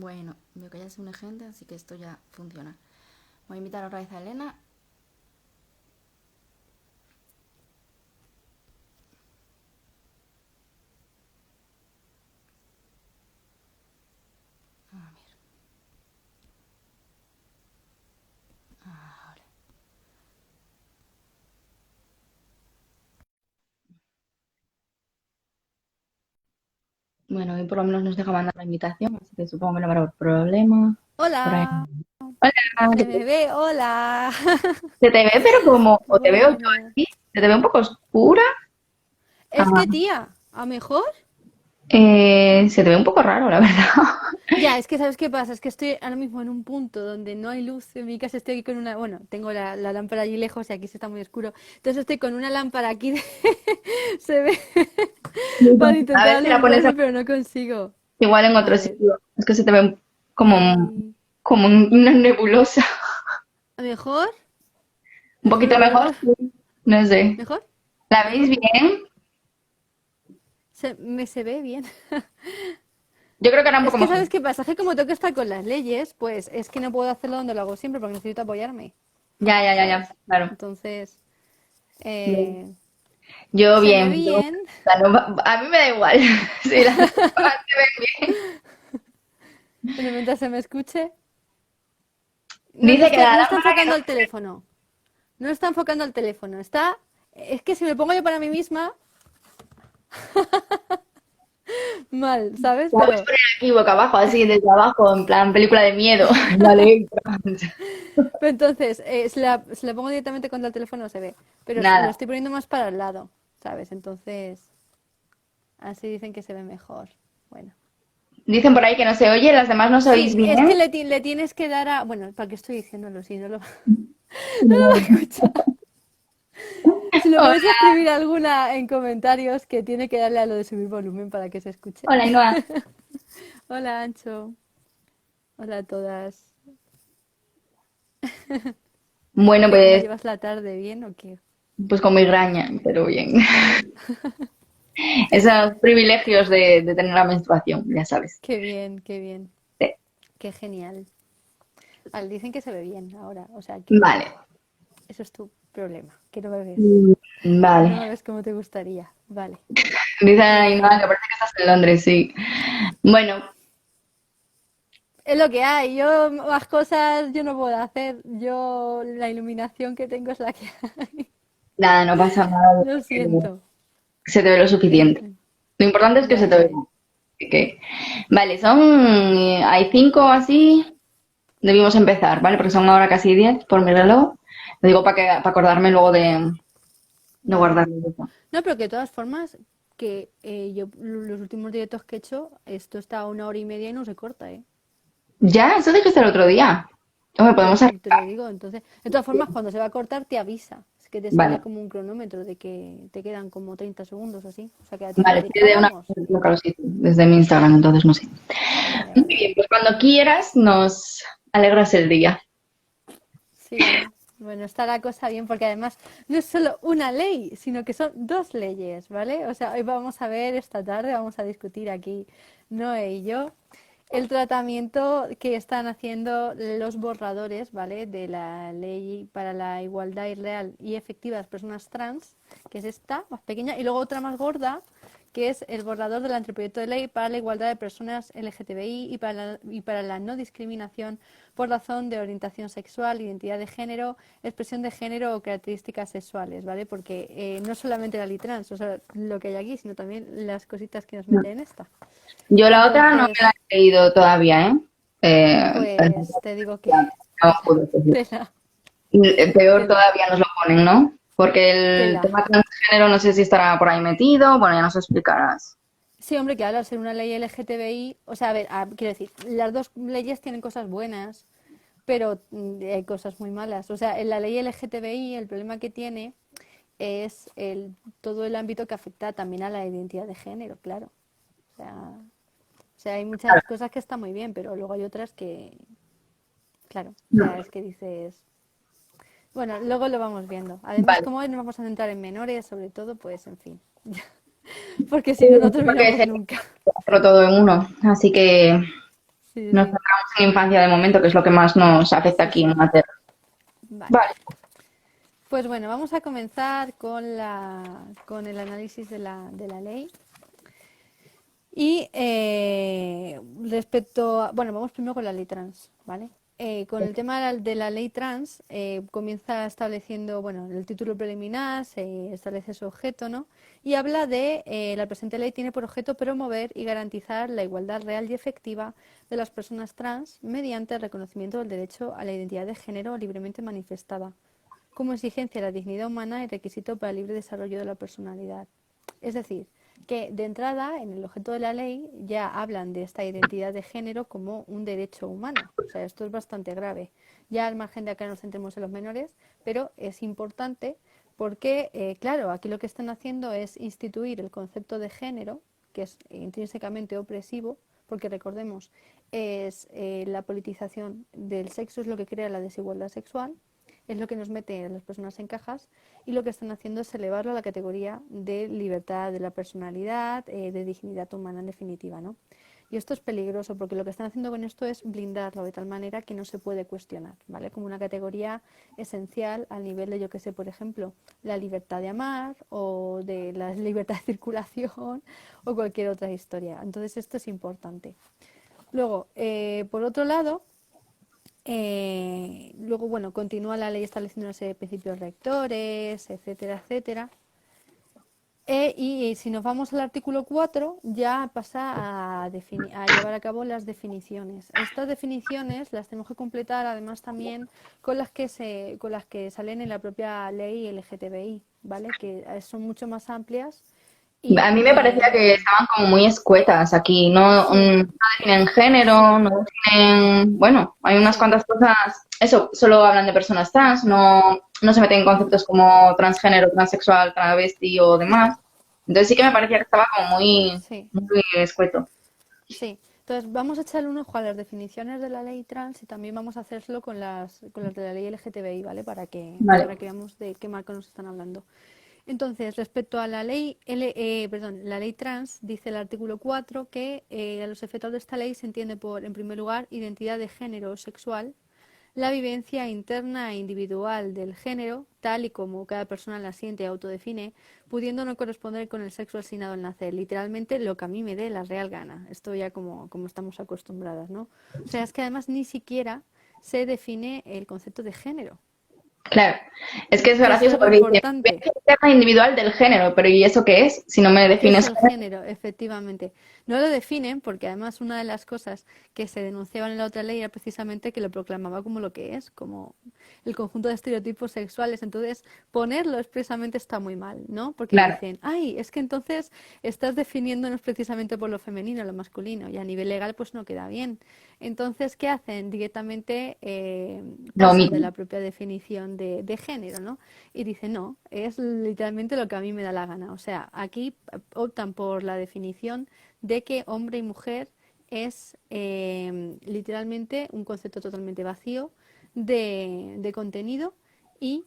Bueno, veo que ya se une gente, así que esto ya funciona. Voy a invitar otra vez a Elena. A ver, ahora. Bueno, hoy por lo menos nos deja mandar la invitación, así que supongo que no habrá problema. Por ahí. Hola, Hola, se me ve, hola. se te ve, pero como, o te veo yo Bueno, así, se te ve un poco oscura. es Ah, que tía, a mejor. se te ve un poco raro, la verdad. Ya, es que ¿sabes qué pasa? Es que estoy ahora mismo en un punto donde no hay luz en mi casa, estoy aquí con una, bueno, tengo la lámpara allí lejos y aquí se está muy oscuro. Entonces estoy con una lámpara aquí, se ve, para A intentar ver si la pones alumbrarme, pero no consigo. igual en A otro ver, sitio. Es que se te ve como, sí. como una nebulosa. ¿A mejor? Un poquito mejor, ¿Mejor? sí. No sé. ¿Mejor? ¿La veis ¿Mejor? bien? Se ve bien. Yo creo que era un Es poco que, mejor. ¿sabes qué pasa? Es que como tengo que estar con las leyes, pues es que no puedo hacerlo donde lo hago siempre porque necesito apoyarme, Ya, ya, ya, ya, ¿sabes? claro. Entonces, Bien. eh, Yo se me bien, yo, o bien. sea, a mí me da igual. Si las demás se ven bien. Bueno, mientras se me escuche. No, Dice que la no está lámpara que enfocando al teléfono. No está enfocando al teléfono. Está. Es que si me pongo yo para mí misma, mal, ¿sabes? la puedes Pero poner aquí boca abajo, así desde abajo, en plan película de miedo. Vale. Pero entonces, si la pongo directamente contra el teléfono no se ve. Pero lo Nada. estoy poniendo más para el lado, ¿sabes? Entonces, así dicen que se ve mejor. Bueno. Dicen por ahí que no se oye, las demás no se oís Sí, bien. es que le tienes que dar a... Bueno, ¿para qué estoy diciéndolo? Si no lo, no lo va a No. escuchar. Si lo puedes Hola, escribir alguna en comentarios que tiene que darle a lo de subir volumen para que se escuche. hola, Ainhoa. Hola, Ancho. Hola a todas. Bueno, ¿Cómo pues, llevas la tarde? ¿Bien o qué? pues con migraña, pero bien. Esos privilegios de tener la menstruación, ya sabes. Qué bien, qué bien. Sí. Qué genial. Vale, dicen que se ve bien ahora, o sea que Vale. eso es tu problema, que no me ves. Mm, No me vale. ves como te gustaría. Vale. Dice Ainhoa Eh, que parece que estás en Londres, sí. Bueno, es lo que hay. Yo más cosas yo no puedo hacer. Yo la iluminación que tengo es la que hay. nada, no pasa nada. Lo siento. Se te ve lo En suficiente. fin. Lo importante es que se Ya, te ve ya. bien. Así que, vale, hay 5 así, debimos empezar, ¿vale? Porque son ahora casi 10 por mi reloj. Lo digo para acordarme luego de Vale. guardarlo eso. No, pero que de todas formas, que yo los últimos directos que he hecho, esto está a 1 hora y media y no se corta, ¿eh? Ya, eso dijiste el otro día. Hombre, podemos Te lo arreglar. digo, entonces. De todas formas, cuando se va a cortar, te avisa. Es que te sale Vale, como un cronómetro de que te quedan como 30 segundos así. O sea, que a tiempo vale, de sí, decir, de una vamos. local sitio, desde mi Instagram, entonces no sé. Vale, Muy vale. bien, pues cuando quieras nos alegras el día. Sí, bueno, está la cosa bien porque además no es solo una ley, sino que son dos leyes, ¿vale? O sea, hoy vamos a ver esta tarde, vamos a discutir aquí, Noé y yo, el tratamiento que están haciendo los borradores, ¿vale? De la ley para la igualdad real y efectiva de las personas trans, que es esta, más pequeña, y luego otra más gorda, que es el borrador del anteproyecto de ley para la igualdad de personas LGTBI y para la no discriminación por razón de orientación sexual, identidad de género, expresión de género o características sexuales, ¿vale? Porque no solamente la ley trans, o sea, lo que hay aquí, sino también las cositas que nos meten en esta. Yo la otra no me la Entonces, he leído todavía, ¿eh? pues te digo que No pude seguir. tela, Peor tela, todavía nos lo ponen, ¿no? Porque el tela. tema transgénero no sé si estará por ahí metido, bueno, ya nos explicarás. Sí, hombre, que al ser una ley LGTBI, o sea, a ver, quiero decir, las dos leyes tienen cosas buenas, pero hay cosas muy malas. O sea, en la ley LGTBI el problema que tiene es todo el ámbito que afecta también a la identidad de género, claro. O sea, hay muchas cosas que están muy bien, pero luego hay otras que, claro, o sea, es que dices, bueno, luego lo vamos viendo. Además, Vale. como hoy nos vamos a centrar en menores, sobre todo, pues en fin, porque si no, no Porque terminamos se nunca. hacerlo todo en uno, así que Sí, Nos sí. centramos en infancia de momento, que es lo que más nos afecta aquí en Mater. Vale. Vale. Pues bueno, vamos a comenzar con con el análisis de de la ley. Y bueno, vamos primero con la ley trans, ¿vale? Con el tema de la ley trans, comienza estableciendo, bueno, en el título preliminar se establece su objeto, ¿no? Y habla de, la presente ley tiene por objeto promover y garantizar la igualdad real y efectiva de las personas trans mediante el reconocimiento del derecho a la identidad de género libremente manifestada, como exigencia de la dignidad humana y requisito para el libre desarrollo de la personalidad. Es decir, que de entrada en el objeto de la ley ya hablan de esta identidad de género como un derecho humano. O sea, esto es bastante grave. Ya al margen de acá nos centremos en los menores, pero es importante porque, claro, aquí lo que están haciendo es instituir el concepto de género, que es intrínsecamente opresivo, porque recordemos, es la politización del sexo es lo que crea la desigualdad sexual, es lo que nos mete a las personas en cajas y lo que están haciendo es elevarlo a la categoría de libertad de la personalidad, de dignidad humana en definitiva, ¿no? Y esto es peligroso porque lo que están haciendo con esto es blindarlo de tal manera que no se puede cuestionar, ¿vale? Como una categoría esencial al nivel de, yo que sé, por ejemplo, la libertad de amar o de la libertad de circulación o cualquier otra historia. Entonces esto es importante. Luego, por otro lado, luego, bueno, continúa la ley estableciendo una serie de principios rectores, etcétera, etcétera. Y si nos vamos al artículo 4, ya pasa a llevar a cabo las definiciones. Estas definiciones las tenemos que completar además también con las que salen en la propia ley LGTBI, ¿vale? Que son mucho más amplias y A mí me parecía que estaban como muy escuetas aquí, no, sí, no definen género, sí, no definen, bueno, hay unas sí. cuantas cosas, eso, solo hablan de personas trans, no se meten en conceptos como transgénero, transexual, travesti o demás. Entonces sí que me parecía que estaba como Sí, muy escueto. sí. Entonces vamos a echarle un ojo a las definiciones de la ley trans y también vamos a hacerlo con las de la ley LGTBI, ¿vale? Para Vale. que veamos de qué marco nos están hablando. Entonces, respecto a la ley, la ley trans, dice el artículo 4 que a los efectos de esta ley se entiende por, en primer lugar, identidad de género sexual, la vivencia interna e individual del género, tal y como cada persona la siente y autodefine, pudiendo no corresponder con el sexo asignado al nacer. Literalmente lo que a mí me dé la real gana. Esto ya como estamos acostumbradas, ¿no? O sea, es que además ni siquiera se define el concepto de género, Claro, es que es que esto gracioso es lo porque dice, importante. vivencia interna individual del género, pero ¿y eso qué es? Si no me ¿Qué es defines el género. género? Efectivamente. No lo definen porque además una de las cosas que se denunciaban en la otra ley era precisamente que lo proclamaba como lo que es, como el conjunto de estereotipos sexuales. Entonces, ponerlo expresamente está muy mal, ¿no? Porque Claro, dicen, ay, es que entonces estás definiéndonos precisamente por lo femenino, lo masculino, y a nivel legal pues no queda bien. Entonces, ¿qué hacen? Directamente lo pasan de mismo. la propia definición de género, ¿no? Y dicen, no, es literalmente lo que a mí me da la gana. O sea, aquí optan por la definición de que hombre y mujer es literalmente un concepto totalmente vacío de contenido y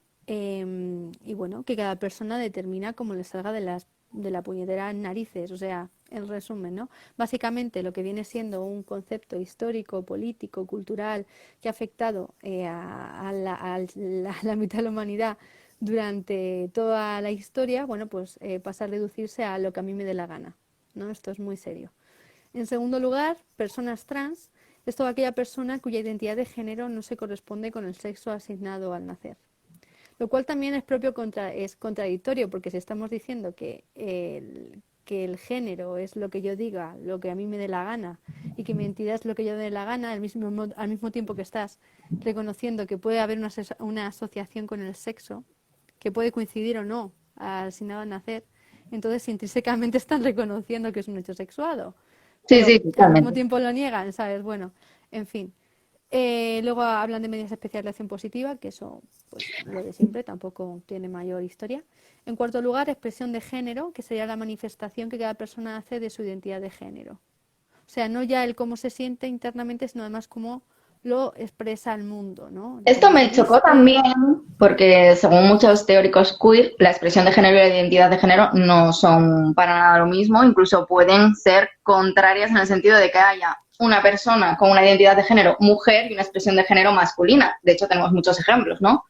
bueno, que cada persona determina cómo le salga de la puñetera narices, o sea, en resumen, ¿no? Básicamente lo que viene siendo un concepto histórico, político, cultural que ha afectado a la mitad de la humanidad durante toda la historia, bueno, pues pasa a reducirse a lo que a mí me dé la gana, ¿no? Esto es muy serio. En segundo lugar, personas trans, es toda aquella persona cuya identidad de género no se corresponde con el sexo asignado al nacer. Lo cual también es contradictorio, porque si estamos diciendo que el género es lo que yo diga, lo que a mí me dé la gana, y que mi identidad es lo que yo dé la gana, al mismo tiempo que estás reconociendo que puede haber una asociación con el sexo, que puede coincidir o no asignado al nacer, entonces intrínsecamente están reconociendo que es un hecho sexuado, Sí, pero sí, al mismo totalmente. tiempo lo niegan, ¿sabes? Bueno, en fin. Luego hablan de medidas especiales de acción positiva, que eso, pues lo de siempre, tampoco tiene mayor historia. En cuarto lugar, expresión de género, que sería la manifestación que cada persona hace de su identidad de género. O sea, no ya el cómo se siente internamente, sino además cómo lo expresa al mundo, ¿no? Esto Cómo se me chocó viste. también porque, según muchos teóricos queer, la expresión de género y la identidad de género no son para nada lo mismo, incluso pueden ser contrarias en el sentido de que haya una persona con una identidad de género mujer y una expresión de género masculina. De hecho, tenemos muchos ejemplos, ¿no?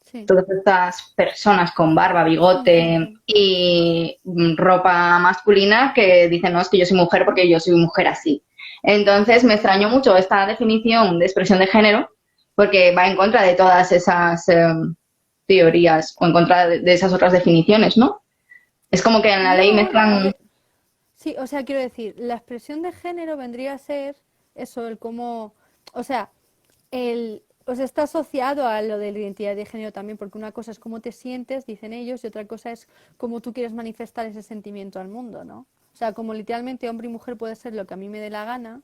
Sí. Todas estas personas con barba, bigote y ropa masculina que dicen, no, es que yo soy mujer porque yo soy mujer así. Entonces me extrañó mucho esta definición de expresión de género porque va en contra de todas esas teorías o en contra de esas otras definiciones, ¿no? Es como que en la ley No, a mezclan... ver, sí, o sea, quiero decir, la expresión de género vendría a ser eso, el cómo, o sea, o sea, está asociado a lo de la identidad de género también, porque una cosa es cómo te sientes, dicen ellos, y otra cosa es cómo tú quieres manifestar ese sentimiento al mundo, ¿no? O sea, como literalmente hombre y mujer puede ser lo que a mí me dé la gana,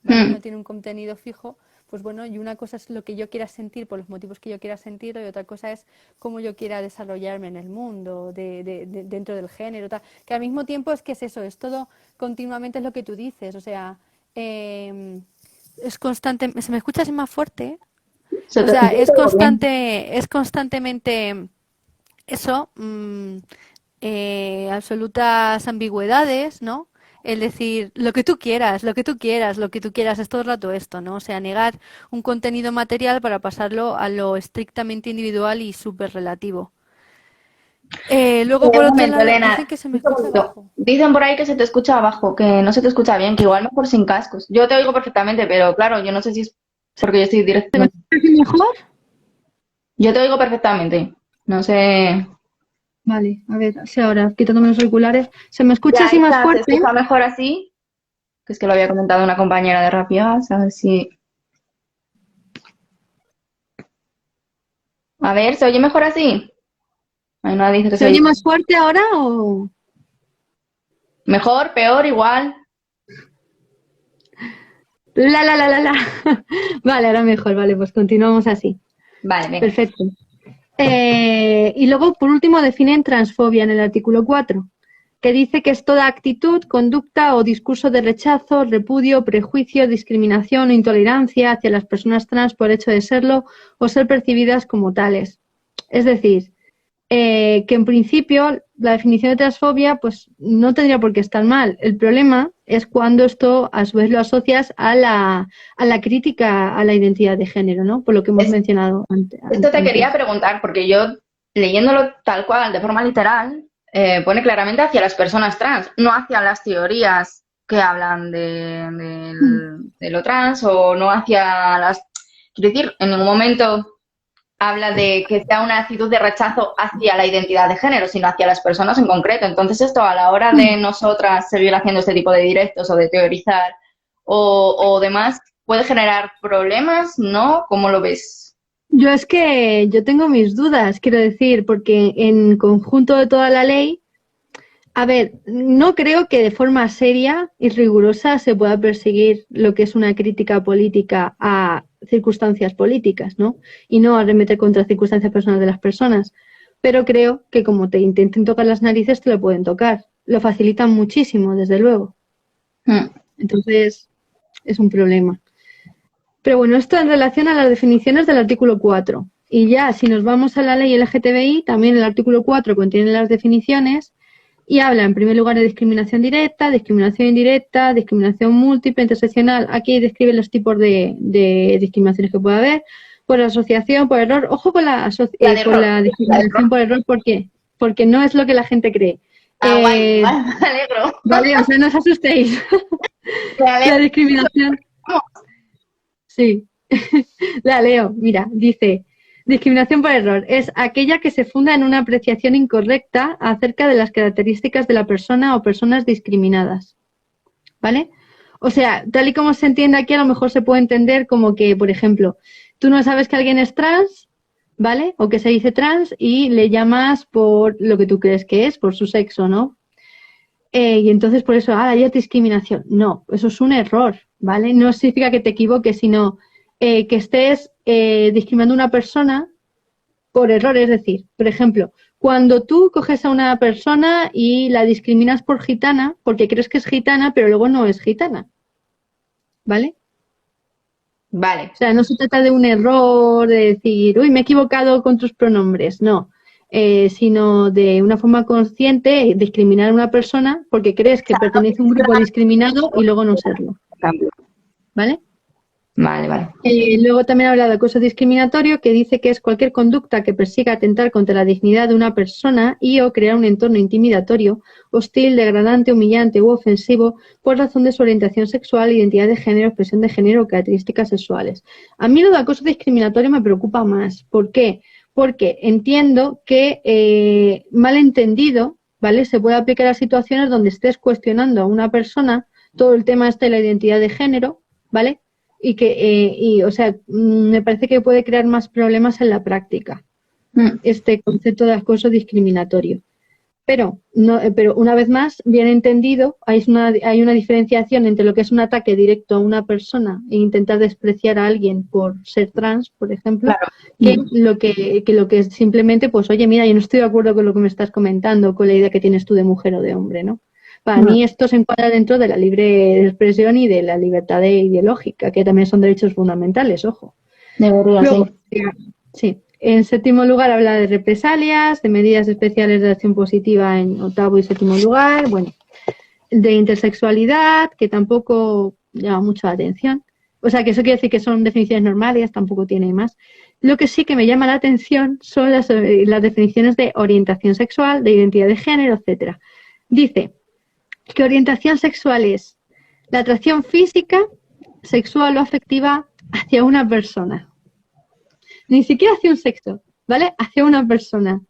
¿vale? Mm, No tiene un contenido fijo, pues bueno, y una cosa es lo que yo quiera sentir por los motivos que yo quiera sentirlo, y otra cosa es cómo yo quiera desarrollarme en el mundo, dentro del género, tal. Que al mismo tiempo es que es eso, es todo continuamente es lo que tú dices, o sea, es constante. ¿Se me escucha así más fuerte? O sea, yo te oigo bien. es constantemente eso, absolutas ambigüedades, ¿no? El decir lo que tú quieras, lo que tú quieras, lo que tú quieras, es todo el rato esto, ¿no? O sea, negar un contenido material para pasarlo a lo estrictamente individual y súper relativo. Luego, por Un otro momento, lado, dicen Elena, que se me un escucha segundito. abajo. Dicen por ahí que se te escucha abajo, que no se te escucha bien, que igual mejor sin cascos. Yo te oigo perfectamente, pero claro, yo no sé si es porque yo estoy ¿Se me directamente. escucha así mejor? Yo te oigo perfectamente. No sé. Vale, a ver, si ahora, quitándome los auriculares. ¿Se me escucha Ya así más está, se fuerte? escucha mejor así. Que es que lo había comentado una compañera de Rapidas, a ver si. A ver, ¿se oye mejor así? Hay una dice que se ¿Se oye oye más fuerte ahora o...? mejor, peor, igual. La. Vale, ahora mejor, vale, pues continuamos así. Vale, venga. Perfecto. Y luego, por último, definen transfobia en el artículo 4, que dice que es toda actitud, conducta o discurso de rechazo, repudio, prejuicio, discriminación o intolerancia hacia las personas trans por hecho de serlo o ser percibidas como tales. Es decir, que en principio la definición de transfobia pues no tendría por qué estar mal. El problema es cuando esto a su vez lo asocias a la crítica a la identidad de género, ¿no? Por lo que hemos Es- mencionado Esto te quería antes. preguntar, porque yo, leyéndolo tal cual, de forma literal, pone claramente hacia las personas trans, no hacia las teorías que hablan de lo trans o no hacia las... Quiero decir, en ningún momento habla de que sea una actitud de rechazo hacia la identidad de género, sino hacia las personas en concreto. Entonces, esto a la hora de nosotras seguir haciendo este tipo de directos o de teorizar o demás, puede generar problemas, ¿no? ¿Cómo lo ves? Yo es que yo tengo mis dudas, quiero decir, porque en conjunto de toda la ley, a ver, no creo que de forma seria y rigurosa se pueda perseguir lo que es una crítica política a circunstancias políticas, ¿no? Y no arremeter contra circunstancias personales de las personas. Pero creo que como te intenten tocar las narices, te lo pueden tocar. Lo facilitan muchísimo, desde luego. Mm. Entonces, es un problema. Pero bueno, esto en relación a las definiciones del artículo 4. Y ya, si nos vamos a la ley LGTBI, también el artículo 4 contiene las definiciones y habla en primer lugar de discriminación directa, discriminación indirecta, discriminación múltiple, interseccional. Aquí describe los tipos de discriminaciones que puede haber, por asociación, por error. Ojo con La de con error, la la de error. discriminación por error, ¿por qué? Porque no es lo que la gente cree. Ah, guay, vale, me alegro. Vale, o sea, no os asustéis. Me La alegro. discriminación, sí. La leo, mira, dice, discriminación por error es aquella que se funda en una apreciación incorrecta acerca de las características de la persona o personas discriminadas, ¿vale? O sea, tal y como se entiende aquí, a lo mejor se puede entender como que, por ejemplo, tú no sabes que alguien es trans, ¿vale? O que se dice trans y le llamas por lo que tú crees que es, por su sexo, ¿no? Y entonces por eso, ya es discriminación. No, eso es un error, ¿vale? No significa que te equivoques, sino que estés discriminando a una persona por error. Es decir, por ejemplo, cuando tú coges a una persona y la discriminas por gitana, porque crees que es gitana, pero luego no es gitana, ¿vale? Vale, O sea, no se trata de un error, de decir, uy, me he equivocado con tus pronombres, no. Sino de una forma consciente discriminar a una persona porque crees que pertenece a un grupo discriminado y luego no serlo. cambio. ¿vale? Vale, vale. Luego también habla de acoso discriminatorio, que dice que es cualquier conducta que persiga atentar contra la dignidad de una persona y o crear un entorno intimidatorio, hostil, degradante, humillante u ofensivo por razón de su orientación sexual, identidad de género, expresión de género o características sexuales. A mí lo de acoso discriminatorio me preocupa más. ¿Por qué? Porque entiendo que, malentendido, ¿vale? Se puede aplicar a situaciones donde estés cuestionando a una persona todo el tema de la identidad de género, ¿vale? Y que, o sea, me parece que puede crear más problemas en la práctica, este concepto de acoso discriminatorio. Pero una vez más, bien entendido, hay una diferenciación entre lo que es un ataque directo a una persona e intentar despreciar a alguien por ser trans, por ejemplo, Claro. que lo que es simplemente, pues, oye, mira, yo no estoy de acuerdo con lo que me estás comentando, con la idea que tienes tú de mujer o de hombre, ¿no? Para mí esto se encuadra dentro de la libre expresión y de la libertad ideológica, que también son derechos fundamentales, ojo. Debería, Luego, sí. sí. En séptimo lugar habla de represalias, de medidas especiales de acción positiva en octavo y séptimo lugar, bueno, de intersexualidad, que tampoco llama mucho la atención. O sea, que eso quiere decir que son definiciones normales, tampoco tiene más. Lo que sí que me llama la atención son las definiciones de orientación sexual, de identidad de género, etcétera. Dice que orientación sexual es la atracción física, sexual o afectiva hacia una persona. Ni siquiera hacia un sexo, ¿vale? Hacia una persona.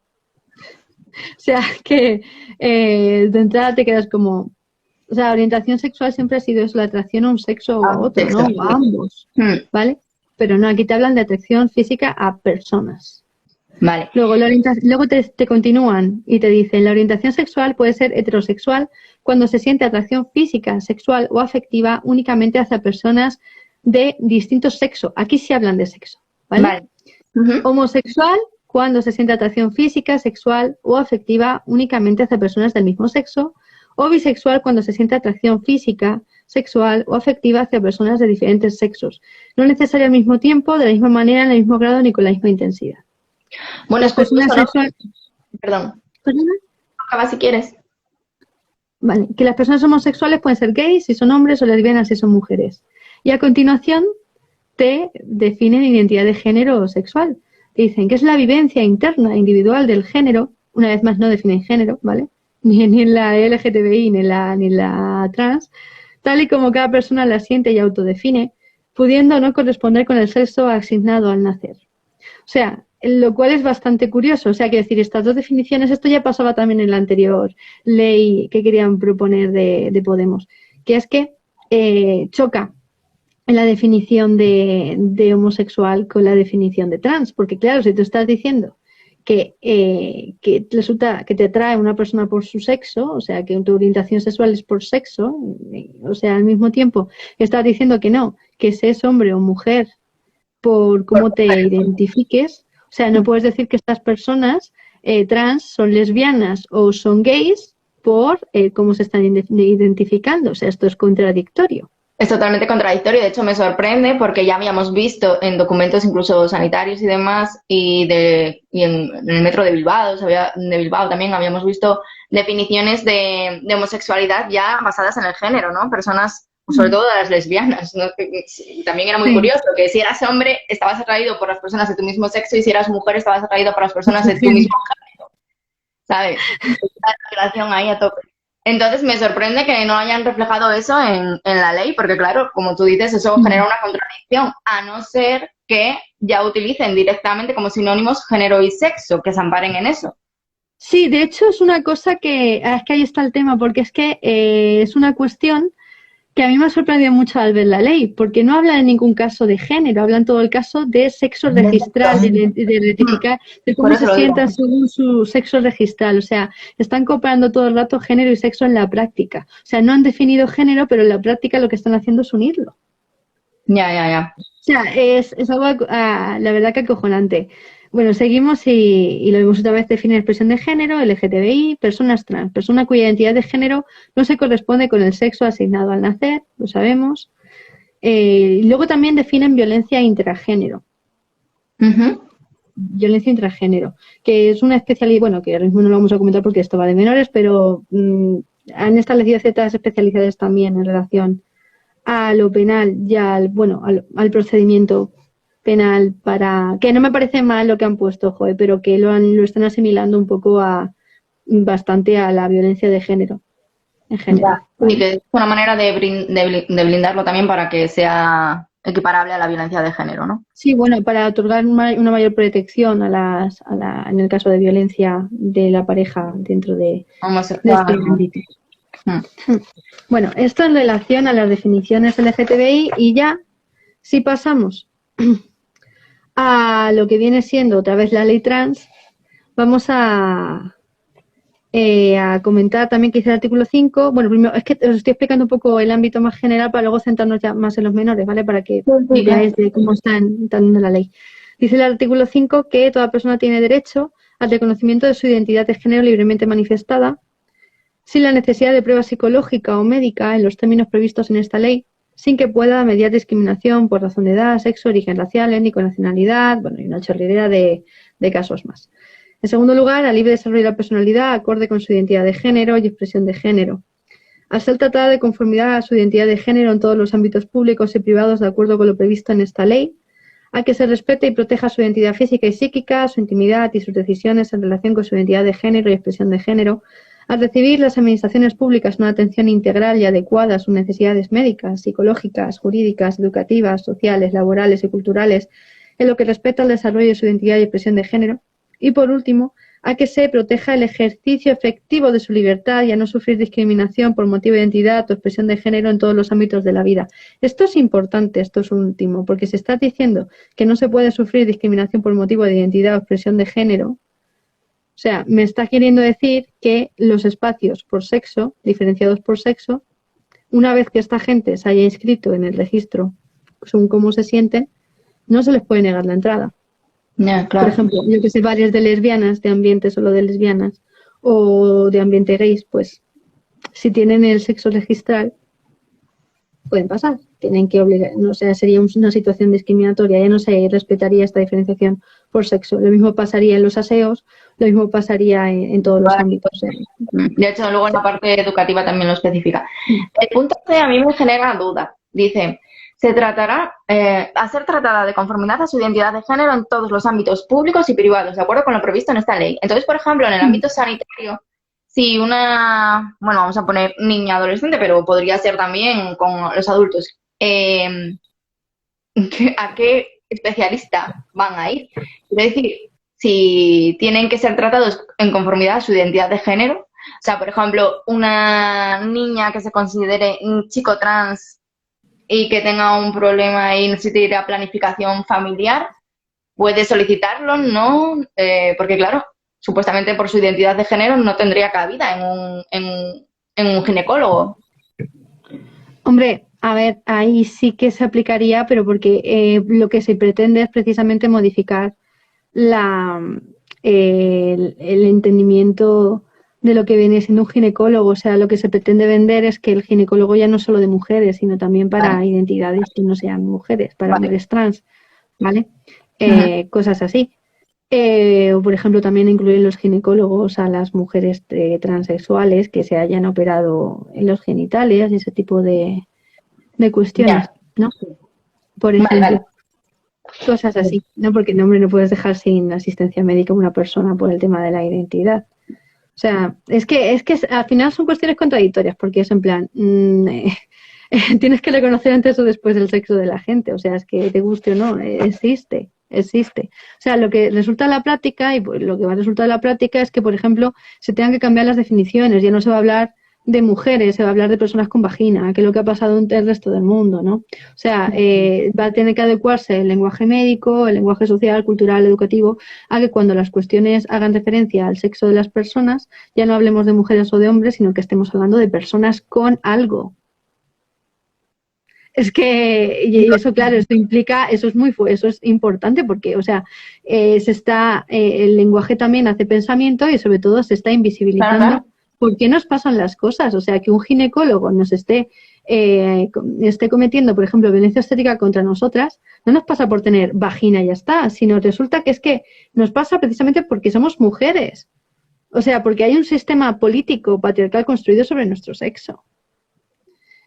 O sea, que de entrada te quedas como... O sea, orientación sexual siempre ha sido eso, la atracción a un sexo o a otro, ¿no? O a ambos, ¿vale? Pero no, aquí te hablan de atracción física a personas. Vale. Luego te continúan y te dicen, la orientación sexual puede ser heterosexual cuando se siente atracción física, sexual o afectiva únicamente hacia personas de distinto sexo. Aquí sí hablan de sexo, ¿vale? Homosexual cuando se siente atracción física, sexual o afectiva únicamente hacia personas del mismo sexo. O bisexual cuando se siente atracción física, sexual o afectiva hacia personas de diferentes sexos. No necesario al mismo tiempo, de la misma manera, en el mismo grado ni con la misma intensidad. Bueno, Las personas sexuales... Perdón. ¿Perdona? Acaba si quieres. Vale, que las personas homosexuales pueden ser gays si son hombres o lesbianas si son mujeres. Y a continuación te definen identidad de género o sexual. Te dicen que es la vivencia interna e individual del género, una vez más no definen género, ¿vale? Ni en la LGTBI ni en la trans, tal y como cada persona la siente y autodefine, pudiendo no corresponder con el sexo asignado al nacer. O sea, lo cual es bastante curioso. O sea, que decir, estas dos definiciones, esto ya pasaba también en la anterior ley que querían proponer de Podemos, que es que choca en la definición de homosexual con la definición de trans, porque claro, si tú estás diciendo que resulta que te atrae una persona por su sexo, o sea, que tu orientación sexual es por sexo, o sea, al mismo tiempo estás diciendo que no, que seas hombre o mujer por cómo te identifiques, o sea, no puedes decir que estas personas trans son lesbianas o son gays por cómo se están identificando, o sea, esto es contradictorio. Es totalmente contradictorio, de hecho me sorprende porque ya habíamos visto en documentos incluso sanitarios y demás y en el metro de Bilbao, también habíamos visto definiciones de homosexualidad ya basadas en el género, ¿no? Personas, sobre todo las lesbianas, ¿no? También era muy curioso que si eras hombre estabas atraído por las personas de tu mismo sexo y si eras mujer estabas atraído por las personas de tu mismo género, ¿sabes? La relación ahí a tope. Entonces me sorprende que no hayan reflejado eso en la ley, porque claro, como tú dices, eso genera una contradicción, a no ser que ya utilicen directamente como sinónimos género y sexo, que se amparen en eso. Sí, de hecho es una cosa es que ahí está el tema, porque es que es una cuestión que a mí me ha sorprendido mucho al ver la ley, porque no habla en ningún caso de género, habla en todo el caso de sexo registral, de identificar, de cómo se sientan según su sexo registral. O sea, están comparando todo el rato género y sexo en la práctica. O sea, no han definido género, pero en la práctica lo que están haciendo es unirlo. Ya. O sea, es algo, la verdad, que acojonante. Bueno, seguimos y lo vimos otra vez, define expresión de género, LGTBI, personas trans, persona cuya identidad de género no se corresponde con el sexo asignado al nacer, lo sabemos. Luego también definen violencia intragénero. Violencia intragénero, que es una especialidad, bueno, que ahora mismo no lo vamos a comentar porque esto va de menores, pero han establecido ciertas especialidades también en relación a lo penal y al procedimiento penal para que no me parece mal lo que han puesto, joder, pero que lo están asimilando un poco bastante a la violencia de género en general. Ya. Y que es una manera de blindarlo también para que sea equiparable a la violencia de género, ¿no? Sí, bueno, para otorgar una mayor protección en el caso de violencia de la pareja dentro de este ámbito. Bueno, esto en relación a las definiciones LGTBI y ya, si pasamos a lo que viene siendo otra vez la ley trans, vamos a comentar también que dice el artículo 5. Bueno, primero es que os estoy explicando un poco el ámbito más general para luego centrarnos ya más en los menores, ¿vale? Para que veáis de cómo está entrando la ley. Dice el artículo 5 que toda persona tiene derecho al reconocimiento de su identidad de género libremente manifestada, sin la necesidad de prueba psicológica o médica en los términos previstos en esta ley, sin que pueda mediar discriminación por razón de edad, sexo, origen racial, étnico, nacionalidad, bueno, y una chorrera de casos más. En segundo lugar, al libre desarrollo de la personalidad acorde con su identidad de género y expresión de género. Al ser tratada de conformidad a su identidad de género en todos los ámbitos públicos y privados de acuerdo con lo previsto en esta ley, a que se respete y proteja su identidad física y psíquica, su intimidad y sus decisiones en relación con su identidad de género y expresión de género, al recibir las administraciones públicas una atención integral y adecuada a sus necesidades médicas, psicológicas, jurídicas, educativas, sociales, laborales y culturales, en lo que respecta al desarrollo de su identidad y expresión de género. Y, por último, a que se proteja el ejercicio efectivo de su libertad y a no sufrir discriminación por motivo de identidad o expresión de género en todos los ámbitos de la vida. Esto es importante, esto es último, porque si estás diciendo que no se puede sufrir discriminación por motivo de identidad o expresión de género, o sea, me está queriendo decir que los espacios por sexo, diferenciados por sexo, una vez que esta gente se haya inscrito en el registro según cómo se sienten, no se les puede negar la entrada. Yeah, claro. Por ejemplo, yo que sé, bares de lesbianas, de ambiente solo de lesbianas, o de ambiente gays, pues si tienen el sexo registral, pueden pasar. Tienen que obligar, no, o sea, sería una situación discriminatoria, ya no se respetaría esta diferenciación por sexo. Lo mismo pasaría en los aseos, lo mismo pasaría en todos los ámbitos. De hecho, luego en la parte educativa también lo especifica. El punto C a mí me genera duda. Dice, se tratará a ser tratada de conformidad a su identidad de género en todos los ámbitos públicos y privados, de acuerdo con lo previsto en esta ley. Entonces, por ejemplo, en el ámbito sanitario, si una, bueno, vamos a poner niña adolescente, pero podría ser también con los adultos, ¿a qué especialista van a ir? Es decir, si tienen que ser tratados en conformidad a su identidad de género, o sea, por ejemplo, una niña que se considere un chico trans y que tenga un problema y necesite ir a planificación familiar, puede solicitarlo, ¿no? Porque, claro, supuestamente por su identidad de género no tendría cabida en un ginecólogo. Hombre, a ver, ahí sí que se aplicaría, pero porque lo que se pretende es precisamente modificar el entendimiento de lo que viene siendo un ginecólogo. O sea, lo que se pretende vender es que el ginecólogo ya no solo de mujeres, sino también para identidades que no sean mujeres, para mujeres trans, ¿vale? Cosas así. O, por ejemplo, también incluir los ginecólogos a las mujeres transexuales que se hayan operado en los genitales y ese tipo de cuestiones, ¿no? Por ejemplo, cosas así, ¿no? Porque, no, hombre, no puedes dejar sin asistencia médica a una persona por el tema de la identidad. O sea, es que al final son cuestiones contradictorias, porque es en plan, tienes que reconocer antes o después el sexo de la gente, o sea, es que te guste o no, existe. O sea, lo que resulta de la práctica y lo que va a resultar de la práctica es que, por ejemplo, se tengan que cambiar las definiciones, ya no se va a hablar de mujeres, se va a hablar de personas con vagina, que es lo que ha pasado en el resto del mundo, ¿no? O sea, va a tener que adecuarse el lenguaje médico, el lenguaje social, cultural, educativo, a que cuando las cuestiones hagan referencia al sexo de las personas, ya no hablemos de mujeres o de hombres, sino que estemos hablando de personas con algo. Es que, y eso, claro, esto implica, eso es importante porque, o sea, el lenguaje también hace pensamiento y sobre todo se está invisibilizando. Claro. ¿Por qué nos pasan las cosas? O sea, que un ginecólogo nos esté cometiendo, por ejemplo, violencia estética contra nosotras, no nos pasa por tener vagina y ya está, sino resulta que es que nos pasa precisamente porque somos mujeres. O sea, porque hay un sistema político patriarcal construido sobre nuestro sexo.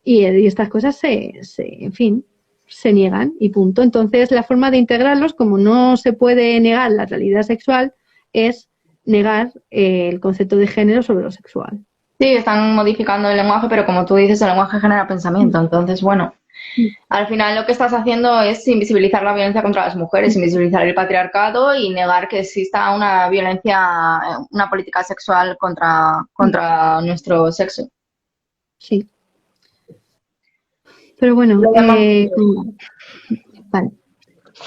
Y estas cosas en fin, se niegan y punto. Entonces, la forma de integrarlos, como no se puede negar la realidad sexual, es negar el concepto de género sobre lo sexual. Sí, están modificando el lenguaje, pero como tú dices, el lenguaje genera pensamiento. Entonces, bueno, al final lo que estás haciendo es invisibilizar la violencia contra las mujeres, invisibilizar el patriarcado y negar que exista una violencia, una política sexual contra nuestro sexo. Sí. Pero bueno, Lo demás- vale.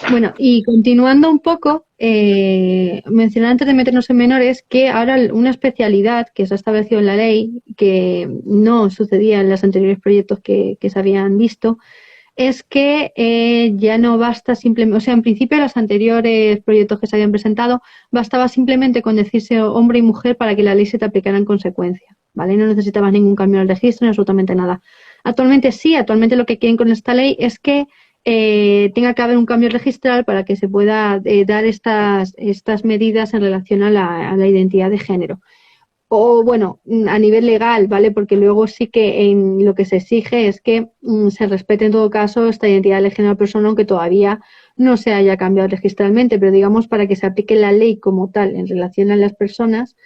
Bueno, y continuando un poco, mencionar antes de meternos en menores que ahora una especialidad que se ha establecido en la ley, que no sucedía en los anteriores proyectos que se habían visto, es que ya no basta simplemente, o sea, en principio los anteriores proyectos que se habían presentado, bastaba simplemente con decirse hombre y mujer para que la ley se te aplicara en consecuencia, ¿vale? No necesitabas ningún cambio en el registro, ni absolutamente nada. Actualmente sí, actualmente lo que quieren con esta ley es que tenga que haber un cambio registral para que se pueda dar estas medidas en relación a la identidad de género. O bueno, a nivel legal, ¿vale? Porque luego sí que en lo que se exige es que se respete en todo caso esta identidad de género de persona, aunque todavía no se haya cambiado registralmente, pero digamos para que se aplique la ley como tal en relación a las personas,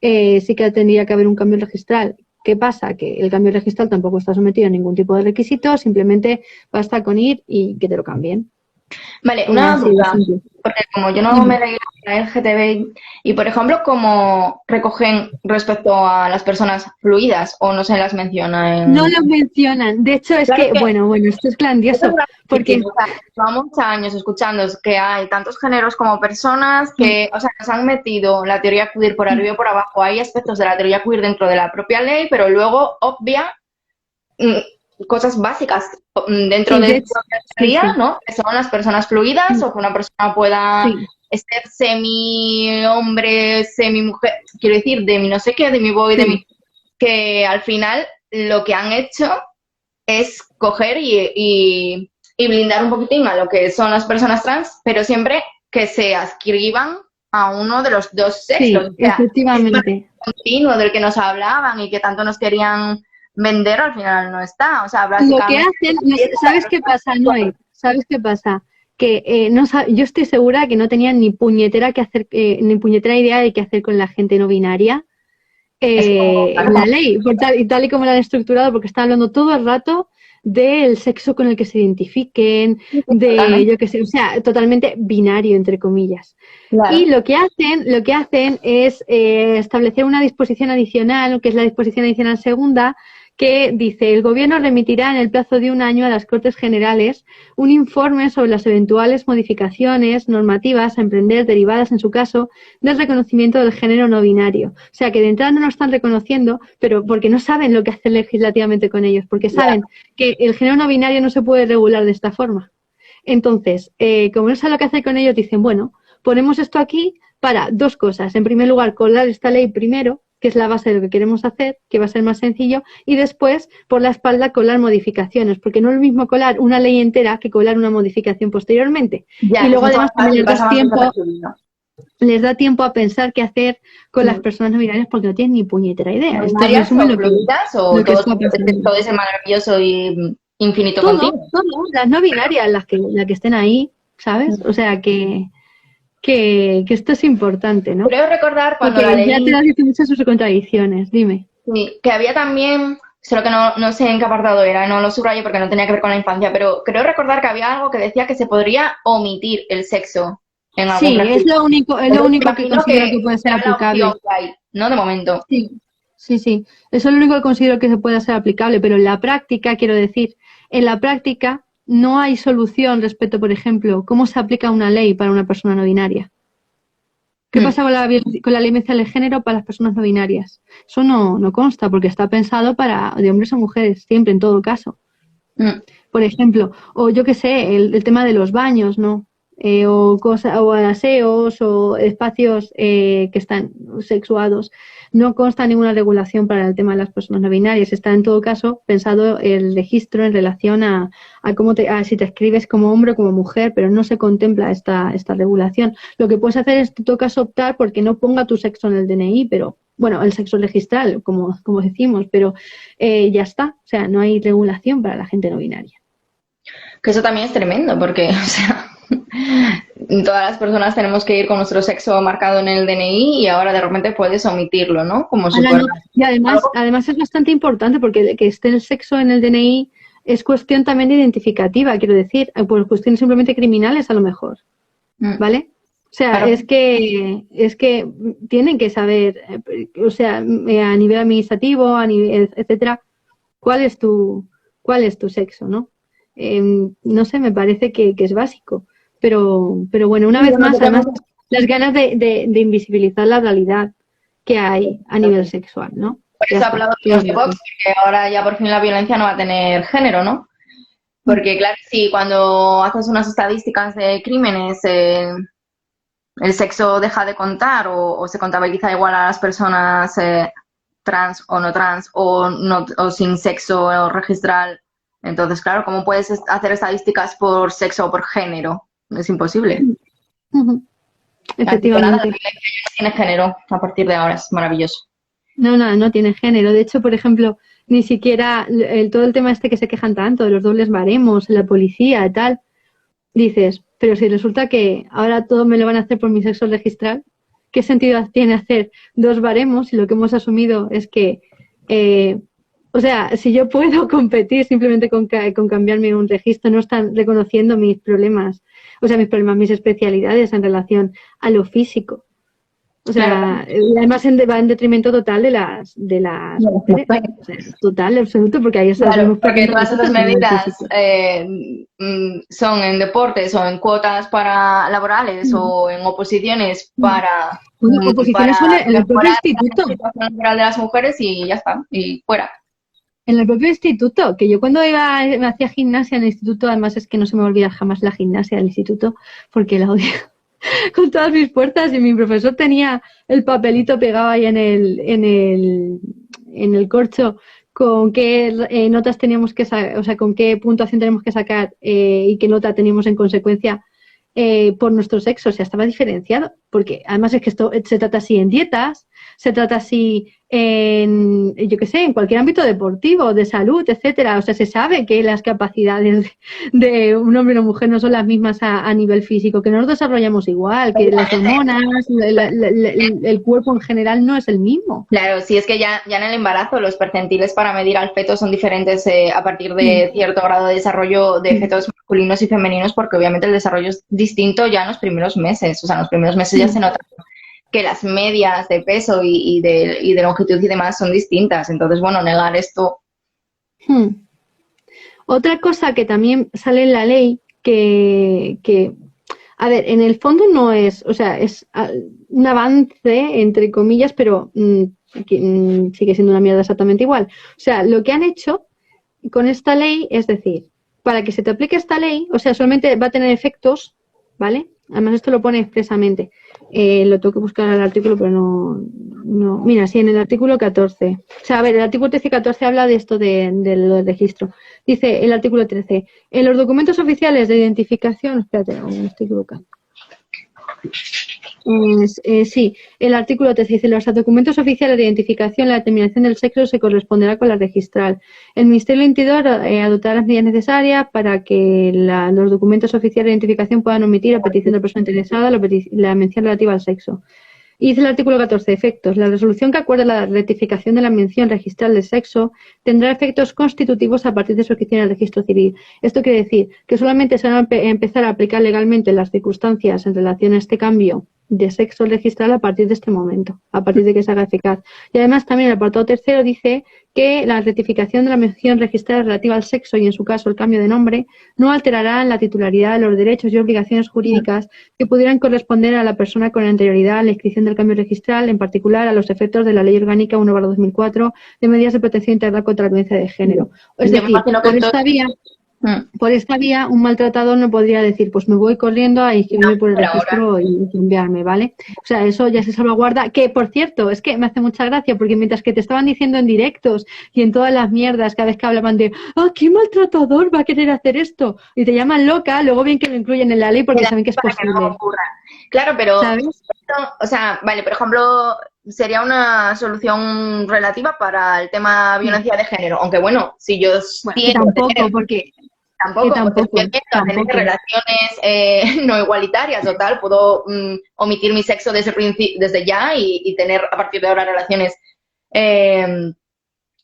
sí que tendría que haber un cambio registral. ¿Qué pasa? Que el cambio registral tampoco está sometido a ningún tipo de requisito, simplemente basta con ir y que te lo cambien. Vale, una Así de duda, simple. porque como yo no me leí la LGTBI, y por ejemplo, ¿cómo recogen respecto a las personas fluidas o no se las menciona No en...? lo mencionan. De hecho, es Claro, que, es que bueno, esto es eso es grandioso, una porque o sea, llevamos muchos años escuchando que hay tantos géneros como personas que, o sea, nos han metido la teoría queer por arriba y por abajo. Hay aspectos de la teoría queer dentro de la propia ley, pero luego obvia cosas básicas dentro sí, de de su hecho, propia sí, teoría, sí, ¿no? Que son las personas fluidas o que una persona pueda sí, ser semi hombre, semi mujer, quiero decir, de mi no sé qué, de mi boy, de sí. mi... Que al final lo que han hecho es coger y blindar un poquitín a lo que son las personas trans, pero siempre que se adscriban a uno de los dos sexos. Sí, O sea, ese efectivamente. continuo del que nos hablaban y que tanto nos querían vender, al final no está. O sea, Lo que básicamente, hacen, ¿sabes qué pasa, Noé? ¿Sabes qué pasa? Que yo estoy segura que no tenían ni puñetera que hacer, ni puñetera idea de qué hacer con la gente no binaria es como, en la ley, tal y como la han estructurado, porque están hablando todo el rato del sexo con el que se identifiquen, de, totalmente, yo qué sé, o sea, totalmente binario, entre comillas. Y claro. lo que hacen es establecer una disposición adicional, que es la disposición adicional segunda, que dice: el Gobierno remitirá en el plazo de un año a las Cortes Generales un informe sobre las eventuales modificaciones normativas a emprender derivadas, en su caso, del reconocimiento del género no binario. O sea, que de entrada no lo están reconociendo, pero porque no saben lo que hacer legislativamente con ellos, porque Ya. saben que el género no binario no se puede regular de esta forma. Entonces, como no saben lo que hacer con ellos, dicen, bueno, ponemos esto aquí para dos cosas. En primer lugar, colar esta ley primero, que es la base de lo que queremos hacer, que va a ser más sencillo, y después, por la espalda, colar modificaciones, porque no es lo mismo colar una ley entera que colar una modificación posteriormente. Ya, Y que es luego, mucho además, más también fácil, pasa más desapercibido. les da tiempo a pensar qué hacer con las Mm. personas no binarias porque no tienen ni puñetera idea. ¿No Esto es binarias resumen o fluidas o lo que todo, está pasando. todo ese maravilloso y infinito Todo, continuo? las no binarias, las que estén ahí, ¿sabes? O sea, que esto es importante, ¿no? Creo recordar cuando la Porque ya te ley, has dicho muchas sus contradicciones, dime. sí, que había también, solo que no sé en qué apartado era, no lo subrayé porque no tenía que ver con la infancia, pero creo recordar que había algo que decía que se podría omitir el sexo en algún Sí, registro. es lo Entonces, me único que imagino considero que puede ser será la opción aplicable. que hay, ¿no? De momento. Sí, sí, sí. Eso es lo único que considero que se puede ser aplicable, pero en la práctica, quiero decir, en la práctica no hay solución respecto, por ejemplo, cómo se aplica una ley para una persona no binaria. ¿Qué Mm. pasa con la ley de género para las personas no binarias? Eso no consta porque está pensado para de hombres a mujeres, siempre, en todo caso. Mm. Por ejemplo, o yo qué sé, el tema de los baños, ¿no? O aseos o espacios que están sexuados. No consta ninguna regulación para el tema de las personas no binarias. Está en todo caso pensado el registro en relación a cómo si te escribes como hombre o como mujer, pero no se contempla esta regulación. Lo que puedes hacer es en todo caso optar porque no ponga tu sexo en el DNI, pero bueno, el sexo registral, como decimos, pero ya está. O sea, no hay regulación para la gente no binaria. Que eso también es tremendo, porque, o sea, todas las personas tenemos que ir con nuestro sexo marcado en el DNI y ahora de repente puedes omitirlo, ¿no? Como si Ahora fuera no. Y además es bastante importante porque que esté el sexo en el DNI es cuestión también identificativa, quiero decir, por cuestiones simplemente criminales a lo mejor, ¿vale? O sea, Claro. es que tienen que saber, o sea, a nivel administrativo, a nivel, etcétera, cuál es tu sexo, ¿no? No sé, me parece que es básico. Pero bueno, una vez más, además, las ganas de invisibilizar la realidad que hay a nivel sexual, ¿no? Por eso aplaudo a los de Vox, porque ahora ya por fin la violencia no va a tener género, ¿no? Porque claro, si cuando haces unas estadísticas de crímenes el sexo deja de contar o se contabiliza igual a las personas trans o no o sin sexo registral, entonces claro, ¿cómo puedes hacer estadísticas por sexo o por género? Es imposible. Efectivamente. Nada, la violencia ya tiene género a partir de ahora, es maravilloso. No tiene género. De hecho, por ejemplo, ni siquiera todo el tema este que se quejan tanto de los dobles baremos, la policía y tal, dices, pero si resulta que ahora todo me lo van a hacer por mi sexo registral, ¿qué sentido tiene hacer 2 baremos si lo que hemos asumido es que, o sea, si yo puedo competir simplemente con cambiarme un registro, no están reconociendo mis problemas, mis especialidades en relación a lo físico? O sea, claro. Y además va en detrimento total de las mujeres, o sea, total, absoluto, porque ahí está. Claro, porque todas esas medidas son en deportes o en cuotas para laborales o en oposiciones para oposiciones son en el propio instituto. La situación laboral de las mujeres y ya está, y fuera. En el propio instituto, que yo cuando me hacía gimnasia en el instituto, además es que no se me olvida jamás la gimnasia del instituto, porque la odio con todas mis fuerzas, y mi profesor tenía el papelito pegado ahí en el corcho con qué notas teníamos que sacar, o sea, con qué puntuación tenemos que sacar y qué nota teníamos en consecuencia por nuestro sexo. O sea, estaba diferenciado, porque además es que esto se trata así en dietas, se trata así en, yo qué sé, en cualquier ámbito deportivo, de salud, etcétera. O sea, se sabe que las capacidades de un hombre y una mujer no son las mismas a nivel físico, que no nos desarrollamos igual, que las hormonas, el cuerpo en general no es el mismo. Claro, sí, es que ya en el embarazo los percentiles para medir al feto son diferentes a partir de cierto grado de desarrollo de fetos masculinos y femeninos, porque obviamente el desarrollo es distinto ya en los primeros meses. O sea, en los primeros meses ya se nota que las medias de peso y de longitud y demás son distintas. Entonces, bueno, negar esto. Otra cosa que también sale en la ley que a ver, en el fondo no es, o sea, es un avance, entre comillas, pero sigue siendo una mierda exactamente igual. O sea, lo que han hecho con esta ley es decir, para que se te aplique esta ley, o sea, solamente va a tener efectos, ¿vale? Además, esto lo pone expresamente. Lo tengo que buscar el artículo, pero no. Mira, sí, en el artículo 14. O sea, a ver, el artículo 13 y 14 habla de esto del registro. Dice el artículo 13. En los documentos oficiales de identificación. Espérate, me estoy equivocando. Sí, el artículo 13 dice: los documentos oficiales de identificación, la determinación del sexo se corresponderá con la registral. El Ministerio del Interior adoptará las medidas necesarias para que los documentos oficiales de identificación puedan omitir a petición de la persona interesada la mención relativa al sexo. Y dice el artículo 14, efectos. La resolución que acuerde la rectificación de la mención registral del sexo tendrá efectos constitutivos a partir de su inscripción en el registro civil. Esto quiere decir que solamente se van a empezar a aplicar legalmente las circunstancias en relación a este cambio de sexo registral a partir de este momento, a partir de que se haga eficaz. Y además también el apartado tercero dice que la rectificación de la mención registral relativa al sexo y en su caso el cambio de nombre no alterará la titularidad, los derechos y obligaciones jurídicas que pudieran corresponder a la persona con anterioridad a la inscripción del cambio registral, en particular a los efectos de la Ley Orgánica 1/2004 de medidas de protección integral contra la violencia de género. Es decir, por esta vía, un maltratador no podría decir, pues me voy corriendo a inscribirme por el registro y cambiarme, ¿vale? O sea, eso ya se salvaguarda. Que, por cierto, es que me hace mucha gracia, porque mientras que te estaban diciendo en directos y en todas las mierdas, cada vez que hablaban de, ¿qué maltratador va a querer hacer esto? Y te llaman loca, luego bien que lo incluyen en la ley porque saben que es posible. Claro, pero, ¿sabes? O sea, vale, por ejemplo, sería una solución relativa para el tema violencia de género. Aunque bueno, si yo Bueno, que tiendo a tampoco, tener, porque tampoco, porque si yo tiendo a tener tampoco. relaciones no igualitarias o tal, puedo omitir mi sexo desde ya y tener a partir de ahora relaciones en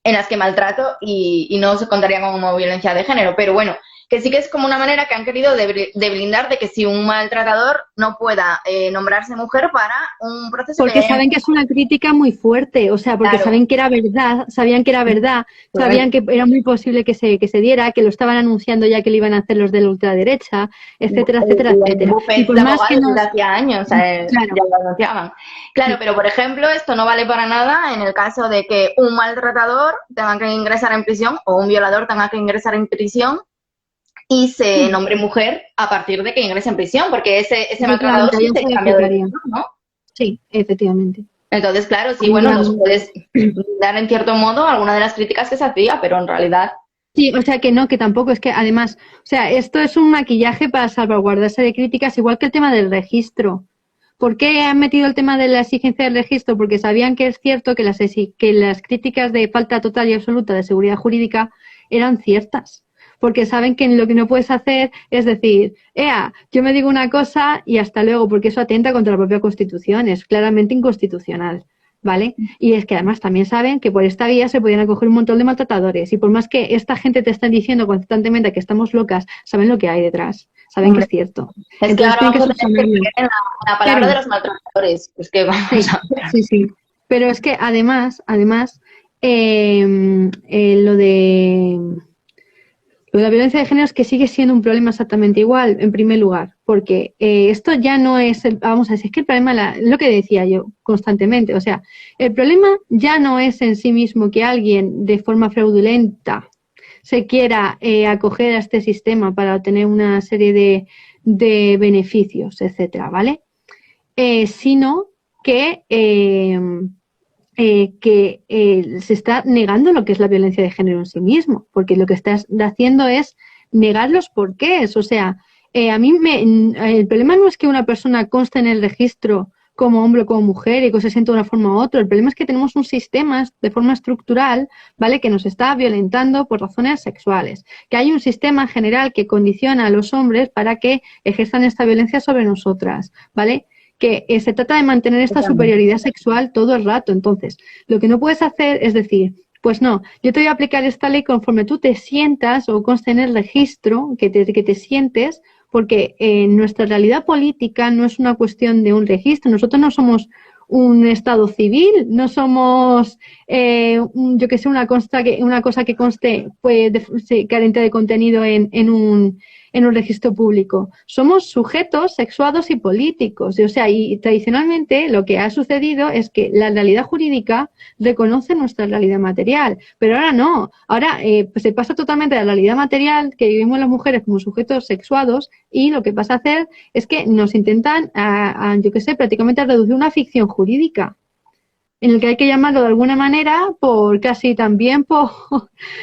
las que maltrato y no se contaría como violencia de género. Pero bueno, que sí que es como una manera que han querido de blindar de que si un maltratador no pueda nombrarse mujer para un proceso Porque que saben que es una crítica muy fuerte, o sea, porque claro, saben que era verdad, sabían que era verdad, sabían que era muy posible que se diera, que lo estaban anunciando ya que lo iban a hacer los de la ultraderecha, etcétera, etcétera, el etcétera. Y bufete por de más que abogados desde nos... hacía años, o sea, Claro, ya lo anunciaban. Claro, sí, pero por ejemplo, esto no vale para nada en el caso de que un maltratador tenga que ingresar en prisión o un violador tenga que ingresar en prisión y se nombre mujer a partir de que ingrese en prisión, porque ese maltratador efectivamente, sí ya se se cambió de aplicaría. opinión, ¿no? Sí, efectivamente. Entonces, claro, sí, bueno, nos Habría- puedes dar en cierto modo alguna de las críticas que se hacía, pero en realidad, Sí, o sea que no, que tampoco, es que además, o sea, esto es un maquillaje para salvaguardarse de críticas, igual que el tema del registro. ¿Por qué han metido el tema de la exigencia del registro? Porque sabían que es cierto que que las críticas de falta total y absoluta de seguridad jurídica eran ciertas. Porque saben que lo que no puedes hacer es decir, yo me digo una cosa y hasta luego, porque eso atenta contra la propia Constitución, es claramente inconstitucional. ¿Vale? Y es que además también saben que por esta vía se podían acoger un montón de maltratadores y por más que esta gente te esté diciendo constantemente que estamos locas, saben lo que hay detrás, saben que hombre, es cierto. es que Entonces ahora tienen que vamos a tener que subsanarlo. creer en la palabra de Claro, los maltratadores. Es que vamos sí, a ver. sí, sí. Pero es que además, lo de la violencia de género es que sigue siendo un problema exactamente igual, en primer lugar, porque esto ya no es, vamos a decir, es que el problema, lo que decía yo constantemente, o sea, el problema ya no es en sí mismo que alguien de forma fraudulenta se quiera acoger a este sistema para obtener una serie de beneficios, etcétera, ¿vale? Sino que se está negando lo que es la violencia de género en sí mismo, porque lo que estás haciendo es negar los porqués. O sea, el problema no es que una persona conste en el registro como hombre o como mujer y que se sienta de una forma u otra. El problema es que tenemos un sistema de forma estructural, ¿vale?, que nos está violentando por razones sexuales. Que hay un sistema general que condiciona a los hombres para que ejerzan esta violencia sobre nosotras, ¿vale? Que se trata de mantener esta superioridad sexual todo el rato. Entonces, lo que no puedes hacer es decir, pues no, yo te voy a aplicar esta ley conforme tú te sientas o conste en el registro que te sientes, porque nuestra realidad política no es una cuestión de un registro. Nosotros no somos un estado civil, no somos, yo que sé, una cosa que conste pues, carente de contenido en un registro público. Somos sujetos sexuados y políticos. O sea, y tradicionalmente lo que ha sucedido es que la realidad jurídica reconoce nuestra realidad material, pero ahora no. Ahora pues se pasa totalmente de la realidad material que vivimos las mujeres como sujetos sexuados y lo que pasa a hacer es que nos intentan, yo qué sé, prácticamente a reducir una ficción jurídica en el que hay que llamarlo de alguna manera por casi también por,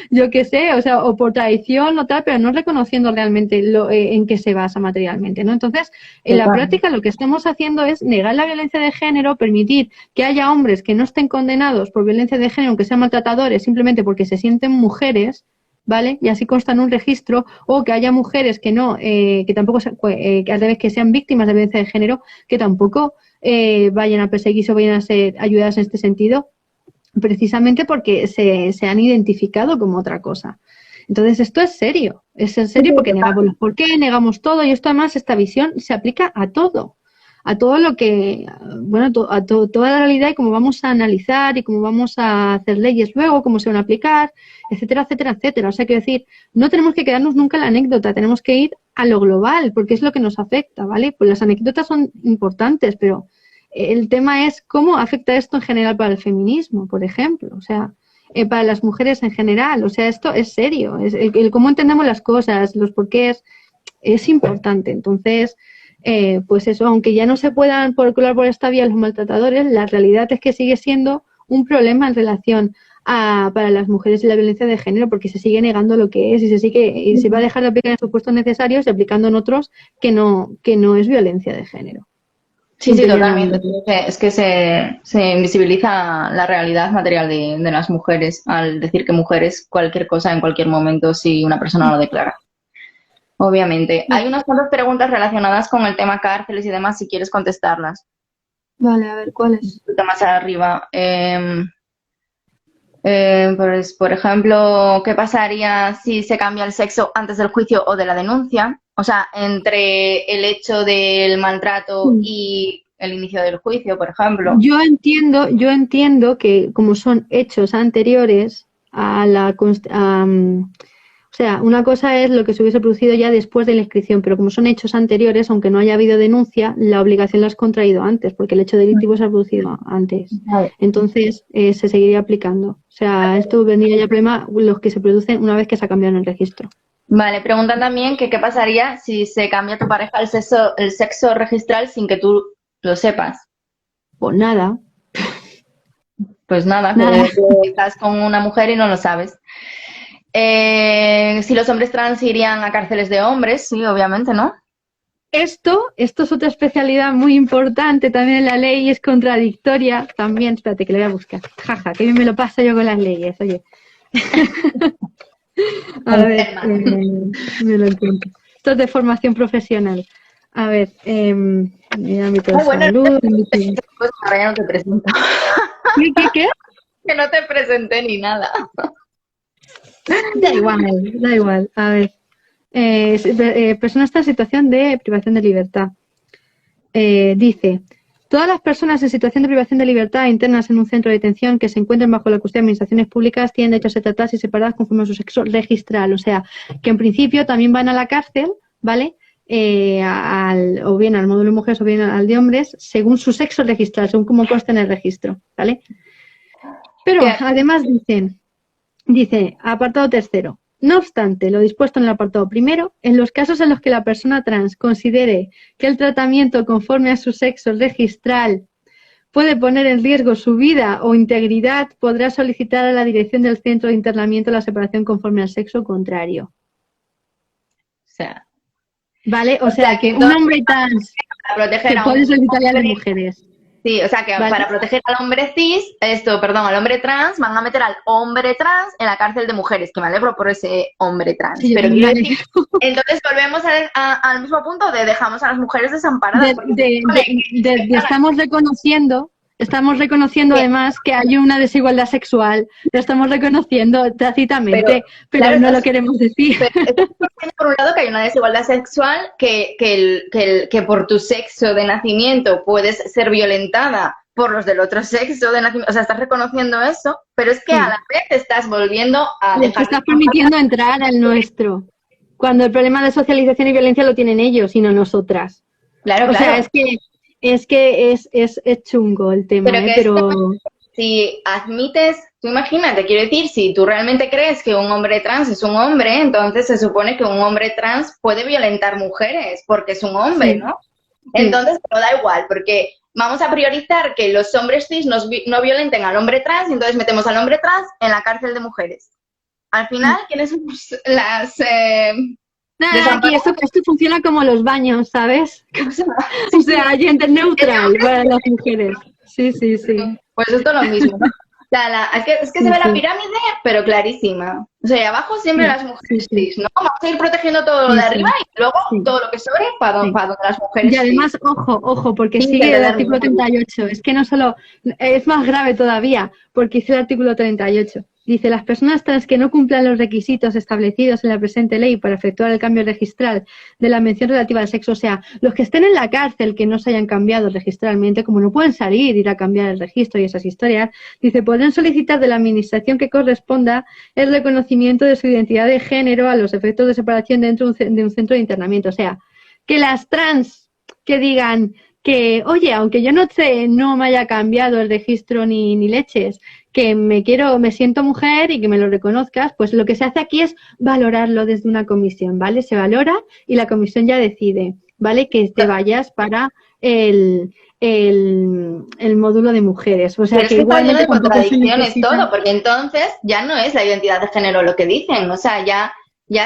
yo qué sé, o sea, o por tradición o tal, pero no reconociendo realmente en qué se basa materialmente, ¿no? Entonces, en la práctica lo que estamos haciendo es negar la violencia de género, permitir que haya hombres que no estén condenados por violencia de género, aunque sean maltratadores, simplemente porque se sienten mujeres, ¿vale? Y así consta en un registro, o que haya mujeres que no, que tampoco, que al revés, que sean víctimas de violencia de género, que tampoco vayan a perseguirse o vayan a ser ayudadas en este sentido, precisamente porque se han identificado como otra cosa. Entonces, esto es en serio porque negamos los por qué, negamos todo, y esto además, esta visión se aplica a todo lo que, bueno, toda la realidad y cómo vamos a analizar y cómo vamos a hacer leyes luego, cómo se van a aplicar, etcétera, etcétera, etcétera. O sea, quiero decir, no tenemos que quedarnos nunca en la anécdota, tenemos que ir a lo global, porque es lo que nos afecta, ¿vale? Pues las anécdotas son importantes, pero el tema es cómo afecta esto en general para el feminismo, por ejemplo, o sea, para las mujeres en general. O sea, esto es serio, es el cómo entendemos las cosas, los porqués, es importante. Entonces, pues eso, aunque ya no se puedan colar por esta vía los maltratadores, la realidad es que sigue siendo un problema en relación para las mujeres y la violencia de género, porque se sigue negando lo que es y se va a dejar de aplicar en supuestos necesarios y aplicando en otros que no es violencia de género. Sí, sí, totalmente. Es que se invisibiliza la realidad material de las mujeres al decir que mujer es cualquier cosa en cualquier momento si una persona lo declara. Obviamente. Hay unas cuantas preguntas relacionadas con el tema cárceles y demás, si quieres contestarlas. Vale, a ver, ¿cuál es? Un poquito más arriba. Pues, por ejemplo, ¿qué pasaría si se cambia el sexo antes del juicio o de la denuncia? O sea, entre el hecho del maltrato y el inicio del juicio, por ejemplo. Yo entiendo que como son hechos anteriores a la o sea, una cosa es lo que se hubiese producido ya después de la inscripción, pero como son hechos anteriores, aunque no haya habido denuncia, la obligación la has contraído antes, porque el hecho delictivo se ha producido antes. Entonces, se seguiría aplicando. O sea, esto vendría ya problema los que se producen una vez que se ha cambiado en el registro. Vale, preguntan también que qué pasaría si se cambia tu pareja el sexo registral sin que tú lo sepas. Pues nada. Pues nada, que estás con una mujer y no lo sabes. Si los hombres trans irían a cárceles de hombres, sí, obviamente, ¿no? Esto es otra especialidad muy importante también en la ley y es contradictoria también. Espérate, que lo voy a buscar. Jaja, que bien me lo paso yo con las leyes, oye. A ver, me lo encuentro. Esto es de formación profesional. A ver, ámbito de salud. Pues ahora ya no te presento. ¿Qué? Que no te presenté ni nada. Da igual. A ver, persona está en situación de privación de libertad. Dice, todas las personas en situación de privación de libertad internas en un centro de detención que se encuentren bajo la custodia de administraciones públicas tienen derecho a ser tratadas y separadas conforme a su sexo registral. O sea, que en principio también van a la cárcel, ¿vale? O bien al módulo de mujeres o bien al de hombres, según su sexo registral, según cómo consta en el registro, ¿vale? Pero además dice, apartado tercero. No obstante, lo dispuesto en el apartado primero, en los casos en los que la persona trans considere que el tratamiento conforme a su sexo registral puede poner en riesgo su vida o integridad, podrá solicitar a la dirección del centro de internamiento la separación conforme al sexo contrario. O sea, ¿vale? O sea que un hombre trans que puede solicitarle a las mujeres. Sí, o sea que ¿vale? Para proteger al hombre cis, al hombre trans, van a meter al hombre trans en la cárcel de mujeres, que me alegro por ese hombre trans. Sí, pero quiero decir, entonces volvemos al mismo punto de dejamos a las mujeres desamparadas. Estamos reconociendo además que hay una desigualdad sexual, lo estamos reconociendo tácitamente, pero claro, no lo queremos decir. Por un lado que hay una desigualdad sexual, que por tu sexo de nacimiento puedes ser violentada por los del otro sexo de nacimiento, o sea, estás reconociendo eso, pero es que a la vez estás volviendo a dejar... Estás permitiendo entrar al nuestro, cuando el problema de socialización y violencia lo tienen ellos y no nosotras. Claro, o sea, es que es chungo el tema, pero... Si admites, tú imagínate, quiero decir, si tú realmente crees que un hombre trans es un hombre, entonces se supone que un hombre trans puede violentar mujeres porque es un hombre, ¿no? Entonces, pero da igual, porque vamos a priorizar que los hombres cis no violenten al hombre trans y entonces metemos al hombre trans en la cárcel de mujeres. Al final, ¿quiénes son las... Aquí esto funciona como los baños, ¿sabes? O sea, gender neutral para las mujeres. Sí. Pues esto es lo mismo. O sea, es que se ve la pirámide, pero clarísima. O sea, y abajo siempre las mujeres cis, ¿no? Vamos a ir protegiendo todo lo de arriba y luego todo lo que sobre para donde las mujeres. Y además, ojo, porque sigue el artículo 38. Es que no solo... Es más grave todavía, porque dice el artículo 38. Dice, las personas trans que no cumplan los requisitos establecidos en la presente ley para efectuar el cambio registral de la mención relativa al sexo, o sea, los que estén en la cárcel que no se hayan cambiado registralmente, como no pueden salir, ir a cambiar el registro y esas historias, dice, podrán solicitar de la administración que corresponda el reconocimiento de su identidad de género a los efectos de separación dentro de un centro de internamiento. O sea, que las trans que digan que, oye, aunque yo no me haya cambiado el registro ni leches, que me siento mujer y que me lo reconozcas, pues lo que se hace aquí es valorarlo desde una comisión, ¿vale? Se valora y la comisión ya decide, ¿vale? Que te vayas para el módulo de mujeres. O sea, pero que igualmente contradicciones todo, porque entonces ya no es la identidad de género lo que dicen, o sea, ya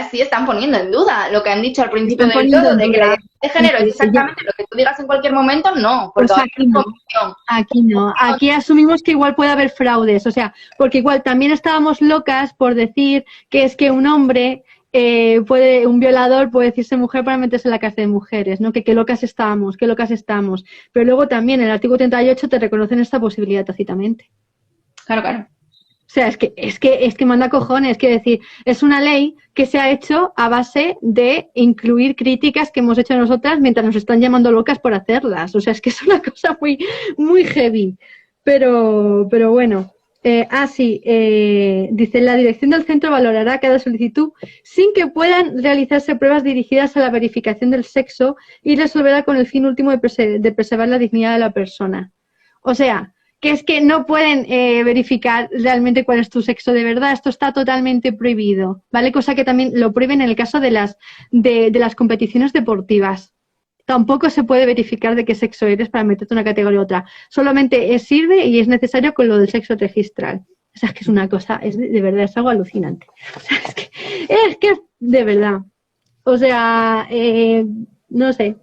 sí están poniendo en duda lo que han dicho al principio del todo, de que la identidad de género es exactamente lo que tú digas en cualquier momento, no, porque Pues aquí no. Aquí no. Aquí asumimos que igual puede haber fraudes, o sea, porque igual también estábamos locas por decir que es que un hombre un violador puede decirse mujer para meterse en la cárcel de mujeres, ¿no? Que qué locas estamos, qué locas estamos. Pero luego también en el artículo 38 te reconocen esta posibilidad tácitamente. Claro, claro. O sea, es que manda cojones, quiero decir, es una ley que se ha hecho a base de incluir críticas que hemos hecho nosotras mientras nos están llamando locas por hacerlas. O sea, es que es una cosa muy, muy heavy. Pero bueno. Dice, la dirección del centro valorará cada solicitud sin que puedan realizarse pruebas dirigidas a la verificación del sexo y resolverá con el fin último de preservar la dignidad de la persona. O sea, que es que no pueden verificar realmente cuál es tu sexo de verdad. Esto está totalmente prohibido, ¿vale? Cosa que también lo prohíben en el caso de las competiciones deportivas. Tampoco se puede verificar de qué sexo eres para meterte en una categoría u otra. Solamente sirve y es necesario con lo del sexo registral. O sea, es que es una cosa, de verdad, es algo alucinante. O sea, es que de verdad. O sea, no sé.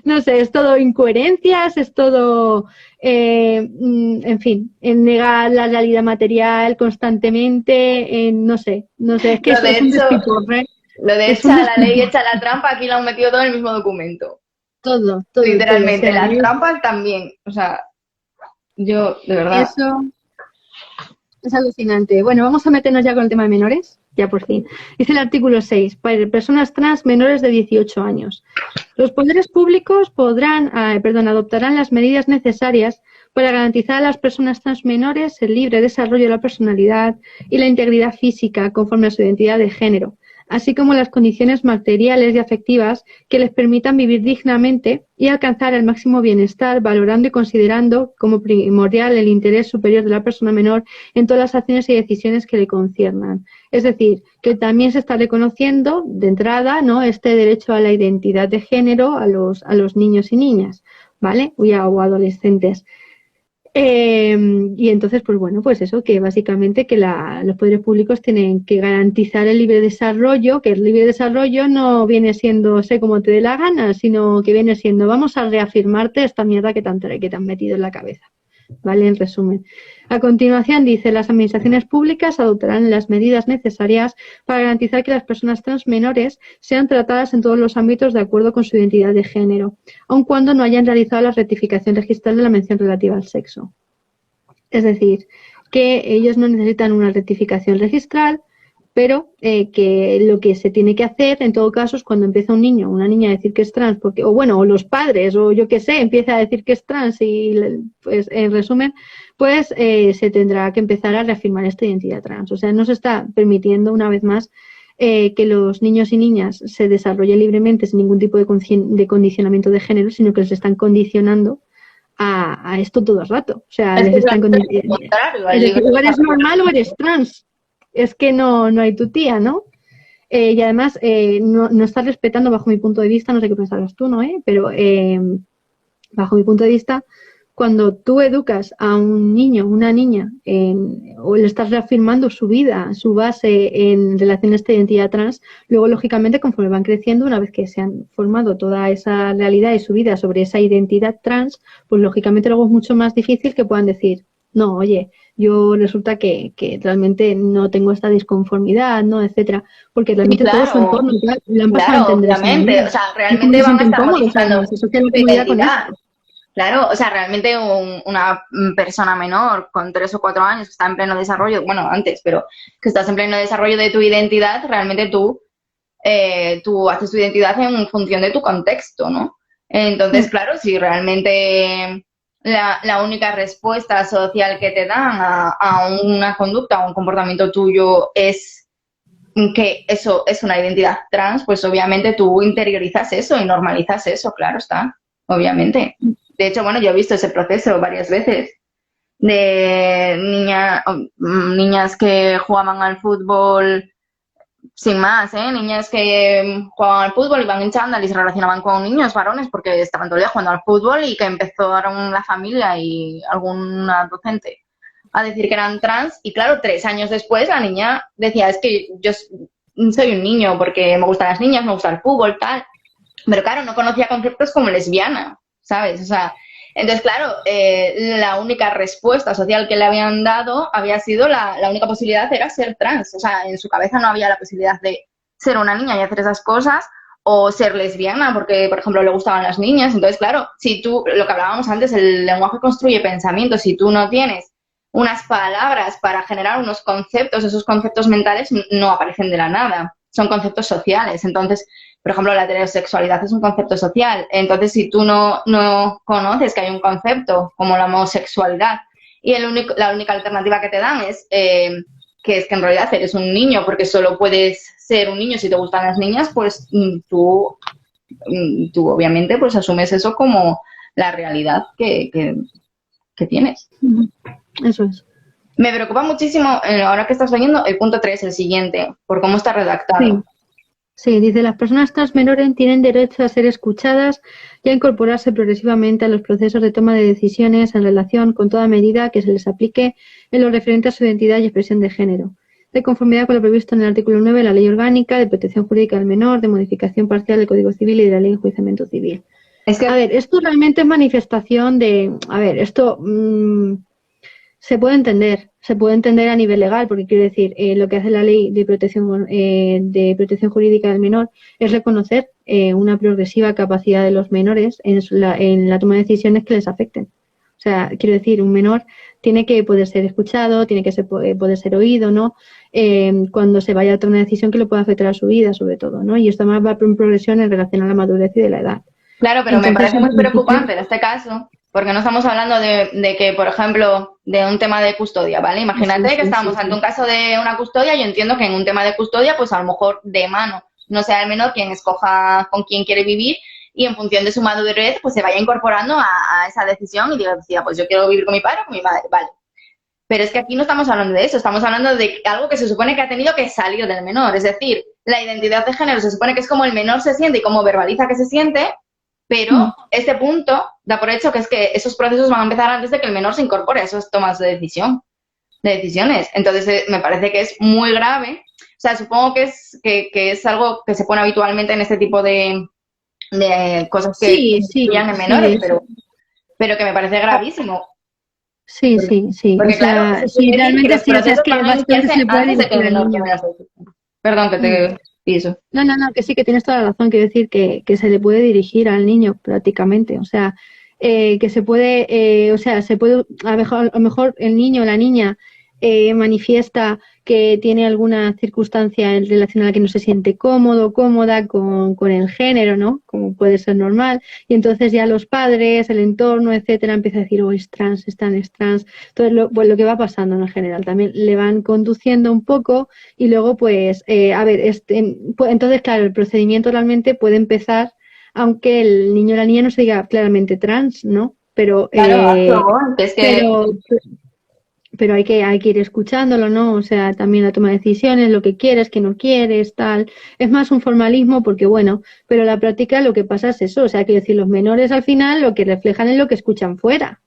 No sé, es todo incoherencias, es todo, en fin, en negar la realidad material constantemente, no sé, es que es un despiporre. Lo de echa la ley, echa la trampa, aquí lo han metido todo en el mismo documento. Todo. Literalmente, O sea, las trampas también. O sea, yo, de verdad. Eso es alucinante. Bueno, vamos a meternos ya con el tema de menores, ya por fin. Dice el artículo 6, para personas trans menores de 18 años. Los poderes públicos adoptarán las medidas necesarias para garantizar a las personas trans menores el libre desarrollo de la personalidad y la integridad física conforme a su identidad de género, así como las condiciones materiales y afectivas que les permitan vivir dignamente y alcanzar el máximo bienestar, valorando y considerando como primordial el interés superior de la persona menor en todas las acciones y decisiones que le conciernan. Es decir, que también se está reconociendo de entrada, ¿no?, este derecho a la identidad de género a los niños y niñas, ¿vale? O adolescentes. Y entonces, pues bueno, pues eso, que básicamente que los poderes públicos tienen que garantizar el libre desarrollo, que el libre desarrollo no viene siendo sé como te dé la gana, sino que viene siendo vamos a reafirmarte esta mierda que te han metido en la cabeza. ¿Vale? En resumen. A continuación dice, las administraciones públicas adoptarán las medidas necesarias para garantizar que las personas trans menores sean tratadas en todos los ámbitos de acuerdo con su identidad de género, aun cuando no hayan realizado la rectificación registral de la mención relativa al sexo. Es decir, que ellos no necesitan una rectificación registral, pero que lo que se tiene que hacer en todo caso es cuando empieza un niño o una niña a decir que es trans, o los padres, o yo qué sé, empieza a decir que es trans y, pues, en resumen, pues se tendrá que empezar a reafirmar esta identidad trans. O sea, no se está permitiendo, una vez más, que los niños y niñas se desarrollen libremente sin ningún tipo de condicionamiento de género, sino que les están condicionando a esto todo el rato. O sea, les están condicionando. O eres normal o eres trans. Es que no hay tu tía, ¿no? Y además no estás respetando, bajo mi punto de vista, no sé qué pensarás tú, ¿no? Pero bajo mi punto de vista, cuando tú educas a un niño, una niña, o le estás reafirmando su vida, su base en relación a esta identidad trans, luego, lógicamente, conforme van creciendo, una vez que se han formado toda esa realidad y su vida sobre esa identidad trans, pues lógicamente luego es mucho más difícil que puedan decir, no, oye, yo resulta que realmente no tengo esta disconformidad, ¿no?, etcétera, porque realmente claro, todo su entorno ya le han pasado a entender obviamente, o sea, realmente van a estar modificando eso que no tengo idea con eso. Claro, o sea, realmente una persona menor con 3 o 4 años que está en pleno desarrollo, bueno, antes, pero que estás en pleno desarrollo de tu identidad, realmente tú haces tu identidad en función de tu contexto, ¿no? Entonces, claro, si realmente la única respuesta social que te dan a una conducta o un comportamiento tuyo es que eso es una identidad trans, pues obviamente tú interiorizas eso y normalizas eso, claro está, obviamente. De hecho, bueno, yo he visto ese proceso varias veces de niñas que jugaban al fútbol sin más, niñas que jugaban al fútbol, iban en chándal y se relacionaban con niños varones porque estaban todo el día jugando al fútbol y que empezaron la familia y alguna docente a decir que eran trans y claro, 3 años después la niña decía, es que yo soy un niño porque me gustan las niñas, me gusta el fútbol, tal. Pero claro, no conocía conceptos como lesbiana, ¿sabes? O sea, entonces, claro, la única respuesta social que le habían dado había sido la única posibilidad era ser trans. O sea, en su cabeza no había la posibilidad de ser una niña y hacer esas cosas o ser lesbiana, porque, por ejemplo, le gustaban las niñas. Entonces, claro, si tú, lo que hablábamos antes, el lenguaje construye pensamiento. Si tú no tienes unas palabras para generar unos conceptos, esos conceptos mentales no aparecen de la nada. Son conceptos sociales. Entonces, por ejemplo, la heterosexualidad es un concepto social. Entonces, si tú no conoces que hay un concepto como la homosexualidad y la única alternativa que te dan es que es que en realidad eres un niño porque solo puedes ser un niño si te gustan las niñas, pues tú obviamente pues asumes eso como la realidad que tienes. Eso es. Me preocupa muchísimo, ahora que estás leyendo, el punto 3, el siguiente, por cómo está redactado. Sí. Sí, dice, las personas trans menores tienen derecho a ser escuchadas y a incorporarse progresivamente a los procesos de toma de decisiones en relación con toda medida que se les aplique en lo referente a su identidad y expresión de género, de conformidad con lo previsto en el artículo 9 de la Ley Orgánica de Protección Jurídica del Menor, de modificación parcial del Código Civil y de la Ley de Enjuiciamiento Civil. Es que... A ver, esto realmente es manifestación de... A ver, esto... se puede entender a nivel legal, porque quiero decir, lo que hace la ley de protección jurídica del menor es reconocer una progresiva capacidad de los menores en la toma de decisiones que les afecten. O sea, quiero decir, un menor tiene que poder ser escuchado, tiene que poder ser oído, ¿no? Cuando se vaya a tomar una decisión que le pueda afectar a su vida, sobre todo, ¿no? Y esto más va en progresión en relación a la madurez y de la edad. Claro, pero Entonces, me parece muy preocupante en este caso, porque no estamos hablando de que, por ejemplo, de un tema de custodia, ¿vale? Imagínate que estamos ante un caso de una custodia. Yo entiendo que en un tema de custodia, pues a lo mejor de mano no sea el menor quien escoja con quién quiere vivir y en función de su madurez, pues se vaya incorporando a esa decisión y diga, pues yo quiero vivir con mi padre o con mi madre, vale. Pero es que aquí no estamos hablando de eso, estamos hablando de algo que se supone que ha tenido que salir del menor. Es decir, la identidad de género se supone que es como el menor se siente y cómo verbaliza que se siente, pero este punto da por hecho que es que esos procesos van a empezar antes de que el menor se incorpore a esas tomas de decisiones. Entonces, me parece que es muy grave. O sea, supongo que es algo que se pone habitualmente en este tipo de cosas que influyen en menores, pero que me parece gravísimo. Sí, sí, sí. Porque o sea, claro, sí, realmente sí, o sea, es que básicamente se le puede antes de que el dirigir al menor niño. tome las decisiones. Perdón que te piso. No, que sí, que tienes toda la razón. Quiero decir que se le puede dirigir al niño prácticamente. O sea, que se puede, a lo mejor el niño o la niña manifiesta que tiene alguna circunstancia en relación a la que no se siente cómodo, cómoda con el género, ¿no? Como puede ser normal. Y entonces ya los padres, el entorno, etcétera, empieza a decir, oh, es trans, es trans. Entonces, lo que va pasando en general, también le van conduciendo un poco y luego, pues, entonces, claro, el procedimiento realmente puede empezar, aunque el niño o la niña no se diga claramente trans, ¿no? Pero, Claro, es que... pero hay que ir escuchándolo, ¿no? O sea, también la toma de decisiones, lo que quieres, que no quieres, tal. Es más un formalismo porque, bueno, pero en la práctica lo que pasa es eso. O sea, quiero decir, los menores al final lo que reflejan es lo que escuchan fuera.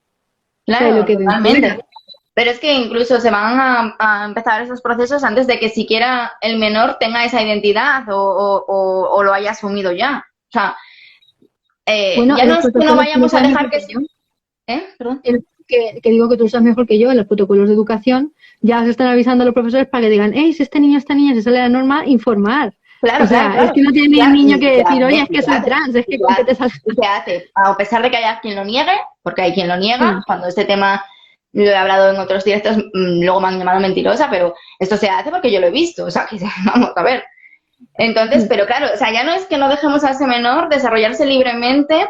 Claro, o sea, lo que ven totalmente. fuera. Pero es que incluso se van a empezar esos procesos antes de que siquiera el menor tenga esa identidad o lo haya asumido ya. O sea, Bueno, ya no es que no vayamos a dejar que... Perdón. Que digo que tú sabes mejor que yo, en los protocolos de educación ya se están avisando a los profesores para que digan, hey, si este niño o esta niña se sale de la norma, informar. Claro, o sea, claro. es que no tiene ni un niño que decir, oye, es que soy trans, es que con qué te sales. Se hace, a pesar de que haya quien lo niegue, porque hay quien lo niega, cuando este tema lo he hablado en otros directos, luego me han llamado mentirosa, pero esto se hace porque yo lo he visto, o sea, que vamos a ver. Entonces, pero claro, o sea, ya no es que no dejemos a ese menor desarrollarse libremente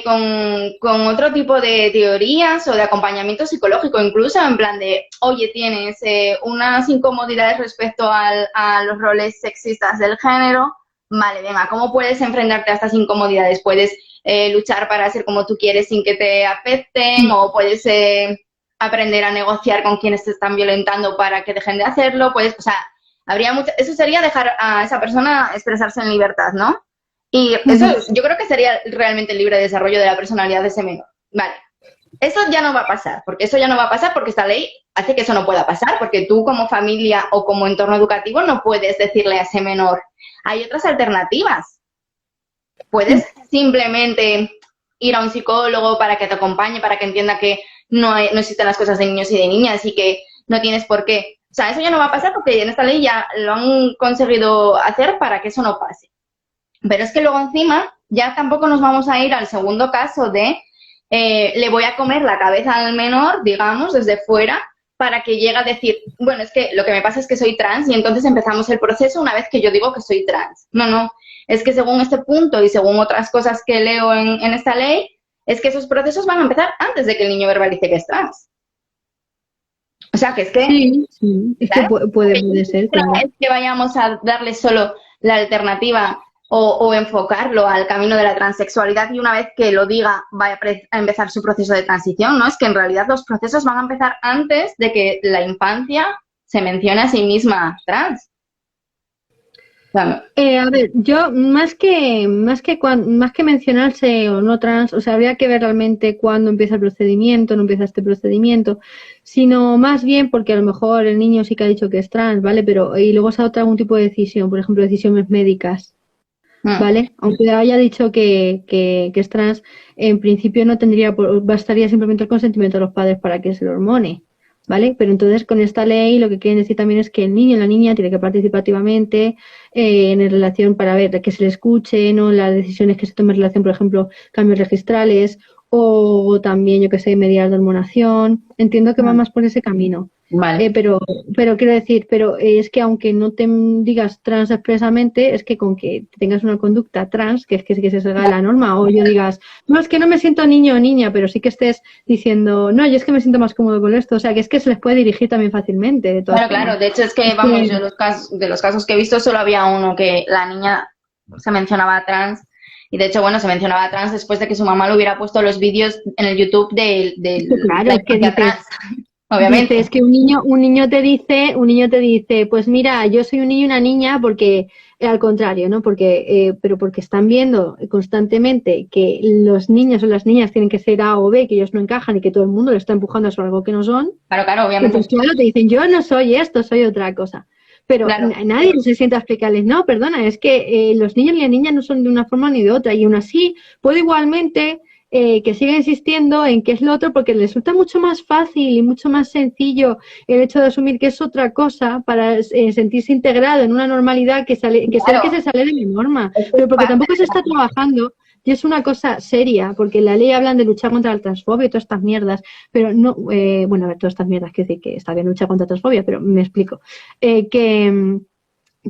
con otro tipo de teorías o de acompañamiento psicológico, incluso en plan de, oye, tienes unas incomodidades respecto a los roles sexistas del género, vale, venga, ¿cómo puedes enfrentarte a estas incomodidades? Puedes luchar para ser como tú quieres sin que te afecten, o puedes aprender a negociar con quienes te están violentando para que dejen de hacerlo, pues, o sea, eso sería dejar a esa persona expresarse en libertad, ¿no? Y eso yo creo que sería realmente el libre desarrollo de la personalidad de ese menor. Vale, eso ya no va a pasar, porque esta ley hace que eso no pueda pasar, porque tú como familia o como entorno educativo no puedes decirle a ese menor, hay otras alternativas. puedes simplemente ir a un psicólogo para que te acompañe, para que entienda que no existen las cosas de niños y de niñas y que no tienes por qué. O sea, eso ya no va a pasar porque en esta ley ya lo han conseguido hacer para que eso no pase. Pero es que luego encima ya tampoco nos vamos a ir al segundo caso de le voy a comer la cabeza al menor, digamos, desde fuera, para que llegue a decir, bueno, es que lo que me pasa es que soy trans y entonces empezamos el proceso una vez que yo digo que soy trans. No, es que según este punto y según otras cosas que leo en esta ley, es que esos procesos van a empezar antes de que el niño verbalice que es trans. O sea, que es que... Sí, es que puede ser, claro. Es que vayamos a darle solo la alternativa o enfocarlo al camino de la transexualidad y una vez que lo diga va a empezar su proceso de transición, ¿no? Es que en realidad los procesos van a empezar antes de que la infancia se mencione a sí misma trans. A ver, yo más que mencionarse o no trans, o sea, habría que ver realmente cuándo empieza el procedimiento, no empieza este procedimiento, sino más bien porque a lo mejor el niño sí que ha dicho que es trans, ¿vale? Pero y luego se ha adoptado algún tipo de decisión, por ejemplo, decisiones médicas, ¿vale? Aunque haya dicho que es trans, en principio no tendría, bastaría simplemente el consentimiento de los padres para que se lo hormone, ¿vale? Pero entonces con esta ley lo que quieren decir también es que el niño y la niña tiene que participar activamente en relación para ver que se le escuche, ¿no? Las decisiones que se tomen en relación, por ejemplo, cambios registrales o también, yo que sé, medidas de hormonación. Entiendo que va más por ese camino. Vale. Pero quiero decir, es que aunque no te digas trans expresamente, es que con que tengas una conducta trans, que es que sí que se salga de la norma, o yo digas, no, es que no me siento niño o niña, pero sí que estés diciendo, no, yo es que me siento más cómodo con esto, o sea, que es que se les puede dirigir también fácilmente. Claro, de hecho es que, vamos, yo de los casos que he visto solo había uno que la niña se mencionaba trans, y de hecho, bueno, se mencionaba trans después de que su mamá le hubiera puesto los vídeos en el YouTube de claro, es que trans. Obviamente. Dices, es que un niño te dice, pues mira, yo soy un niño y una niña porque, al contrario, ¿no? Pero porque están viendo constantemente que los niños o las niñas tienen que ser A o B, que ellos no encajan y que todo el mundo le está empujando a ser algo que no son. Claro, obviamente. Entonces, claro, te dicen, yo no soy esto, soy otra cosa. Pero nadie se sienta a explicarles, no, perdona, es que los niños y las niñas no son de una forma ni de otra y aún así puede igualmente... que siga insistiendo en que es lo otro porque les resulta mucho más fácil y mucho más sencillo el hecho de asumir que es otra cosa para sentirse integrado en una normalidad que se sale de la norma, pero porque tampoco se está trabajando y es una cosa seria, porque en la ley hablan de luchar contra la transfobia y todas estas mierdas, pero no, bueno, a ver, todas estas mierdas, quiero decir que está bien luchar contra la transfobia, pero me explico,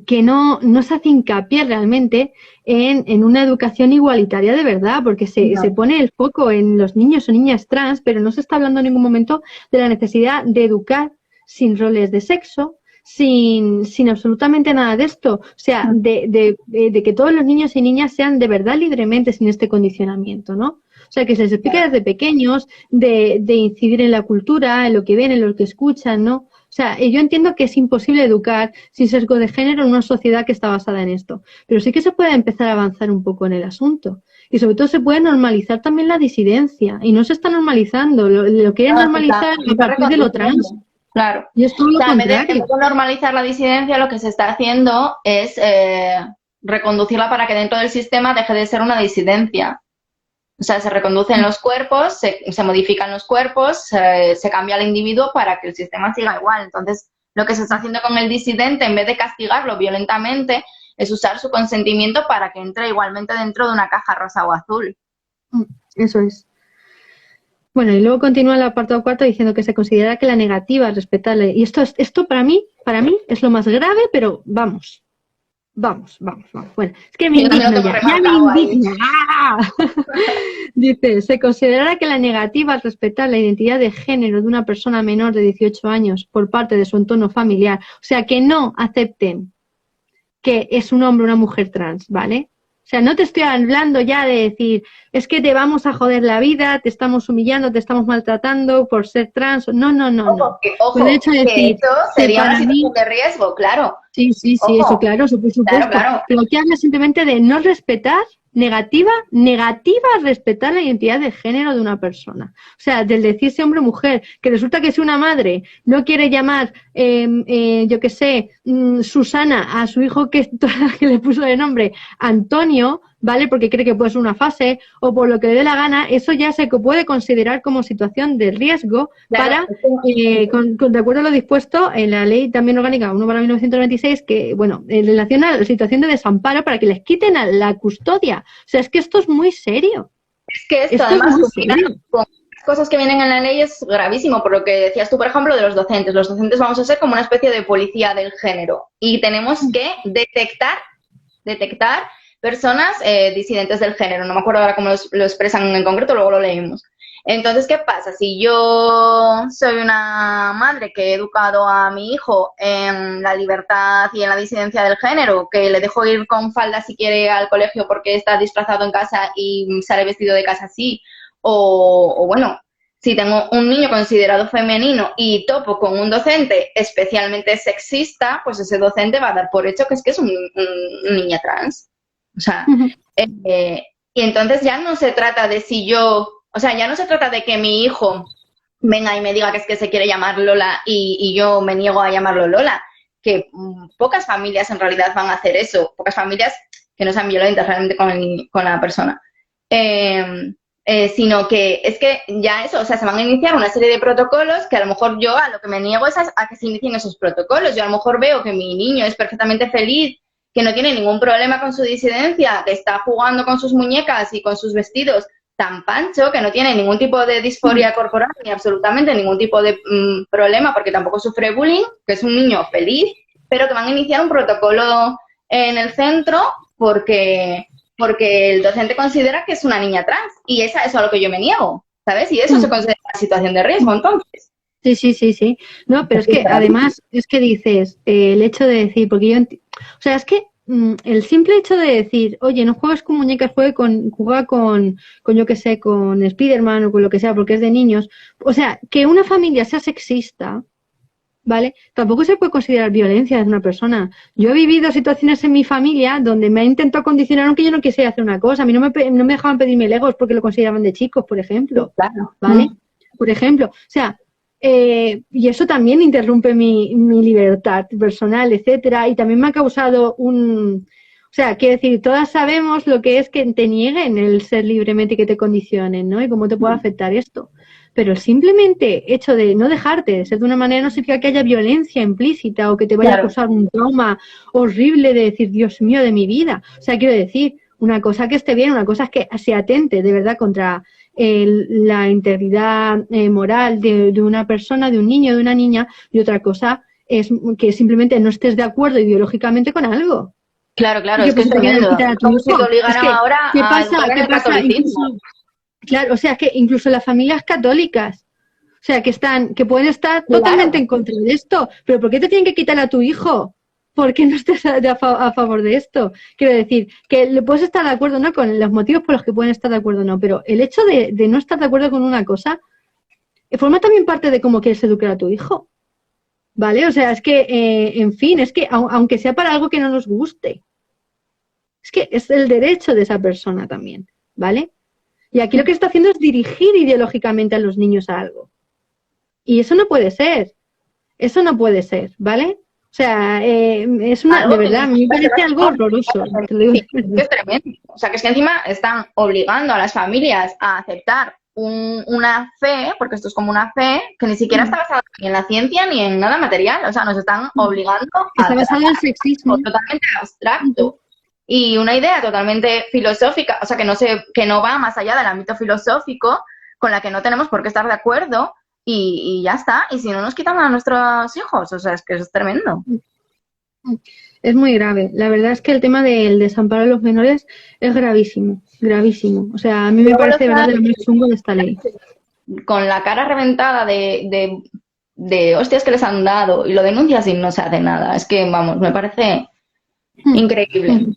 que no se hace hincapié realmente en una educación igualitaria de verdad, porque se pone el foco en los niños o niñas trans, pero no se está hablando en ningún momento de la necesidad de educar sin roles de sexo, sin absolutamente nada de esto, o sea, de que todos los niños y niñas sean de verdad libremente sin este condicionamiento, ¿no? O sea, que se les explique desde pequeños de incidir en la cultura, en lo que ven, en lo que escuchan, ¿no? O sea, yo entiendo que es imposible educar sin sesgo de género en una sociedad que está basada en esto, pero sí que se puede empezar a avanzar un poco en el asunto. Y sobre todo se puede normalizar también la disidencia, y no se está normalizando, lo quieren normalizar a partir de lo trans. Claro. Y es todo lo contrario. En vez de normalizar la disidencia, lo que se está haciendo es reconducirla para que dentro del sistema deje de ser una disidencia. O sea, se reconducen los cuerpos, se modifican los cuerpos, se cambia al individuo para que el sistema siga igual. Entonces, lo que se está haciendo con el disidente, en vez de castigarlo violentamente, es usar su consentimiento para que entre igualmente dentro de una caja rosa o azul. Eso es. Bueno, y luego continúa el apartado cuarto diciendo que se considera que la negativa a respetar y esto para mí es lo más grave, pero vamos. Bueno, es que me indigno ya me indigna. Dice, se considerará que la negativa a respetar la identidad de género de una persona menor de 18 años por parte de su entorno familiar, o sea, que no acepten que es un hombre o una mujer trans, ¿vale? O sea, no te estoy hablando ya de decir, es que te vamos a joder la vida, te estamos humillando, te estamos maltratando por ser trans. No. Ojo, el hecho de decir, esto sería una situación de riesgo, claro. Sí, ojo. Eso claro, eso por supuesto. Claro. Pero aquí habla simplemente de no respetar, negativa a respetar la identidad de género de una persona. O sea, del decirse hombre o mujer, que resulta que si una madre no quiere llamar, yo qué sé, Susana a su hijo que le puso de nombre Antonio, ¿vale? Porque cree que puede ser una fase o por lo que le dé la gana, eso ya se puede considerar como situación de riesgo para, de acuerdo a lo dispuesto en la Ley también orgánica 1/1926, que, bueno, en relación a la situación de desamparo para que les quiten a la custodia. O sea, es que esto es muy serio. Es que esto además con cosas que vienen en la ley es gravísimo, por lo que decías tú, por ejemplo, de los docentes. Los docentes vamos a ser como una especie de policía del género y tenemos que detectar personas disidentes del género. No me acuerdo ahora cómo lo expresan en concreto, luego lo leímos. Entonces, ¿qué pasa? Si yo soy una madre que he educado a mi hijo en la libertad y en la disidencia del género, que le dejo ir con falda si quiere al colegio porque está disfrazado en casa y sale vestido de casa así, o bueno, si tengo un niño considerado femenino y topo con un docente especialmente sexista, pues ese docente va a dar por hecho que es una niña trans. O sea, y entonces ya no se trata de ya no se trata de que mi hijo venga y me diga que es que se quiere llamar Lola y yo me niego a llamarlo Lola, que pocas familias en realidad van a hacer eso, pocas familias que no sean violentas realmente con la persona. Sino que es que ya eso, o sea, se van a iniciar una serie de protocolos que a lo mejor yo a lo que me niego es a que se inicien esos protocolos. Yo a lo mejor veo que mi niño es perfectamente feliz, que no tiene ningún problema con su disidencia, que está jugando con sus muñecas y con sus vestidos tan pancho, que no tiene ningún tipo de disforia corporal ni absolutamente ningún tipo de problema porque tampoco sufre bullying, que es un niño feliz, pero que van a iniciar un protocolo en el centro porque el docente considera que es una niña trans y eso es a lo que yo me niego, ¿sabes? Y eso se considera una situación de riesgo, entonces. Sí. No, pero es que además es que dices, el hecho de decir, porque yo, o sea, es que el simple hecho de decir, oye, no juegues con muñecas, juega con yo qué sé, con Spiderman o con lo que sea, porque es de niños. O sea, que una familia sea sexista, ¿vale? Tampoco se puede considerar violencia de una persona. Yo he vivido situaciones en mi familia donde me ha intentado condicionar aunque yo no quisiera hacer una cosa. A mí no me dejaban pedirme legos porque lo consideraban de chicos, por ejemplo. Claro. ¿Vale? Por ejemplo. O sea, y eso también interrumpe mi libertad personal, etcétera, y también me ha causado o sea, quiero decir, todas sabemos lo que es que te nieguen el ser libremente y que te condicionen, ¿no? Y cómo te puede afectar esto. Pero el simplemente hecho de no dejarte ser de una manera no significa que haya violencia implícita o que te vaya a causar un trauma horrible de decir, Dios mío, de mi vida. O sea, quiero decir, una cosa que esté bien, una cosa es que se atente de verdad contra la integridad moral de una persona, de un niño, de una niña, y otra cosa es que simplemente no estés de acuerdo ideológicamente con algo. Claro, es que es tremendo. ¿Cómo se te obligaron ahora ¿qué pasa? Claro, o sea, que incluso las familias católicas, o sea, que pueden estar totalmente en contra de esto, pero ¿por qué te tienen que quitar a tu hijo? ¿Por qué no estás a favor de esto? Quiero decir, que le puedes estar de acuerdo, ¿no?, con los motivos por los que pueden estar de acuerdo o no, pero el hecho de no estar de acuerdo con una cosa forma también parte de cómo quieres educar a tu hijo, ¿vale? O sea, es que, en fin, es que aunque sea para algo que no nos guste, es que es el derecho de esa persona también, ¿vale? Y aquí lo que está haciendo es dirigir ideológicamente a los niños a algo. Y eso no puede ser, ¿vale? O sea, es de verdad, a mí me parece algo horroroso. Es tremendo. O sea, que es que encima están obligando a las familias a aceptar una fe, porque esto es como una fe, que ni siquiera está basada ni en la ciencia ni en nada material. O sea, nos están obligando está basado en el sexismo. Totalmente abstracto. Y una idea totalmente filosófica, o sea, que no va más allá del ámbito filosófico, con la que no tenemos por qué estar de acuerdo. Y ya está, y si no nos quitan a nuestros hijos, o sea, es que es tremendo. Es muy grave. La verdad es que el tema del desamparo de los menores es gravísimo, gravísimo. O sea, a mí me parece de verdad el más chungo de esta ley. Con la cara reventada de hostias que les han dado y lo denuncias y no se hace nada. Es que, vamos, me parece increíble.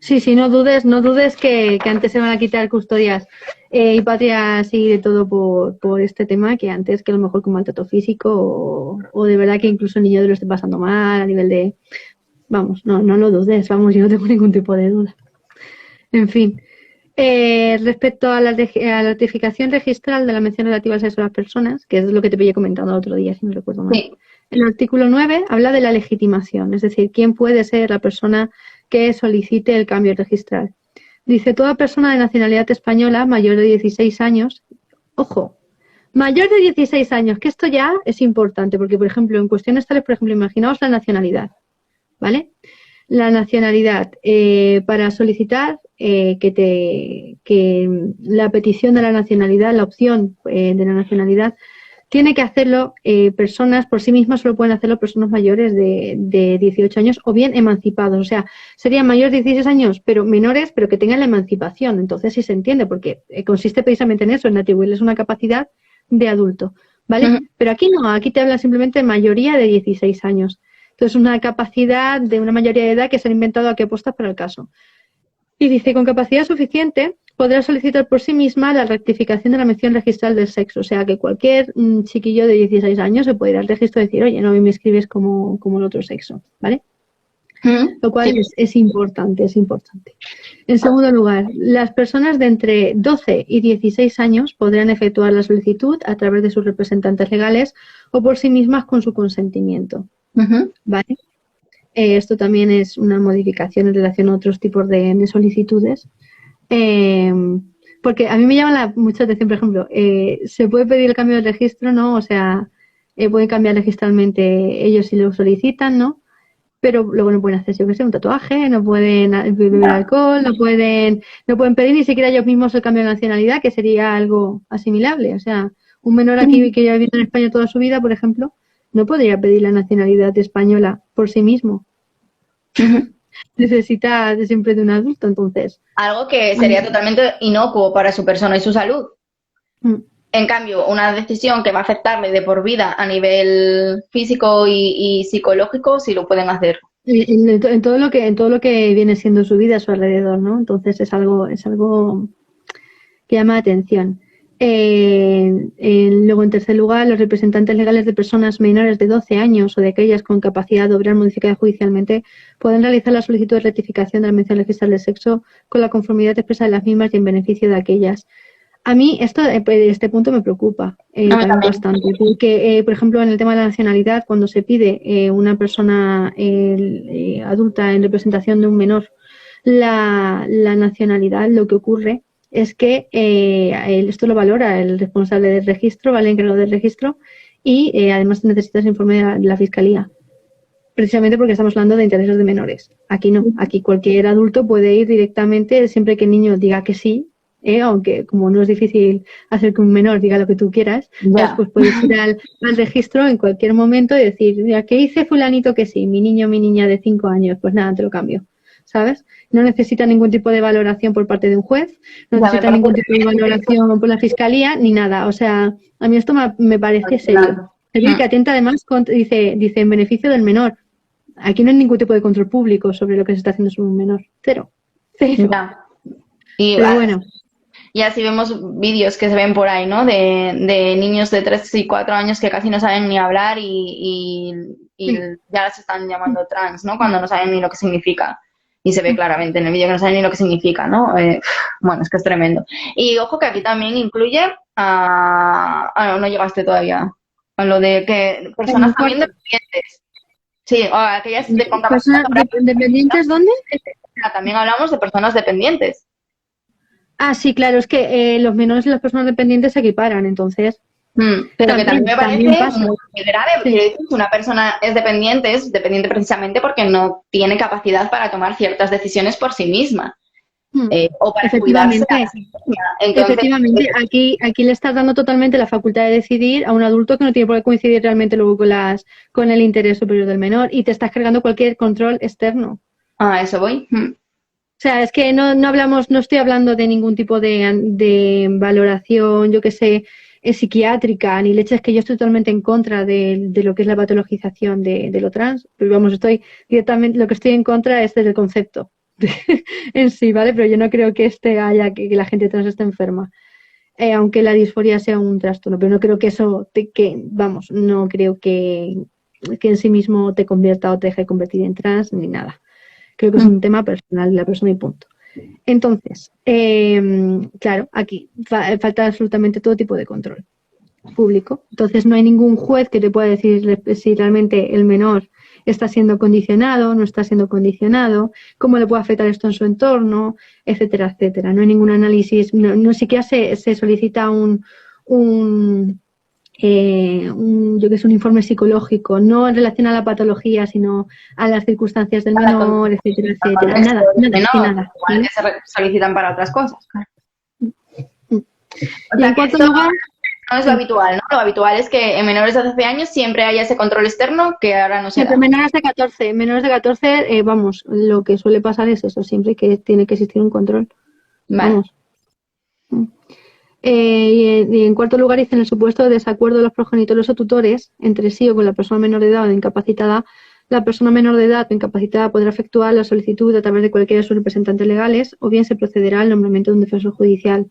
Sí, no dudes que antes se van a quitar custodias y patrias y de todo por este tema, que antes que a lo mejor con maltrato físico o de verdad que incluso el niño lo esté pasando mal a nivel de... Vamos, no lo dudes, vamos, yo no tengo ningún tipo de duda. En fin, respecto a la notificación registral de la mención relativa al sexo de las personas, que es lo que te pillé comentando el otro día, si no recuerdo mal. Sí. El artículo 9 habla de la legitimación, es decir, quién puede ser la persona que solicite el cambio registral. Dice, toda persona de nacionalidad española mayor de 16 años, ojo, mayor de 16 años, que esto ya es importante, porque, por ejemplo, en cuestiones tales, por ejemplo, imaginaos la nacionalidad, ¿vale? La nacionalidad, para solicitar que la petición de la nacionalidad, la opción de la nacionalidad, tiene que hacerlo personas por sí mismas, solo pueden hacerlo personas mayores de 18 años o bien emancipados. O sea, serían mayores de 16 años, pero menores, pero que tengan la emancipación. Entonces sí se entiende, porque consiste precisamente en eso, en atribuirles una capacidad de adulto, ¿vale? Ujú. Pero aquí no, aquí te habla simplemente de mayoría de 16 años. Entonces, una capacidad de una mayoría de edad que se han inventado aquí apuestas para el caso. Y dice, con capacidad suficiente podrá solicitar por sí misma la rectificación de la mención registral del sexo. O sea, que cualquier chiquillo de 16 años se puede ir al registro y decir, oye, no me escribes como el otro sexo, ¿vale? Lo cual Sí. es importante, es importante. En segundo lugar, las personas de entre 12 y 16 años podrán efectuar la solicitud a través de sus representantes legales o por sí mismas con su consentimiento, Ujú. ¿vale? Esto también es una modificación en relación a otros tipos de solicitudes. Porque a mí me llama mucha atención, por ejemplo, se puede pedir el cambio de registro, ¿no? O sea, pueden cambiar registralmente ellos si lo solicitan, ¿no? Pero luego no pueden hacer, yo qué sé, un tatuaje, no pueden beber alcohol, no pueden pedir ni siquiera ellos mismos el cambio de nacionalidad, que sería algo asimilable. O sea, un menor aquí que ya ha vivido en España toda su vida, por ejemplo, no podría pedir la nacionalidad española por sí mismo. Ujú. Necesita siempre de un adulto, entonces. Algo que sería totalmente inocuo para su persona y su salud. Mm. En cambio, una decisión que va a afectarle de por vida a nivel físico y psicológico, sí lo pueden hacer. En todo lo que viene siendo su vida a su alrededor, ¿no? Entonces es algo que llama la atención. Luego, en tercer lugar, los representantes legales de personas menores de 12 años o de aquellas con capacidad de obrar modificada judicialmente pueden realizar la solicitud de rectificación de la mención registral de sexo con la conformidad expresa de las mismas y en beneficio de aquellas. A mí este punto me preocupa también bastante, porque, por ejemplo, en el tema de la nacionalidad, cuando se pide una persona adulta en representación de un menor la nacionalidad, lo que ocurre es que esto lo valora el responsable del registro, ¿vale? El encargado del registro, y además necesita ese informe de la Fiscalía. Precisamente porque estamos hablando de intereses de menores. Aquí no, aquí cualquier adulto puede ir directamente siempre que el niño diga que sí, aunque como no es difícil hacer que un menor diga lo que tú quieras, pues puedes ir al registro en cualquier momento y decir, mira, ¿qué dice fulanito que sí? Mi niño o mi niña de 5 años, pues nada, te lo cambio, ¿sabes? No necesita ningún tipo de valoración por parte de un juez, no necesita ningún tipo de valoración por la Fiscalía, ni nada. O sea, a mí esto me parece serio. Es decir, que atenta además, dice en beneficio del menor. Aquí no hay ningún tipo de control público sobre lo que se está haciendo sobre un menor. Cero. Ya. Pero bueno. Y así vemos vídeos que se ven por ahí, ¿no? De niños de 3 y 4 años que casi no saben ni hablar y ya las están llamando trans, ¿no? Cuando no saben ni lo que significa. Y se ve claramente en el vídeo que no saben ni lo que significa, ¿no? Bueno, es que es tremendo. Y ojo que aquí también incluye no llegaste todavía. A lo de que personas también dependientes. Sí, o aquellas con capacidad. ¿Dependientes dónde? También hablamos de personas dependientes. Ah, sí, claro, es que los menores y las personas dependientes se equiparan, entonces. Pero que también me parece muy grave, porque Sí. si una persona es dependiente precisamente porque no tiene capacidad para tomar ciertas decisiones por sí misma. O para cuidarse a sí misma. Entonces, Efectivamente, aquí le estás dando totalmente la facultad de decidir a un adulto que no tiene por qué coincidir realmente luego con el interés superior del menor y te estás cargando cualquier control externo. A eso voy. O sea, es que no estoy hablando de ningún tipo de valoración, yo qué sé, psiquiátrica, ni leches, que yo estoy totalmente en contra de lo que es la patologización de lo trans. Pero vamos, estoy directamente, lo que estoy en contra es del concepto en sí, ¿vale? Pero yo no creo que haya que la gente trans esté enferma. Aunque la disforia sea un trastorno, pero no creo que eso, no creo que en sí mismo te convierta o te deje convertir en trans ni nada. Creo que es un tema personal de la persona y punto. Entonces, claro, aquí falta absolutamente todo tipo de control público. Entonces, no hay ningún juez que te pueda decir si realmente el menor está siendo condicionado, no está siendo condicionado, cómo le puede afectar esto en su entorno, etcétera, etcétera. No hay ningún análisis, no siquiera se solicita yo que sé, un informe psicológico, no en relación a la patología, sino a las circunstancias del menor, etcétera, etcétera. Nada, nada. Igual que se solicitan para otras cosas. Y en cuarto lugar, no es lo habitual, ¿no? Lo habitual es que en menores de 12 años siempre haya ese control externo que ahora no se da. Menores de 14, vamos, lo que suele pasar es eso, siempre que tiene que existir un control. Vale. Vamos. Y en cuarto lugar, dice, en el supuesto de desacuerdo de los progenitores o tutores entre sí o con la persona menor de edad o incapacitada, la persona menor de edad o incapacitada podrá efectuar la solicitud a través de cualquiera de sus representantes legales o bien se procederá al nombramiento de un defensor judicial.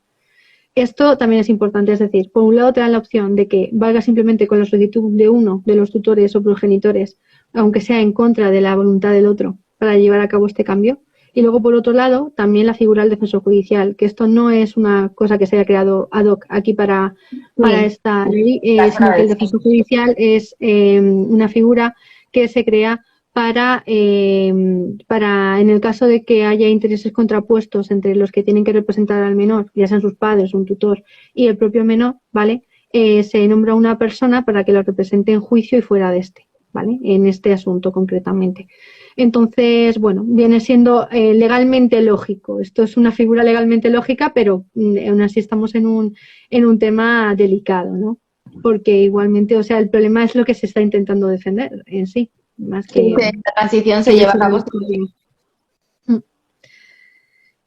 Esto también es importante, es decir, por un lado te dan la opción de que valga simplemente con la solicitud de uno de los tutores o progenitores, aunque sea en contra de la voluntad del otro, para llevar a cabo este cambio. Y luego, por otro lado, también la figura del defensor judicial, que esto no es una cosa que se haya creado ad hoc aquí para esta ley, sino que el defensor judicial es una figura que se crea para, en el caso de que haya intereses contrapuestos entre los que tienen que representar al menor, ya sean sus padres, un tutor, y el propio menor, ¿vale? Se nombra una persona para que lo represente en juicio y fuera de este, ¿vale? En este asunto concretamente. Entonces, bueno, viene siendo legalmente lógico. Esto es una figura legalmente lógica, pero aún así estamos en un tema delicado, ¿no? Porque igualmente, o sea, el problema es lo que se está intentando defender en sí, más que... La transición se lleva a cabo.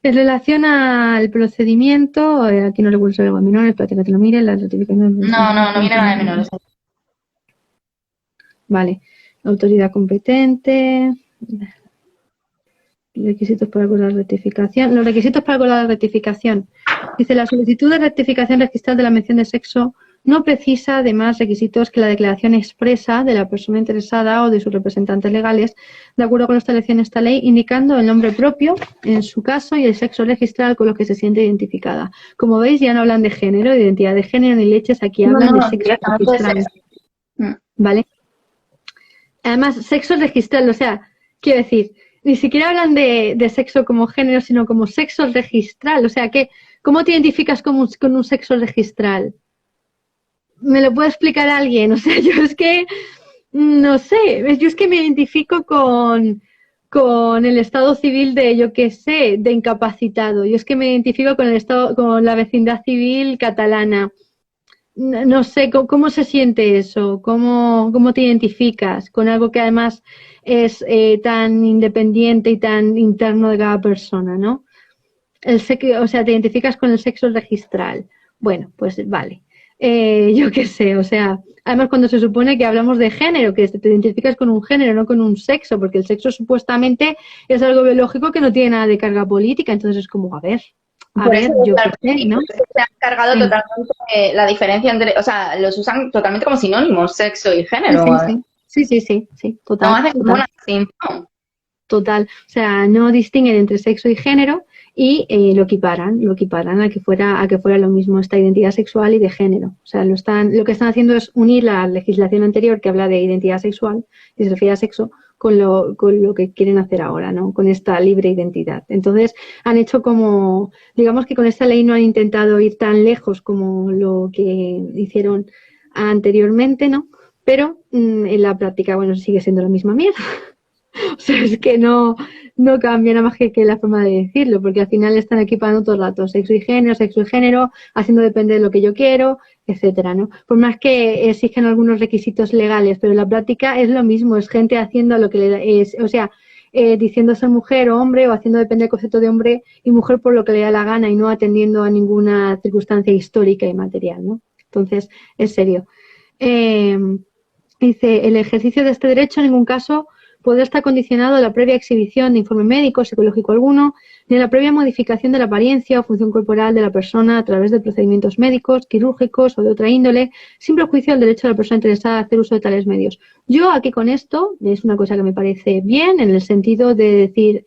En relación al procedimiento, aquí no recuerdo algo de menores, espérate que te lo mire, la notificación... No viene nada de menores. Vale, autoridad competente... Requisitos para acordar la rectificación. Los requisitos para acordar la rectificación. Dice, la solicitud de rectificación registral de la mención de sexo no precisa de más requisitos que la declaración expresa de la persona interesada o de sus representantes legales, de acuerdo con lo establecido en esta ley, indicando el nombre propio, en su caso, y el sexo registral con lo que se siente identificada. Como veis, ya no hablan de género, de identidad de género ni leches, aquí hablan de sexo registral. ¿Vale? Además, sexo registral, o sea, quiero decir, ni siquiera hablan de sexo como género, sino como sexo registral. O sea, ¿cómo te identificas con un sexo registral? ¿Me lo puede explicar alguien? O sea, yo es que, no sé, yo es que me identifico con el estado civil de, yo qué sé, de incapacitado. Yo es que me identifico con la vecindad civil catalana. No sé, ¿cómo se siente eso? ¿Cómo te identificas con algo que además es tan independiente y tan interno de cada persona, ¿no? O sea, te identificas con el sexo registral. Bueno, pues vale. Yo qué sé, o sea, además cuando se supone que hablamos de género, que te identificas con un género, no con un sexo, porque el sexo supuestamente es algo biológico que no tiene nada de carga política, entonces es como, a ver, yo qué sé, ¿no? Se han cargado totalmente la diferencia entre, o sea, los usan totalmente como sinónimos, sexo y género. Sí, total. No hacen como una distinción. Total, o sea, no distinguen entre sexo y género y lo equiparan a que fuera lo mismo esta identidad sexual y de género. O sea, lo que están haciendo es unir la legislación anterior que habla de identidad sexual y se refiere a sexo con lo que quieren hacer ahora, ¿no? Con esta libre identidad. Entonces, han hecho como, digamos que con esta ley no han intentado ir tan lejos como lo que hicieron anteriormente, ¿no? Pero en la práctica, bueno, sigue siendo la misma mierda. O sea, es que no cambia nada más que la forma de decirlo, porque al final están equipando todo el rato sexo y género, haciendo depender de lo que yo quiero, etcétera, ¿no? Por más que exigen algunos requisitos legales, pero en la práctica es lo mismo, es gente haciendo lo que le es, o sea, diciendo ser mujer o hombre o haciendo depender el concepto de hombre y mujer por lo que le da la gana y no atendiendo a ninguna circunstancia histórica y material, ¿no? Entonces, es serio. Dice, el ejercicio de este derecho en ningún caso puede estar condicionado a la previa exhibición de informe médico, psicológico alguno, ni a la previa modificación de la apariencia o función corporal de la persona a través de procedimientos médicos, quirúrgicos o de otra índole, sin prejuicio del derecho de la persona interesada a hacer uso de tales medios. Yo aquí con esto, es una cosa que me parece bien, en el sentido de decir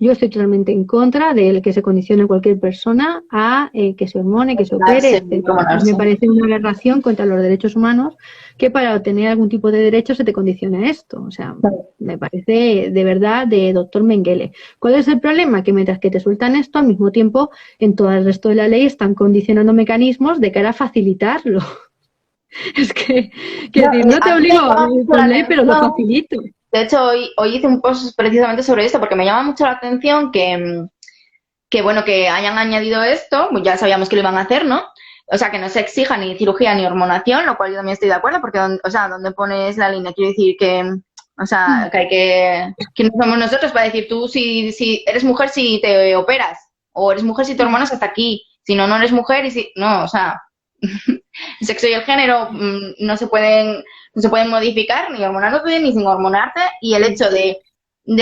Yo estoy totalmente en contra de que se condicione cualquier persona a que se hormone, que se opere, Hormonarse, etc. hormonarse. Me parece una aberración contra los derechos humanos que para obtener algún tipo de derecho se te condicione esto. O sea, me parece de verdad de doctor Mengele. ¿Cuál es el problema? Que mientras que te sueltan esto, al mismo tiempo, en todo el resto de la ley están condicionando mecanismos de cara a facilitarlo. Es que decir, no te obligo a ir por ley, pero lo facilito. De hecho, hoy hice un post precisamente sobre esto porque me llama mucho la atención que bueno, que hayan añadido esto, pues ya sabíamos que lo iban a hacer, ¿no? O sea, que no se exija ni cirugía ni hormonación, lo cual yo también estoy de acuerdo porque, o sea, ¿dónde pones la línea? Quiero decir que, o sea, que hay que... ¿Quiénes somos nosotros para decir tú si eres mujer si te operas? O eres mujer si te hormonas hasta aquí. Si no, no eres mujer y si... No, o sea... El sexo y el género no se pueden modificar, ni hormonándote ni sin hormonarte, y el hecho de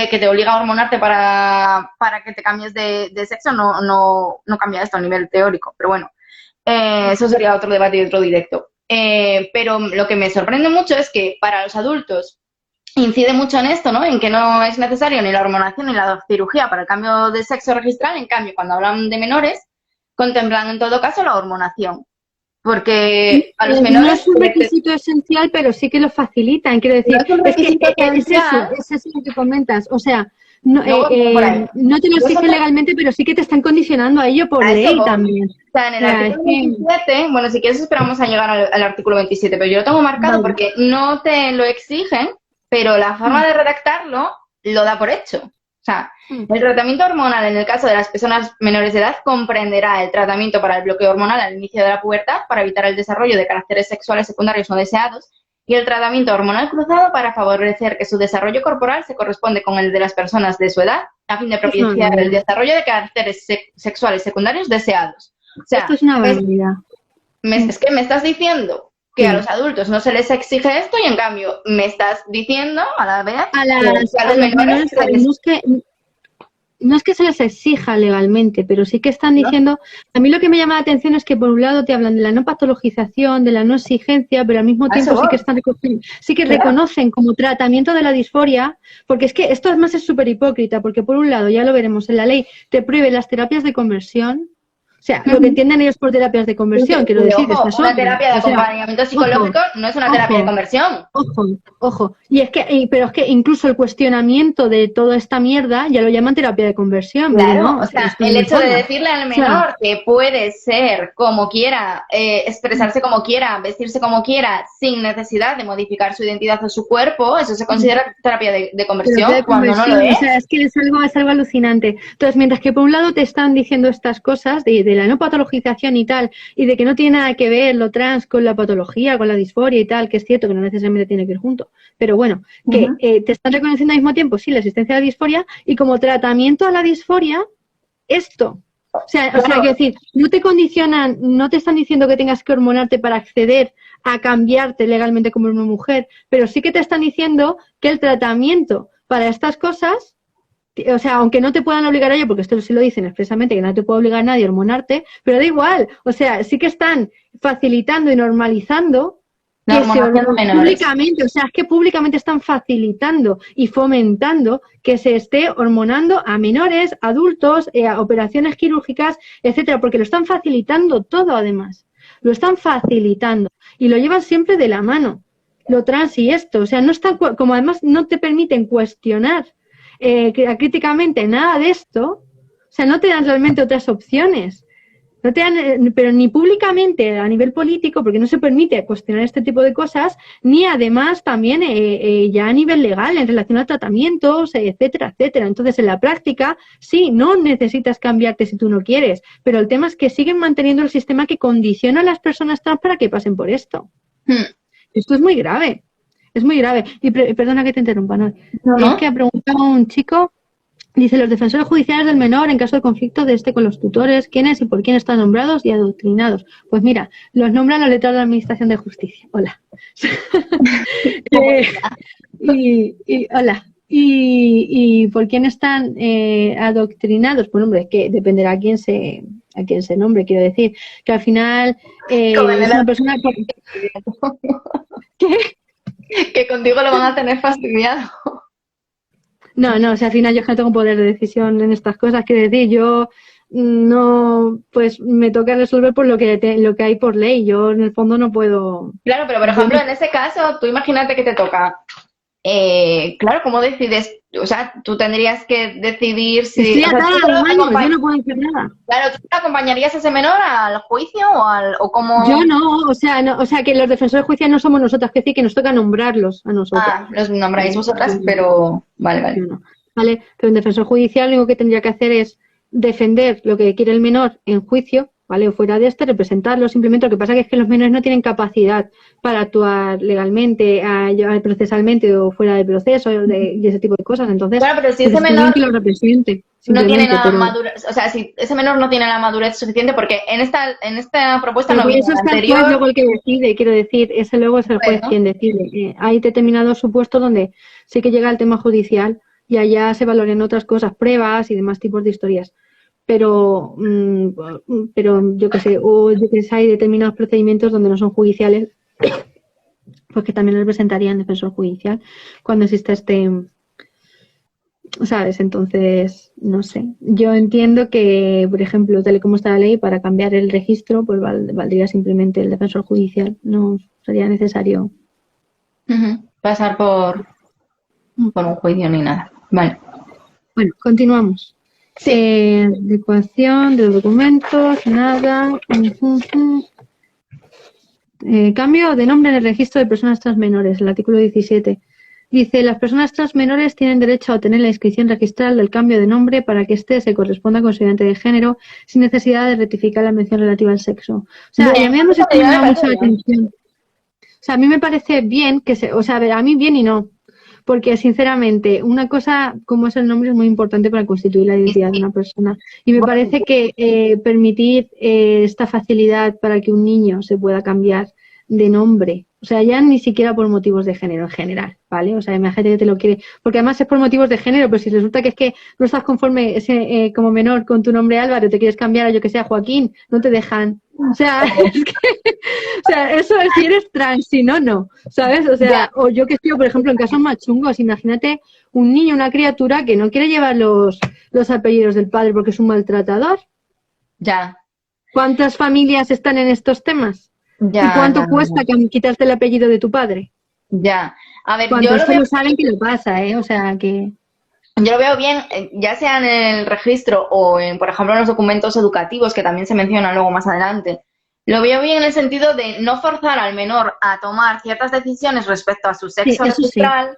que te obliga a hormonarte para que te cambies de sexo no cambia esto a nivel teórico, pero bueno, eso sería otro debate y otro directo. Pero lo que me sorprende mucho es que para los adultos incide mucho en esto, ¿no? En que no es necesario ni la hormonación ni la cirugía para el cambio de sexo registral, en cambio, cuando hablan de menores, contemplan en todo caso la hormonación. Porque a los menores... No es un requisito esencial, pero sí que lo facilitan. Quiero decir, no es eso lo que comentas. O sea, no te lo exigen legalmente, pero sí que te están condicionando a ello por ley también. O sea, en el artículo 27, bueno, si quieres esperamos a llegar al artículo 27, pero yo lo tengo marcado porque no te lo exigen, pero la forma de redactarlo lo da por hecho. O sea, el tratamiento hormonal en el caso de las personas menores de edad comprenderá el tratamiento para el bloqueo hormonal al inicio de la pubertad para evitar el desarrollo de caracteres sexuales secundarios no deseados y el tratamiento hormonal cruzado para favorecer que su desarrollo corporal se corresponde con el de las personas de su edad a fin de propiciar el desarrollo de caracteres sexuales secundarios deseados. O sea, esto es una barbaridad. Es que me estás diciendo que a los adultos no se les exige esto y en cambio me estás diciendo a la vez a los menores no es que se les exija legalmente, pero sí que están diciendo, a mí lo que me llama la atención es que por un lado te hablan de la no patologización, de la no exigencia, pero al mismo tiempo sí que reconocen como tratamiento de la disforia, porque es que esto además es súper hipócrita, porque por un lado, ya lo veremos en la ley, te prohíbe las terapias de conversión. O sea, lo que entienden ellos por terapias de conversión, quiero decir que ojo, una terapia de acompañamiento psicológico no es una terapia de conversión. Ojo. Pero es que incluso el cuestionamiento de toda esta mierda ya lo llaman terapia de conversión. Claro, ¿no? o sea, el hecho de decirle al menor que puede ser como quiera, expresarse como quiera, vestirse como quiera, sin necesidad de modificar su identidad o su cuerpo, eso se considera terapia de conversión cuando no lo es. O sea, es que es algo alucinante. Entonces, mientras que por un lado te están diciendo estas cosas de la no patologización y tal, y de que no tiene nada que ver lo trans con la patología, con la disforia y tal, que es cierto que no necesariamente tiene que ir junto, pero bueno, que te están reconociendo al mismo tiempo, sí, la existencia de la disforia, y como tratamiento a la disforia, esto. O sea, quiero decir, no te condicionan, no te están diciendo que tengas que hormonarte para acceder a cambiarte legalmente como una mujer, pero sí que te están diciendo que el tratamiento para estas cosas, o sea, aunque no te puedan obligar a ello, porque esto sí lo dicen expresamente, que no te puede obligar a nadie a hormonarte, pero da igual, o sea, sí que están facilitando y normalizando que públicamente, o sea, es que públicamente están facilitando y fomentando que se esté hormonando a menores, adultos, a operaciones quirúrgicas, etcétera, porque lo están facilitando todo además, lo están facilitando y lo llevan siempre de la mano, lo trans y esto, o sea, no están, como además no te permiten cuestionar críticamente nada de esto, o sea, no te dan realmente otras opciones, no te dan, pero ni públicamente a nivel político, porque no se permite cuestionar este tipo de cosas, ni además también ya a nivel legal en relación a tratamientos, etcétera, etcétera. Entonces, en la práctica, sí, no necesitas cambiarte si tú no quieres, pero el tema es que siguen manteniendo el sistema que condiciona a las personas trans para que pasen por esto. Esto es muy grave. Es muy grave. Y perdona que te interrumpa, ¿no? Es que ha preguntado un chico, dice, los defensores judiciales del menor en caso de conflicto de con los tutores, quiénes y por quién están nombrados y adoctrinados. Pues mira, los nombran los letrados de la Administración de Justicia. Hola. Hola. Y por quién están adoctrinados, pues hombre, que dependerá a quién se nombre, quiero decir, que al final es una persona que... Que contigo lo van a tener fastidiado. No, o sea, al final yo es que no tengo poder de decisión en estas cosas. Quiero decir, yo no, pues me toca resolver por lo que hay por ley. Yo en el fondo no puedo. Claro, pero por Yo ejemplo, no- en ese caso, tú imagínate que te toca. Claro, ¿cómo decides? O sea, tú tendrías que decidir si, Estoy o sea, atada a los años, yo no puedo hacer nada. claro, ¿tú acompañarías a ese menor al juicio o Yo cómo? no, o sea que los defensores judiciales no somos nosotras, que decir que nos toca nombrarlos a nosotras. Ah, los nombráis ¿Vale? vosotras, pero vale, vale. Yo no. ¿Vale? Pero un defensor judicial lo único que tendría que hacer es defender lo que quiere el menor en juicio, ¿vale? O fuera de este, representarlo. Simplemente lo que pasa que es que los menores no tienen capacidad para actuar legalmente, procesalmente o fuera del proceso y ese tipo de cosas. Entonces, Claro, pero si ese necesitan menor que lo represente, no tiene simplemente. la madurez, o sea, si ese menor no tiene la madurez suficiente, porque en esta propuesta Pero no por viene eso la está el juez luego anterior, el que decide, quiero decir, ese luego es el juez bueno, quien decide. Hay determinados supuestos donde sí que llega el tema judicial y allá se valoran otras cosas, pruebas y demás tipos de historias. Pero yo qué sé, o yo que sé, hay determinados procedimientos donde no son judiciales, pues que también representarían defensor judicial cuando exista ¿sabes? Entonces, no sé. Yo entiendo que, por ejemplo, tal y como está la ley, para cambiar el registro, pues valdría simplemente el defensor judicial. No sería necesario. pasar por un juicio ni nada. Vale. Bueno, continuamos. Sí. Adecuación de los documentos, nada. Cambio de nombre en el registro de personas trans menores, el artículo 17. Dice, las personas trans menores tienen derecho a obtener la inscripción registral del cambio de nombre para que éste se corresponda con su identidad de género sin necesidad de rectificar la mención relativa al sexo. O sea, y a mí no se me llama mucho la atención. O sea, a mí me parece bien o sea, a ver, a mí bien y no. Porque, sinceramente, una cosa como es el nombre es muy importante para constituir la identidad de una persona. Y me parece que permitir esta facilidad para que un niño se pueda cambiar de nombre, o sea, ya ni siquiera por motivos de género en general, ¿vale? O sea, imagínate que te lo quiere, porque además es por motivos de género, pero si resulta que es que no estás conforme como menor con tu nombre Álvaro, te quieres cambiar a yo que sea Joaquín, no te dejan. O sea, es que, o sea, eso es si eres trans, si no, no, ¿sabes? O sea, o yo que estoy, por ejemplo, en casos más chungos, imagínate un niño, una criatura que no quiere llevar los apellidos del padre porque es un maltratador. Ya. ¿Cuántas familias están en estos temas? Ya, ¿Y cuánto no, no, cuesta quitarte el apellido de tu padre? ya. A ver, Cuando esto lo saben que lo pasa, ¿eh? O sea, que... yo lo veo bien, ya sea en el registro o en, por ejemplo, en los documentos educativos, que también se mencionan luego más adelante. Lo veo bien en el sentido de no forzar al menor a tomar ciertas decisiones respecto a su sexo registral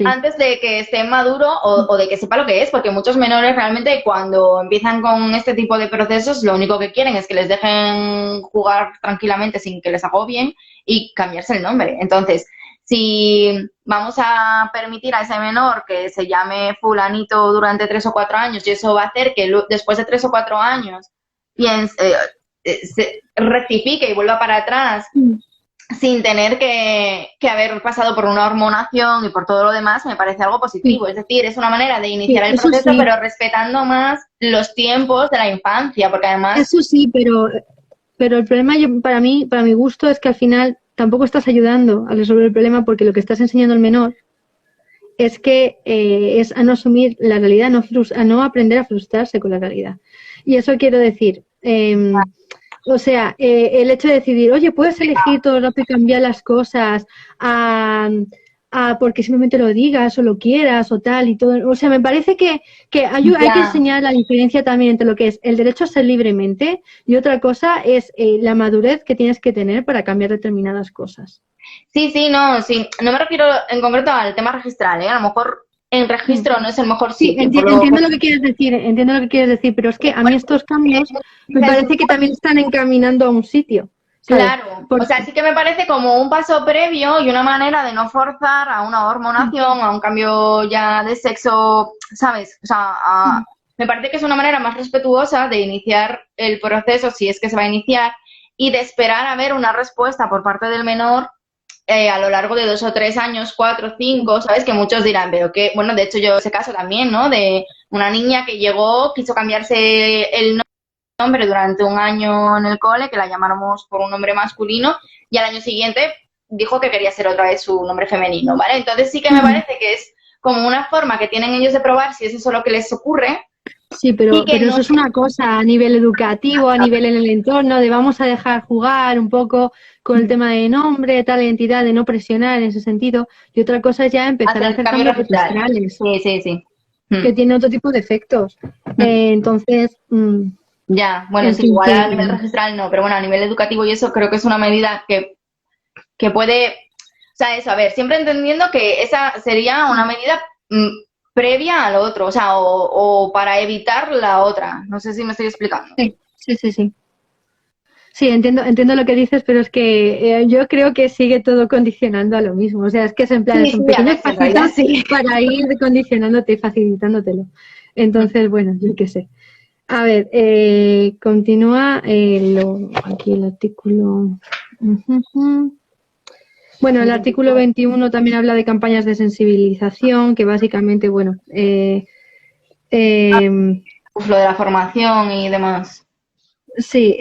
antes de que esté maduro o de que sepa lo que es, porque muchos menores realmente cuando empiezan con este tipo de procesos lo único que quieren es que les dejen jugar tranquilamente sin que les agobien y cambiarse el nombre. Entonces, si vamos a permitir a ese menor que se llame fulanito durante 3 o 4 años y eso va a hacer que después de 3 o 4 años se rectifique y vuelva para atrás sin tener que haber pasado por una hormonación y por todo lo demás, me parece algo positivo. Sí. Es decir, es una manera de iniciar el proceso, sí, pero respetando más los tiempos de la infancia, porque además... Eso sí, pero el problema para mi gusto, es que al final tampoco estás ayudando a resolver el problema, porque lo que estás enseñando al menor es que es a no asumir la realidad, a no aprender a frustrarse con la realidad. Y eso quiero decir... o sea, el hecho de decidir, oye, puedes elegir todo el rato y cambiar las cosas porque simplemente lo digas o lo quieras o tal y todo. O sea, me parece que hay que enseñar la diferencia también entre lo que es el derecho a ser libremente y otra cosa es la madurez que tienes que tener para cambiar determinadas cosas. Sí, no me refiero en concreto al tema registral, ¿eh? A lo mejor en registro no es el mejor sitio. Sí, entiendo lo que quieres decir, pero es que a mí estos cambios me parece que también están encaminando a un sitio. ¿Sabes? Claro, o sea, sí que me parece como un paso previo y una manera de no forzar a una hormonación, a un cambio ya de sexo, ¿sabes? O sea, me parece que es una manera más respetuosa de iniciar el proceso, si es que se va a iniciar, y de esperar a ver una respuesta por parte del menor a lo largo de 2 o 3 años, 4, 5, ¿sabes? Que muchos dirán, pero que, bueno, de hecho yo ese caso también, ¿no? De una niña que llegó, quiso cambiarse el nombre durante un año en el cole, que la llamáramos por un nombre masculino, y al año siguiente dijo que quería ser otra vez su nombre femenino, ¿vale? Entonces sí que me parece que es como una forma que tienen ellos de probar si es eso lo que les ocurre. Sí, pero Y que no- eso es una cosa a nivel educativo, a nivel en el entorno, de vamos a dejar jugar un poco con el tema de nombre, tal identidad, de no presionar en ese sentido. Y otra cosa es ya empezar a Hacer hacer cambio cambios registral. registrales, Sí, sí, sí. que tienen otro tipo de efectos. Entonces, Ya, bueno, en sí, fin, igual a nivel que registral no, pero bueno, a nivel educativo y eso creo que es una medida que puede, o sea, eso, a ver, siempre entendiendo que esa sería una medida previa a lo otro, o sea, o para evitar la otra. No sé si me estoy explicando. sí, sí, sí, sí. Sí, entiendo lo que dices, pero es que yo creo que sigue todo condicionando a lo mismo. O sea, es que es en plan, Sí, son sí, a ver, pequeños si en realidad pasitos sí. para ir condicionándote y facilitándotelo. Entonces, bueno, yo qué sé. A ver, continúa aquí el artículo. Ujujú. Bueno, el artículo 21 también habla de campañas de sensibilización, que básicamente, bueno, Pues lo de la formación y demás. sí,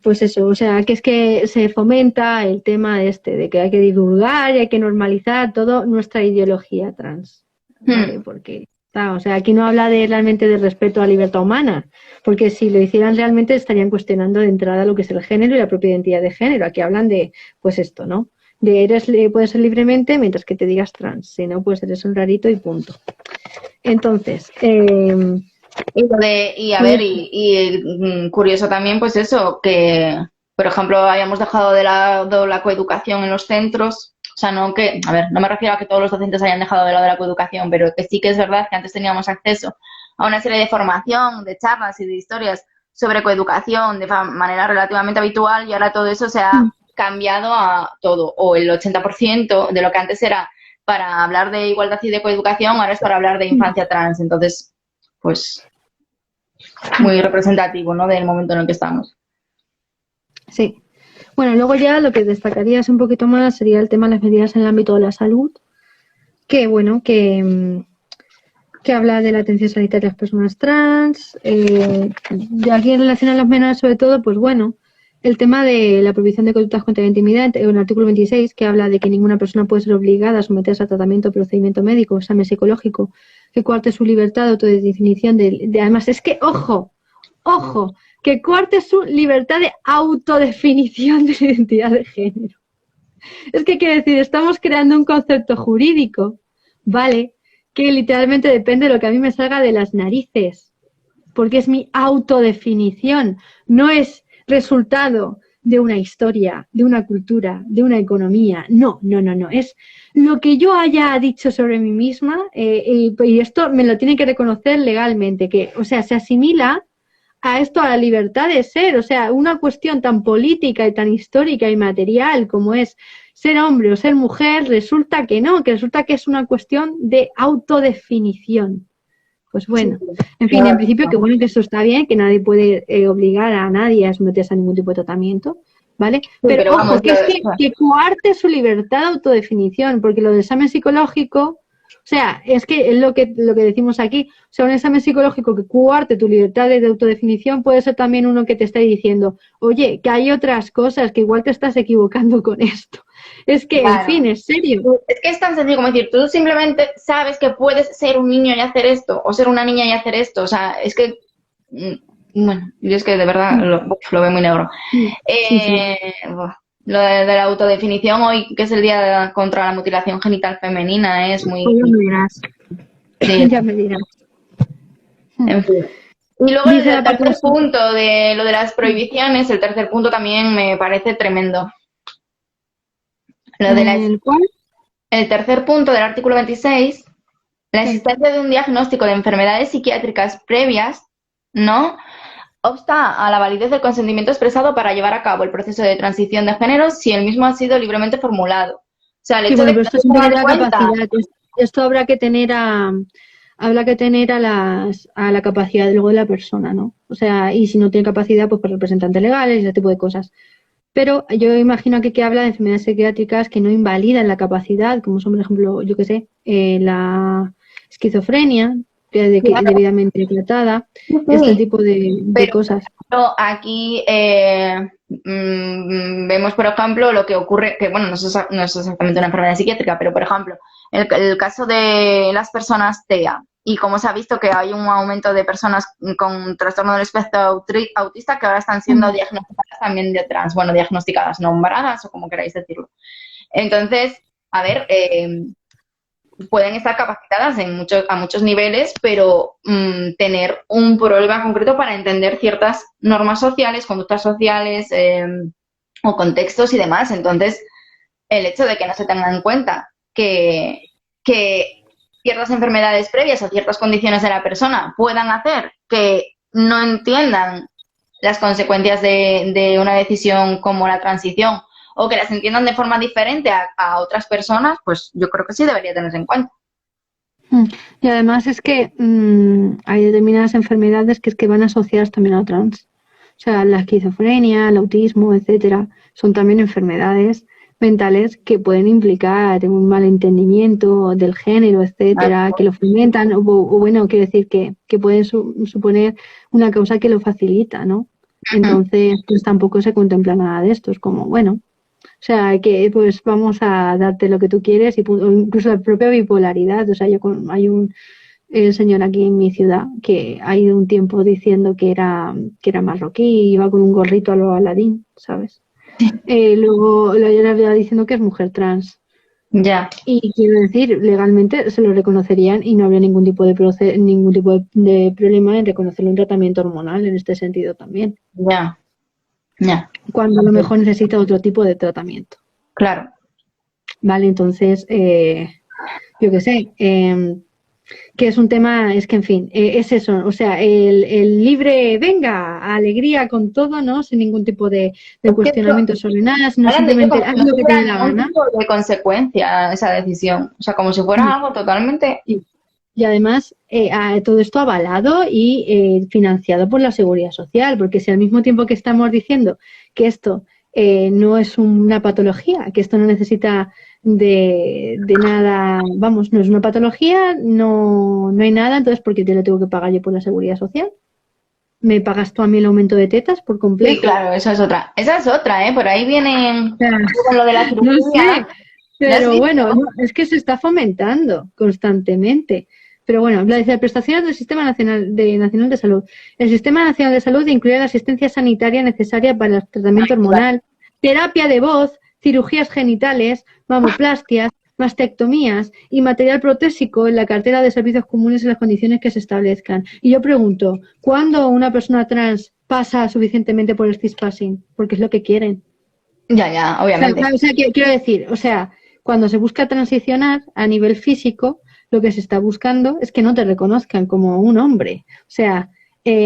pues eso, o sea, que es que se fomenta el tema este de que hay que divulgar y hay que normalizar toda nuestra ideología trans, ¿vale? Porque, o sea, aquí no habla realmente de respeto a la libertad humana, porque si lo hicieran realmente estarían cuestionando de entrada lo que es el género y la propia identidad de género. Aquí hablan de, pues esto, ¿no? De puedes ser libremente mientras que te digas trans, si no, pues eres un rarito y punto. Entonces, Y a ver, curioso también, pues eso, que, por ejemplo, hayamos dejado de lado la coeducación en los centros. O sea, no que, a ver, no me refiero a que todos los docentes hayan dejado de lado la coeducación, pero que sí que es verdad que antes teníamos acceso a una serie de formación, de charlas y de historias sobre coeducación de manera relativamente habitual y ahora todo eso se ha cambiado a todo, o el 80% de lo que antes era para hablar de igualdad y de coeducación, ahora es para hablar de infancia trans. Entonces, pues muy representativo, ¿no? Del momento en el que estamos. sí. Bueno, luego ya lo que destacarías un poquito más sería el tema de las medidas en el ámbito de la salud, que bueno, que habla de la atención sanitaria a las personas trans, de aquí en relación a las menores sobre todo, pues bueno, el tema de la prohibición de conductas contra la intimidad, en el artículo 26, que habla de que ninguna persona puede ser obligada a someterse a tratamiento o procedimiento médico o examen psicológico que coarte su libertad de autodefinición además, es que, ojo, que coarte su libertad de autodefinición de la identidad de género. Es que quiere decir, estamos creando un concepto jurídico, ¿vale? Que literalmente depende de lo que a mí me salga de las narices, porque es mi autodefinición, no es resultado de una historia, de una cultura, de una economía, no, es lo que yo haya dicho sobre mí misma y esto me lo tiene que reconocer legalmente, que, o sea, se asimila a esto, a la libertad de ser, o sea, una cuestión tan política y tan histórica y material como es ser hombre o ser mujer, resulta que no, que resulta que es una cuestión de autodefinición. Pues bueno, en fin, en principio que bueno que eso está bien, que nadie puede obligar a nadie a someterse a ningún tipo de tratamiento, ¿vale? Pero ojo, vamos, que es que coarte su libertad de autodefinición, porque lo del examen psicológico, o sea, es que es lo que decimos aquí, o sea, un examen psicológico que coarte tu libertad de autodefinición puede ser también uno que te está diciendo, oye, que hay otras cosas, que igual te estás equivocando con esto. Es que, en fin, es serio. Es que es tan sencillo como decir, tú simplemente sabes que puedes ser un niño y hacer esto, o ser una niña y hacer esto. O sea, es que, bueno, yo es que de verdad lo veo muy negro. Lo de la autodefinición hoy, que es el día contra la mutilación genital femenina, es muy... Ya me dirás. Sí. Ya me dirás. En fin. Y luego Dice el tercer punto de lo de las prohibiciones, el tercer punto también me parece tremendo. Lo de ¿Cuál? el tercer punto del artículo 26, la existencia de un diagnóstico de enfermedades psiquiátricas previas, ¿no?, obsta a la validez del consentimiento expresado para llevar a cabo el proceso de transición de género si el mismo ha sido libremente formulado. O sea, el hecho de que esto siempre tiene la capacidad. Esto habrá que tener a la capacidad luego de la persona, ¿no? O sea, y si no tiene capacidad, pues por representantes legales y ese tipo de cosas. Pero yo imagino que habla de enfermedades psiquiátricas que no invalidan la capacidad, como son, por ejemplo, yo qué sé, la esquizofrenia, debidamente tratada, este tipo de cosas. Pero aquí vemos, por ejemplo, lo que ocurre, que bueno, no es exactamente una enfermedad psiquiátrica, pero por ejemplo, el caso de las personas TEA y cómo se ha visto que hay un aumento de personas con trastorno del espectro autista que ahora están siendo diagnosticadas también de trans, bueno, diagnosticadas, nombradas o como queráis decirlo. Entonces, a ver, pueden estar capacitadas a muchos niveles, pero tener un problema concreto para entender ciertas normas sociales, conductas sociales o contextos y demás. Entonces, el hecho de que no se tenga en cuenta que ciertas enfermedades previas o ciertas condiciones de la persona puedan hacer que no entiendan las consecuencias de una decisión como la transición o que las entiendan de forma diferente a otras personas, pues yo creo que sí debería tenerse en cuenta. Y además es que hay determinadas enfermedades que es que van asociadas también a trans. O sea, la esquizofrenia, el autismo, etcétera, son también enfermedades mentales que pueden implicar un mal entendimiento del género, etcétera, que lo fomentan, o bueno, quiero decir que pueden suponer una causa que lo facilita, ¿no? Entonces, pues tampoco se contempla nada de esto. Es como, bueno, o sea, que pues vamos a darte lo que tú quieres y o incluso la propia bipolaridad. O sea, hay un señor aquí en mi ciudad que ha ido un tiempo diciendo que era marroquí y iba con un gorrito a lo Aladín, ¿sabes? Luego lo iba diciendo que es mujer trans. Ya. Y quiero decir, legalmente se lo reconocerían y no habría ningún tipo de problema en reconocerle un tratamiento hormonal en este sentido también. Ya. Ya. Cuando a lo mejor necesita otro tipo de tratamiento. Claro. Vale, entonces, yo qué sé, que es un tema, es que en fin, es eso, o sea, el libre, venga, alegría con todo, ¿no? Sin ningún tipo de cuestionamiento sobre nada, sino simplemente haz lo que te dé la gana. Tipo de consecuencia esa decisión, o sea, como si fuera algo totalmente... Y además, todo esto avalado y financiado por la Seguridad Social, porque si al mismo tiempo que estamos diciendo que esto no es una patología, que esto no necesita de nada, vamos, no es una patología, no hay nada, entonces ¿por qué te lo tengo que pagar yo por la Seguridad Social? ¿Me pagas tú a mí el aumento de tetas por completo? Sí, claro, esa es otra, por ahí viene con lo de la cirugía. No sé, pero bueno, es que se está fomentando constantemente. Pero bueno, la dice prestaciones del Sistema Nacional de Salud. El Sistema Nacional de Salud incluye la asistencia sanitaria necesaria para el tratamiento hormonal, terapia de voz, cirugías genitales, mamoplastias, mastectomías y material protésico en la cartera de servicios comunes en las condiciones que se establezcan. Y yo pregunto, ¿cuándo una persona trans pasa suficientemente por el cispassing? Porque es lo que quieren. Ya, obviamente. O sea, quiero decir, o sea, cuando se busca transicionar a nivel físico, lo que se está buscando es que no te reconozcan como un hombre. O sea,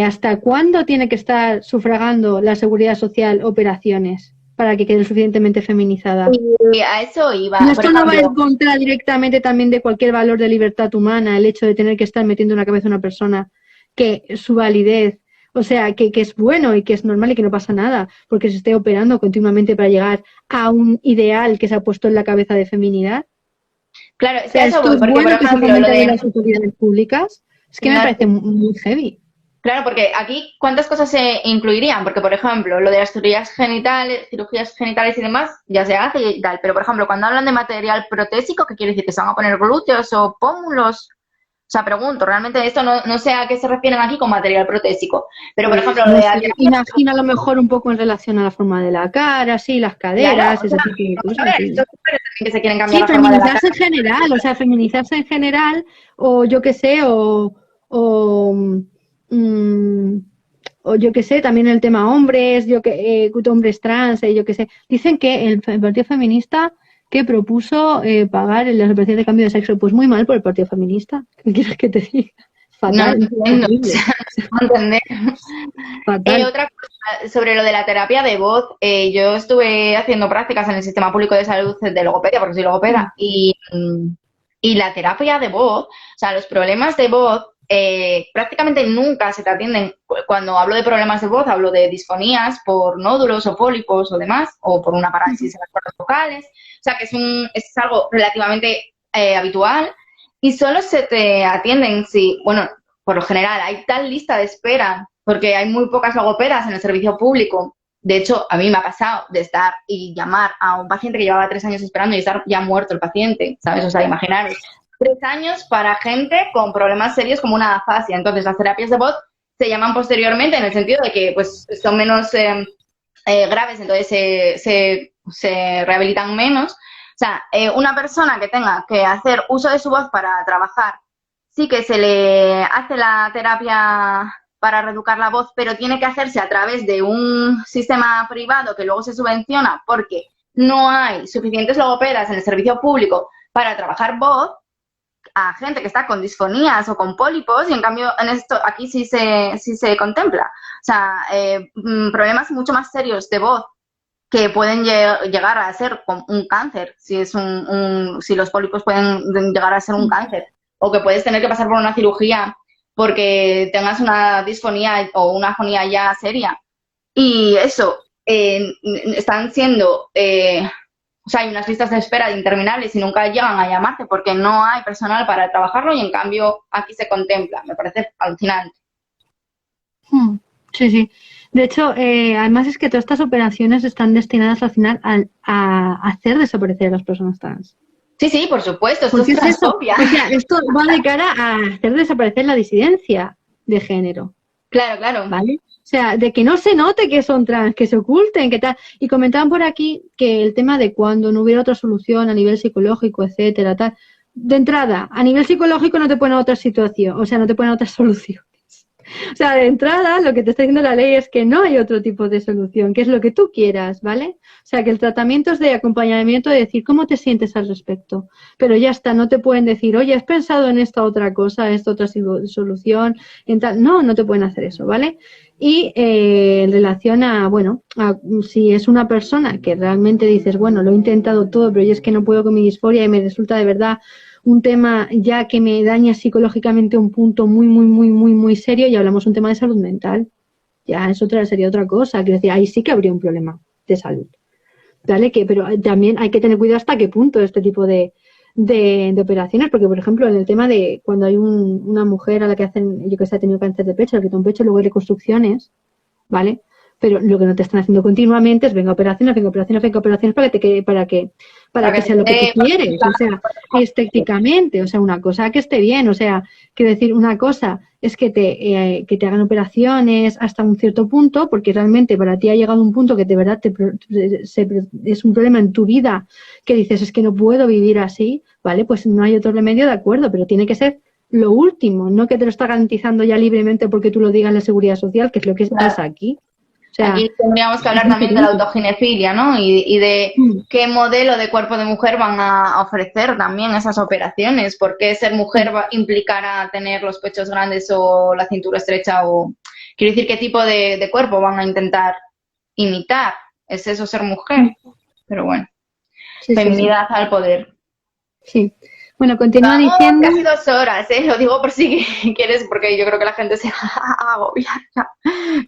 ¿hasta cuándo tiene que estar sufragando la Seguridad Social operaciones para que quede suficientemente feminizada? Y a eso iba. ¿Y esto no va en contra directamente también de cualquier valor de libertad humana, el hecho de tener que estar metiendo en la cabeza a una persona que su validez, o sea, que es bueno y que es normal y que no pasa nada, porque se esté operando continuamente para llegar a un ideal que se ha puesto en la cabeza de feminidad? Claro, o sea, eso esto voy, es porque bueno por que se ejemplo, fomente de las autoridades públicas. Es que me parece muy heavy. Claro, porque aquí, ¿cuántas cosas se incluirían? Porque, por ejemplo, lo de las cirugías genitales y demás, ya se hace y tal. Pero, por ejemplo, cuando hablan de material protésico, ¿qué quiere decir? ¿Que se van a poner glúteos o pómulos? O sea, pregunto, realmente esto no sé a qué se refieren aquí con material protésico. Pero, por ejemplo, lo de la imagina a lo mejor un poco en relación a la forma de la cara, sí, las caderas, ese tipo de cosas. Que se quieren cambiar la forma de la cara. Feminizarse en general, o sea, feminizarse en general, o yo qué sé, o yo qué sé, también el tema hombres, hombres trans, yo qué sé. Dicen que el Partido Feminista que propuso pagar las operaciones de cambio de sexo, pues muy mal por el Partido Feminista. ¿Qué quieres que te diga? Fatal. No entiendo, no entender. Otra cosa sobre lo de la terapia de voz, yo estuve haciendo prácticas en el Sistema Público de Salud de logopedia, porque soy logopeda, y la terapia de voz, o sea, los problemas de voz prácticamente nunca se te atienden. Cuando hablo de problemas de voz, hablo de disfonías por nódulos o pólipos o demás, o por una parálisis en las cuerdas vocales, o sea, que es algo relativamente habitual. Y solo se te atienden si, bueno, por lo general hay tal lista de espera, porque hay muy pocas logopedas en el servicio público, De hecho, a mí me ha pasado de estar y llamar a un paciente que llevaba 3 años esperando y estar ya muerto el paciente, ¿sabes? O sea, imaginaros, 3 años para gente con problemas serios como una afasia. Entonces, las terapias de voz se llaman posteriormente en el sentido de que pues son menos graves, entonces se rehabilitan menos. O sea, una persona que tenga que hacer uso de su voz para trabajar, sí que se le hace la terapia para reeducar la voz, pero tiene que hacerse a través de un sistema privado que luego se subvenciona porque no hay suficientes logopedas en el servicio público para trabajar voz a gente que está con disfonías o con pólipos, y en cambio en esto aquí sí se contempla. O sea, problemas mucho más serios de voz que pueden llegar a ser un cáncer, si los pólipos pueden llegar a ser un cáncer, o que puedes tener que pasar por una cirugía porque tengas una disfonía o una afonía ya seria. Y eso, están siendo, o sea, hay unas listas de espera interminables y nunca llegan a llamarte porque no hay personal para trabajarlo, y en cambio aquí se contempla. Me parece alucinante. Sí, sí. De hecho, además es que todas estas operaciones están destinadas al final a hacer desaparecer a las personas trans. Sí, sí, por supuesto, esto Porque es transfobia. o sea, esto va de cara a hacer desaparecer la disidencia de género. Claro, claro. ¿Vale? O sea, de que no se note que son trans, que se oculten, que tal. Y comentaban por aquí que el tema de cuando no hubiera otra solución a nivel psicológico, etcétera, tal. De entrada, a nivel psicológico no te ponen otra situación, o sea, no te ponen otra solución. O sea, de entrada, lo que te está diciendo la ley es que no hay otro tipo de solución, que es lo que tú quieras, ¿vale? O sea, que el tratamiento es de acompañamiento, de decir cómo te sientes al respecto. Pero ya está, no te pueden decir, oye, ¿has pensado en esta otra cosa, esta otra solución? En tal? No, no te pueden hacer eso, ¿vale? Y en relación a, bueno, si es una persona que realmente dices, bueno, lo he intentado todo, pero yo es que no puedo con mi disforia y me resulta de verdad un tema ya que me daña psicológicamente un punto muy, muy, muy, muy, muy serio, y hablamos un tema de salud mental. Ya eso sería otra cosa. Quiero decir, ahí sí que habría un problema de salud. ¿Vale? Pero también hay que tener cuidado hasta qué punto este tipo de operaciones, porque, por ejemplo, en el tema de cuando hay una mujer a la que hacen, yo que sé, ha tenido cáncer de pecho, le quita un pecho, luego hay reconstrucciones, ¿vale? Pero lo que no te están haciendo continuamente es venga operaciones para que sea lo que tú quieres, o sea, estéticamente, o sea, una cosa que esté bien, o sea, quiero decir, una cosa es que te hagan operaciones hasta un cierto punto, porque realmente para ti ha llegado un punto que de verdad es un problema en tu vida, que dices, es que no puedo vivir así, ¿vale? Pues no hay otro remedio, de acuerdo, pero tiene que ser lo último, no que te lo está garantizando ya libremente porque tú lo digas en la Seguridad Social, que es lo que pasa aquí. O sea, aquí tendríamos que hablar también de la autoginefilia, ¿no? Y de qué modelo de cuerpo de mujer van a ofrecer también esas operaciones. ¿Por qué ser mujer va a implicar a tener los pechos grandes o la cintura estrecha? O quiero decir, ¿qué tipo de cuerpo van a intentar imitar? ¿Es eso ser mujer? Pero bueno, feminidad al poder. Sí. Bueno, continúa diciendo... Casi 2 horas, Lo digo por si quieres, porque yo creo que la gente se agobia.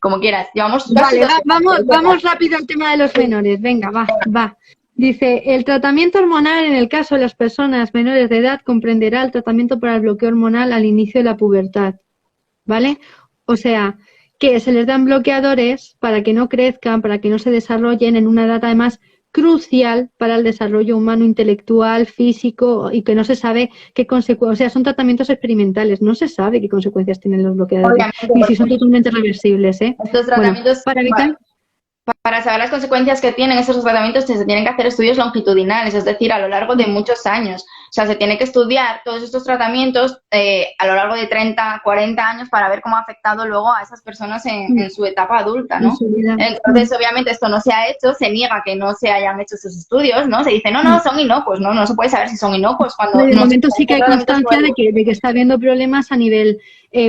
Como quieras. Llevamos Vale, vamos rápido al tema de los menores. Venga, va. Dice, el tratamiento hormonal en el caso de las personas menores de edad comprenderá el tratamiento para el bloqueo hormonal al inicio de la pubertad. ¿Vale? O sea, que se les dan bloqueadores para que no crezcan, para que no se desarrollen en una edad además crucial para el desarrollo humano, intelectual, físico, y que no se sabe qué consecuencias, o sea, son tratamientos experimentales, no se sabe qué consecuencias tienen los bloqueadores, ni si son totalmente reversibles, ¿eh? Estos tratamientos, para evitar... Para saber las consecuencias que tienen estos tratamientos se tienen que hacer estudios longitudinales, es decir, a lo largo de muchos años. O sea, se tiene que estudiar todos estos tratamientos a lo largo de 30, 40 años para ver cómo ha afectado luego a esas personas en su etapa adulta, ¿no? Entonces, obviamente, esto no se ha hecho, se niega que no se hayan hecho esos estudios, ¿no? Se dice, no, son inocuos, no se puede saber si son inocuos. Cuando de momento sí que hay constancia de que está habiendo problemas a nivel...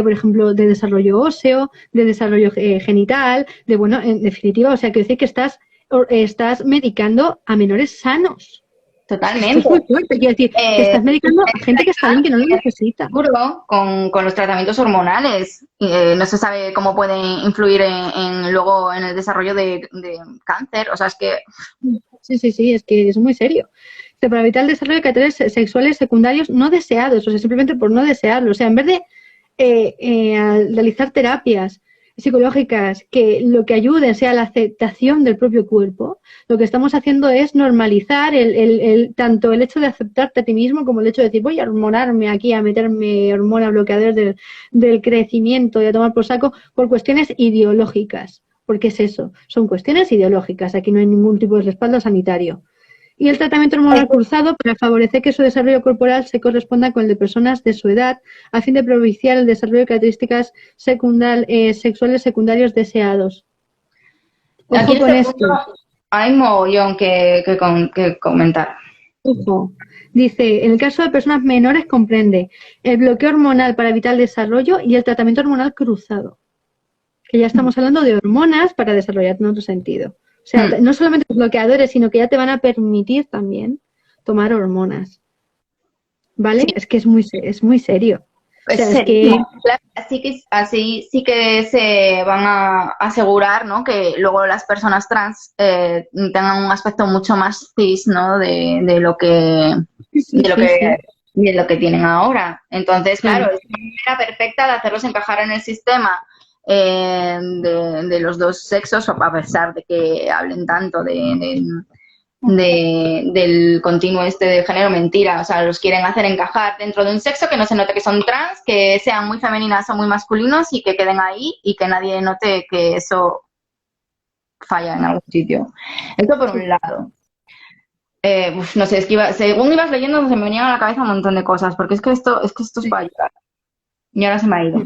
por ejemplo, de desarrollo óseo, de desarrollo genital, bueno, en definitiva, o sea, quiero decir que estás medicando a menores sanos. Totalmente. Esto es muy fuerte, quiero decir, que estás medicando a gente que está bien, que no lo necesita. Seguro, con los tratamientos hormonales. No se sabe cómo pueden influir luego en el desarrollo de cáncer, o sea, es que... Sí, es que es muy serio. Para evitar el desarrollo de caracteres sexuales secundarios no deseados, o sea, simplemente por no desearlo, o sea, en vez de realizar terapias psicológicas que lo que ayuden sea la aceptación del propio cuerpo, lo que estamos haciendo es normalizar tanto el hecho de aceptarte a ti mismo como el hecho de decir voy a hormonarme aquí, a meterme hormonas bloqueadores del crecimiento y a tomar por saco por cuestiones ideológicas. Porque es eso, son cuestiones ideológicas, aquí no hay ningún tipo de respaldo sanitario. Y el tratamiento hormonal cruzado para favorecer que su desarrollo corporal se corresponda con el de personas de su edad, a fin de propiciar el desarrollo de características sexuales secundarios deseados. Aquí Ojo con esto. Hay mogollón que comentar. Ojo. Dice, en el caso de personas menores comprende el bloqueo hormonal para evitar el desarrollo y el tratamiento hormonal cruzado. Que ya estamos hablando de hormonas para desarrollar en otro sentido. O sea, no solamente los bloqueadores, sino que ya te van a permitir también tomar hormonas. ¿Vale? Sí. Es que es muy serio. O sea, es que... Así sí que se van a asegurar, ¿no? Que luego las personas trans tengan un aspecto mucho más cis, ¿no? De lo que tienen ahora. Entonces, claro, es una manera perfecta de hacerlos encajar en el sistema de los dos sexos, a pesar de que hablen tanto del continuo de género, mentira. O sea, los quieren hacer encajar dentro de un sexo, que no se note que son trans, que sean muy femeninas o muy masculinos y que queden ahí y que nadie note que eso falla en algún sitio. Esto por un lado. No sé, es que según ibas leyendo se me venían a la cabeza un montón de cosas, porque es que esto es para ayudar. Y ahora se me ha ido.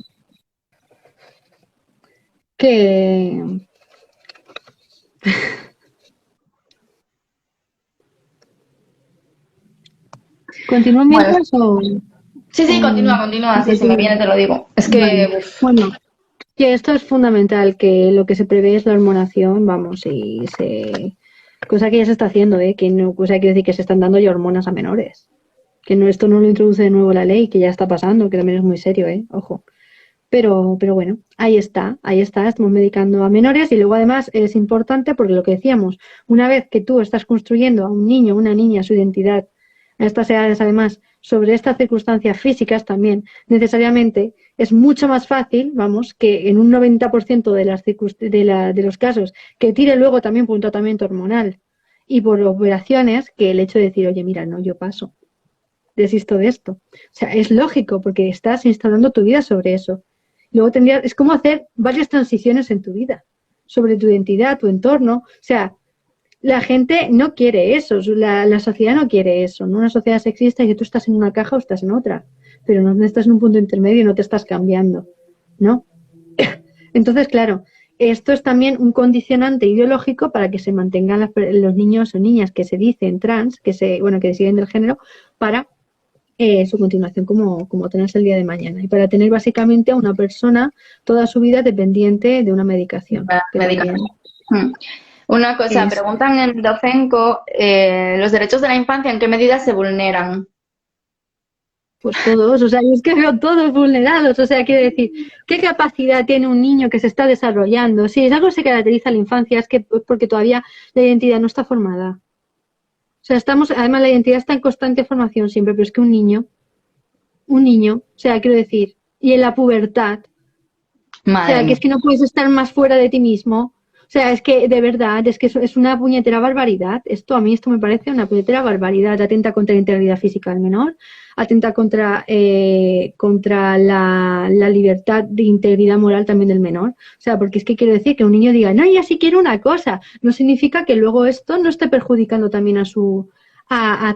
Que... ¿Continúo mientras o...? Sí, continúa. Sí, si me viene te lo digo. Es que... Vale. Bueno, que esto es fundamental, que lo que se prevé es la hormonación, vamos, y cosa que ya se está haciendo, que no, cosa quiere decir que se están dando ya hormonas a menores. Que no, esto no lo introduce de nuevo la ley, que ya está pasando, que también es muy serio, ojo. Pero bueno, ahí está, estamos medicando a menores y luego además es importante porque lo que decíamos, una vez que tú estás construyendo a un niño, una niña, su identidad, a estas edades además, sobre estas circunstancias físicas también, necesariamente es mucho más fácil, vamos, que en un 90% de los casos, que tire luego también por un tratamiento hormonal y por operaciones, que el hecho de decir, oye, mira, no, yo paso, desisto de esto. O sea, es lógico porque estás instalando tu vida sobre eso. Luego es como hacer varias transiciones en tu vida, sobre tu identidad, tu entorno. O sea, la gente no quiere eso, la sociedad no quiere eso, ¿no? Una sociedad sexista y que tú estás en una caja o estás en otra, pero no estás en un punto intermedio y no te estás cambiando, ¿no? Entonces, claro, esto es también un condicionante ideológico para que se mantengan los niños o niñas que se dicen trans, que deciden del género, para su continuación como tenerse el día de mañana y para tener básicamente a una persona toda su vida dependiente de una medicación. Una cosa, preguntan en Docenco, ¿los derechos de la infancia en qué medida se vulneran? Pues todos, o sea, yo es que veo todos vulnerados, o sea, quiero decir, ¿qué capacidad tiene un niño que se está desarrollando? Si es algo que se caracteriza a la infancia es que porque todavía la identidad no está formada. O sea, además la identidad está en constante formación siempre, pero es que un niño, o sea, quiero decir, y en la pubertad, o sea, que es que no puedes estar más fuera de ti mismo. O sea, es que de verdad, es que es una puñetera barbaridad. A mí esto me parece una puñetera barbaridad. Atenta contra la integridad física del menor, atenta contra la libertad de integridad moral también del menor. O sea, porque es que quiero decir que un niño diga, no, ya sí quiero una cosa. No significa que luego esto no esté perjudicando también a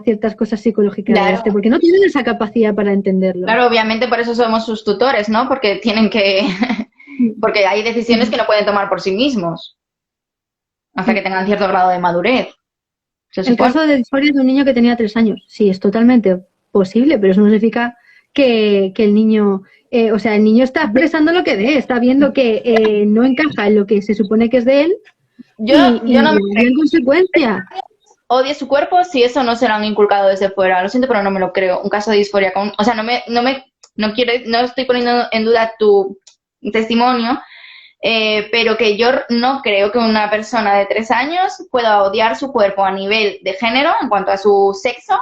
ciertas cosas psicológicas, claro, porque no tienen esa capacidad para entenderlo. Claro, obviamente por eso somos sus tutores, ¿no? Porque tienen que... porque hay decisiones que no pueden tomar por sí mismos hasta que tengan cierto grado de madurez. El caso de disforia de un niño que tenía 3 años, sí, es totalmente posible, pero eso no significa que el niño, el niño está expresando lo que ve, está viendo que no encaja en lo que se supone que es de él yo no me creo en consecuencia. Odie su cuerpo si eso no se lo han inculcado desde fuera. Lo siento, pero no me lo creo. Un caso de disforia no estoy poniendo en duda tu testimonio, pero que yo no creo que una persona de 3 años pueda odiar su cuerpo a nivel de género en cuanto a su sexo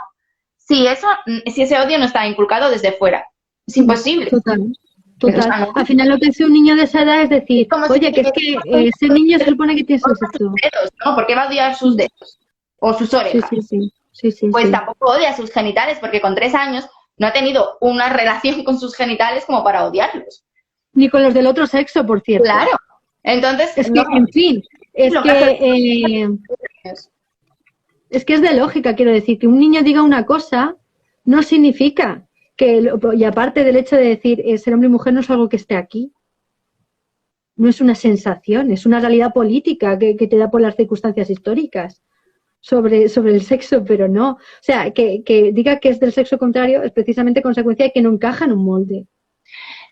si ese odio no está inculcado desde fuera. Es imposible. Total. Pero, o Total. sea, no, Al final lo que hace un niño de esa edad es decir, como si oye, que es que ese niño se supone que tiene su sexo. dedos, ¿no? ¿Por qué va a odiar sus dedos o sus Sí, orejas? sí, sí. Sí, sí, Pues sí. tampoco odia sus genitales, porque con 3 años no ha tenido una relación con sus genitales como para odiarlos. Ni con los del otro sexo, por cierto. Claro. Entonces, Es no, que, en fin, lo que hace es que es de lógica, quiero decir, que un niño diga una cosa no significa y aparte del hecho de decir ser hombre y mujer no es algo que esté aquí. No es una sensación, es una realidad política que te da por las circunstancias históricas sobre el sexo, pero no. O sea, que diga que es del sexo contrario es precisamente consecuencia de que no encaja en un molde.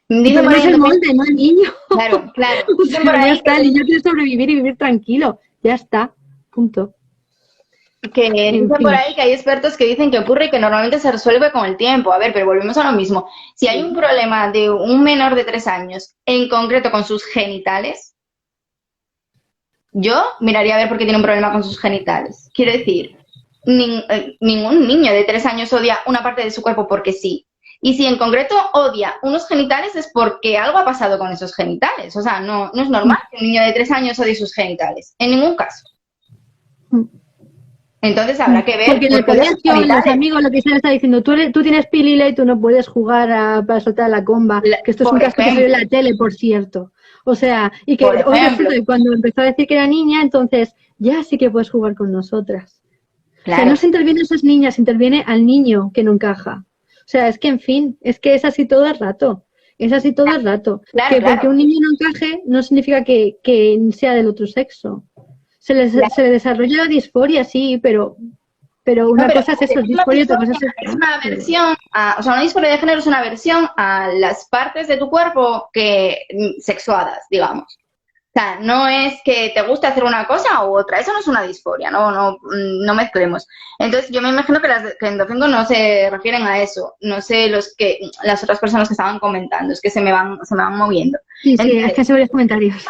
Dice Pero por no ahí es el en molde, no el niño. Claro, claro. O Dicen sea, por ya ahí está, el niño quiere sobrevivir y vivir tranquilo. Ya está, punto. En dicen por fin. ahí que hay expertos que dicen que ocurre y que normalmente se resuelve con el tiempo. A ver, pero volvemos a lo mismo. Si hay un problema de un menor de 3 años, en concreto con sus genitales, yo miraría a ver por qué tiene un problema con sus genitales. Quiero decir, ningún niño de 3 años odia una parte de su cuerpo porque sí. Y si en concreto odia unos genitales es porque algo ha pasado con esos genitales. O sea, no es normal que un niño de 3 años odie sus genitales. En ningún caso. Entonces habrá que ver Porque en el por qué odia sus colegio, los genitales. amigos, lo que se le está diciendo, tú tienes pilila y tú no puedes jugar para soltar la comba. Que esto es un Por caso que salió en la ejemplo, tele, por cierto. O sea, y que por hoy ejemplo, resulta que cuando empezó a decir que era niña, entonces ya sí que puedes jugar con nosotras. O sea, claro, no se interviene a esas niñas, se interviene al niño que no encaja. O sea, es que, en fin, es que es así todo el rato. Es así todo el rato. claro, Que porque claro. un niño no encaje no significa que sea del otro sexo. Se le desarrolla la disforia, sí, pero No, una pero cosa es eso, es la disforia y otra cosa disforia es el es una pero aversión o sea, una disforia de género es una aversión a las partes de tu cuerpo que sexuadas, digamos. O sea, no es que te guste hacer una cosa u otra, eso no es una disforia, no mezclemos. Entonces, yo me imagino que las que endorfingo no se refieren a eso, no sé las otras personas que estaban comentando, es que se me van moviendo. sí, sí, es Entonces, que hace varios comentarios.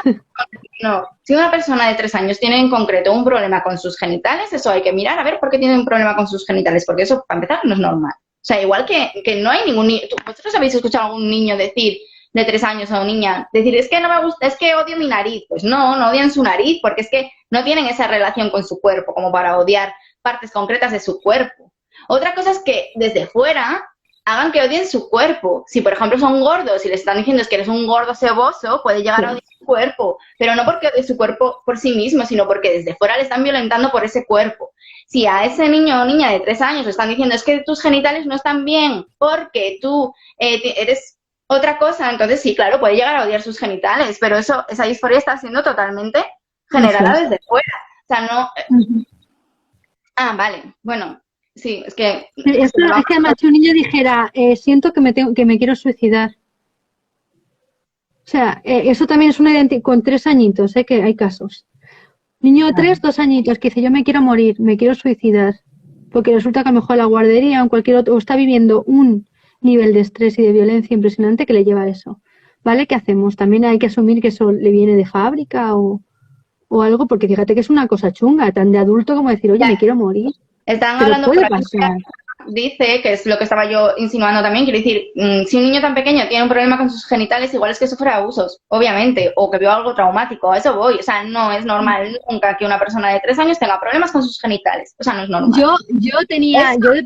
no, si una persona de 3 años tiene en concreto un problema con sus genitales, eso hay que mirar a ver por qué tiene un problema con sus genitales, porque eso, para empezar, no es normal. O sea, igual que no hay ningún niño, ¿vosotros habéis escuchado a algún niño decir, de 3 años a una niña, decir, es que no me gusta, es que odio mi nariz? Pues no odian su nariz, porque es que no tienen esa relación con su cuerpo como para odiar partes concretas de su cuerpo. Otra cosa es que desde fuera hagan que odien su cuerpo. Si, por ejemplo, son gordos y les están diciendo es que eres un gordo ceboso, puede llegar a odiar su cuerpo, pero no porque odie su cuerpo por sí mismo, sino porque desde fuera le están violentando por ese cuerpo. Si a ese niño o niña de 3 años le están diciendo es que tus genitales no están bien porque tú eres otra cosa, entonces sí, claro, puede llegar a odiar sus genitales, pero esa disforia está siendo totalmente generada desde fuera. O sea, no... vale, bueno, sí, es que... Esto es que además si un niño dijera, siento que me quiero suicidar. O sea, eso también es una identidad con 3 añitos, que hay casos. Niño de 3, 2 añitos que dice, yo me quiero morir, me quiero suicidar. Porque resulta que a lo mejor la guardería o en cualquier otro, o está viviendo un nivel de estrés y de violencia impresionante que le lleva a eso. ¿Vale? ¿Qué hacemos? También hay que asumir que eso le viene de fábrica o algo, porque fíjate que es una cosa chunga, tan de adulto como decir, oye, me quiero morir. Están Pero hablando puede por aquí, pasar. dice, que es lo que estaba yo insinuando también, quiero decir, si un niño tan pequeño tiene un problema con sus genitales, igual es que sufre abusos, obviamente, o que vio algo traumático, a eso voy. O sea, no es normal nunca que una persona de 3 años tenga problemas con sus genitales. O sea, no es normal. Yo de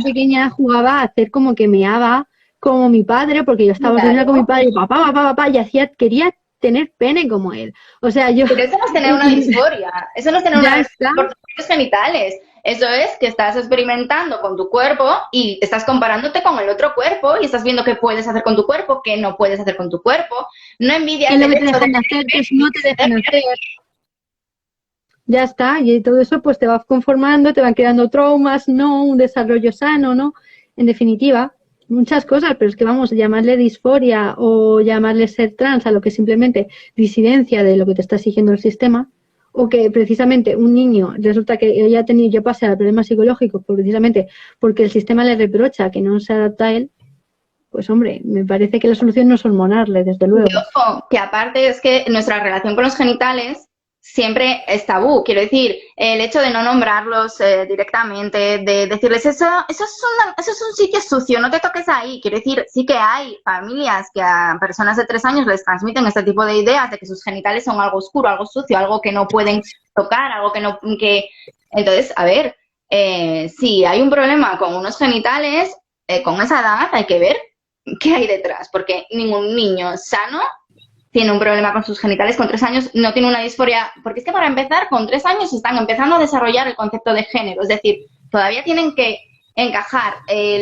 pequeña jugaba a hacer como que meaba como mi padre, porque yo estaba dormida con mi padre, y papá, y quería tener pene como él. O sea, yo... Pero eso no es tener una disforia, eso no es tener una disforia por tus genitales. Eso es que estás experimentando con tu cuerpo y estás comparándote con el otro cuerpo y estás viendo qué puedes hacer con tu cuerpo, qué no puedes hacer con tu cuerpo. No envidias lo el que te hecho dejan hacer, que no te dejan hacer. Ya está, y todo eso pues te va conformando, te van creando traumas, no un desarrollo sano, ¿no? En definitiva, muchas cosas, pero es que vamos a llamarle disforia o llamarle ser trans a lo que es simplemente disidencia de lo que te está exigiendo el sistema, o que precisamente un niño resulta que yo pasé a problemas psicológicos precisamente porque el sistema le reprocha que no se adapta a él. Pues hombre, me parece que la solución no es hormonarle, desde luego. Y ojo, que aparte es que nuestra relación con los genitales siempre es tabú. Quiero decir, el hecho de no nombrarlos directamente, de decirles eso es un sitio sucio, no te toques ahí. Quiero decir, sí que hay familias que a personas de 3 años les transmiten este tipo de ideas de que sus genitales son algo oscuro, algo sucio, algo que no pueden tocar, algo que no... Entonces, a ver, si hay un problema con unos genitales, con esa edad hay que ver qué hay detrás, porque ningún niño sano tiene un problema con sus genitales con 3 años, no tiene una disforia, porque es que para empezar, con 3 años están empezando a desarrollar el concepto de género, es decir, todavía tienen que encajar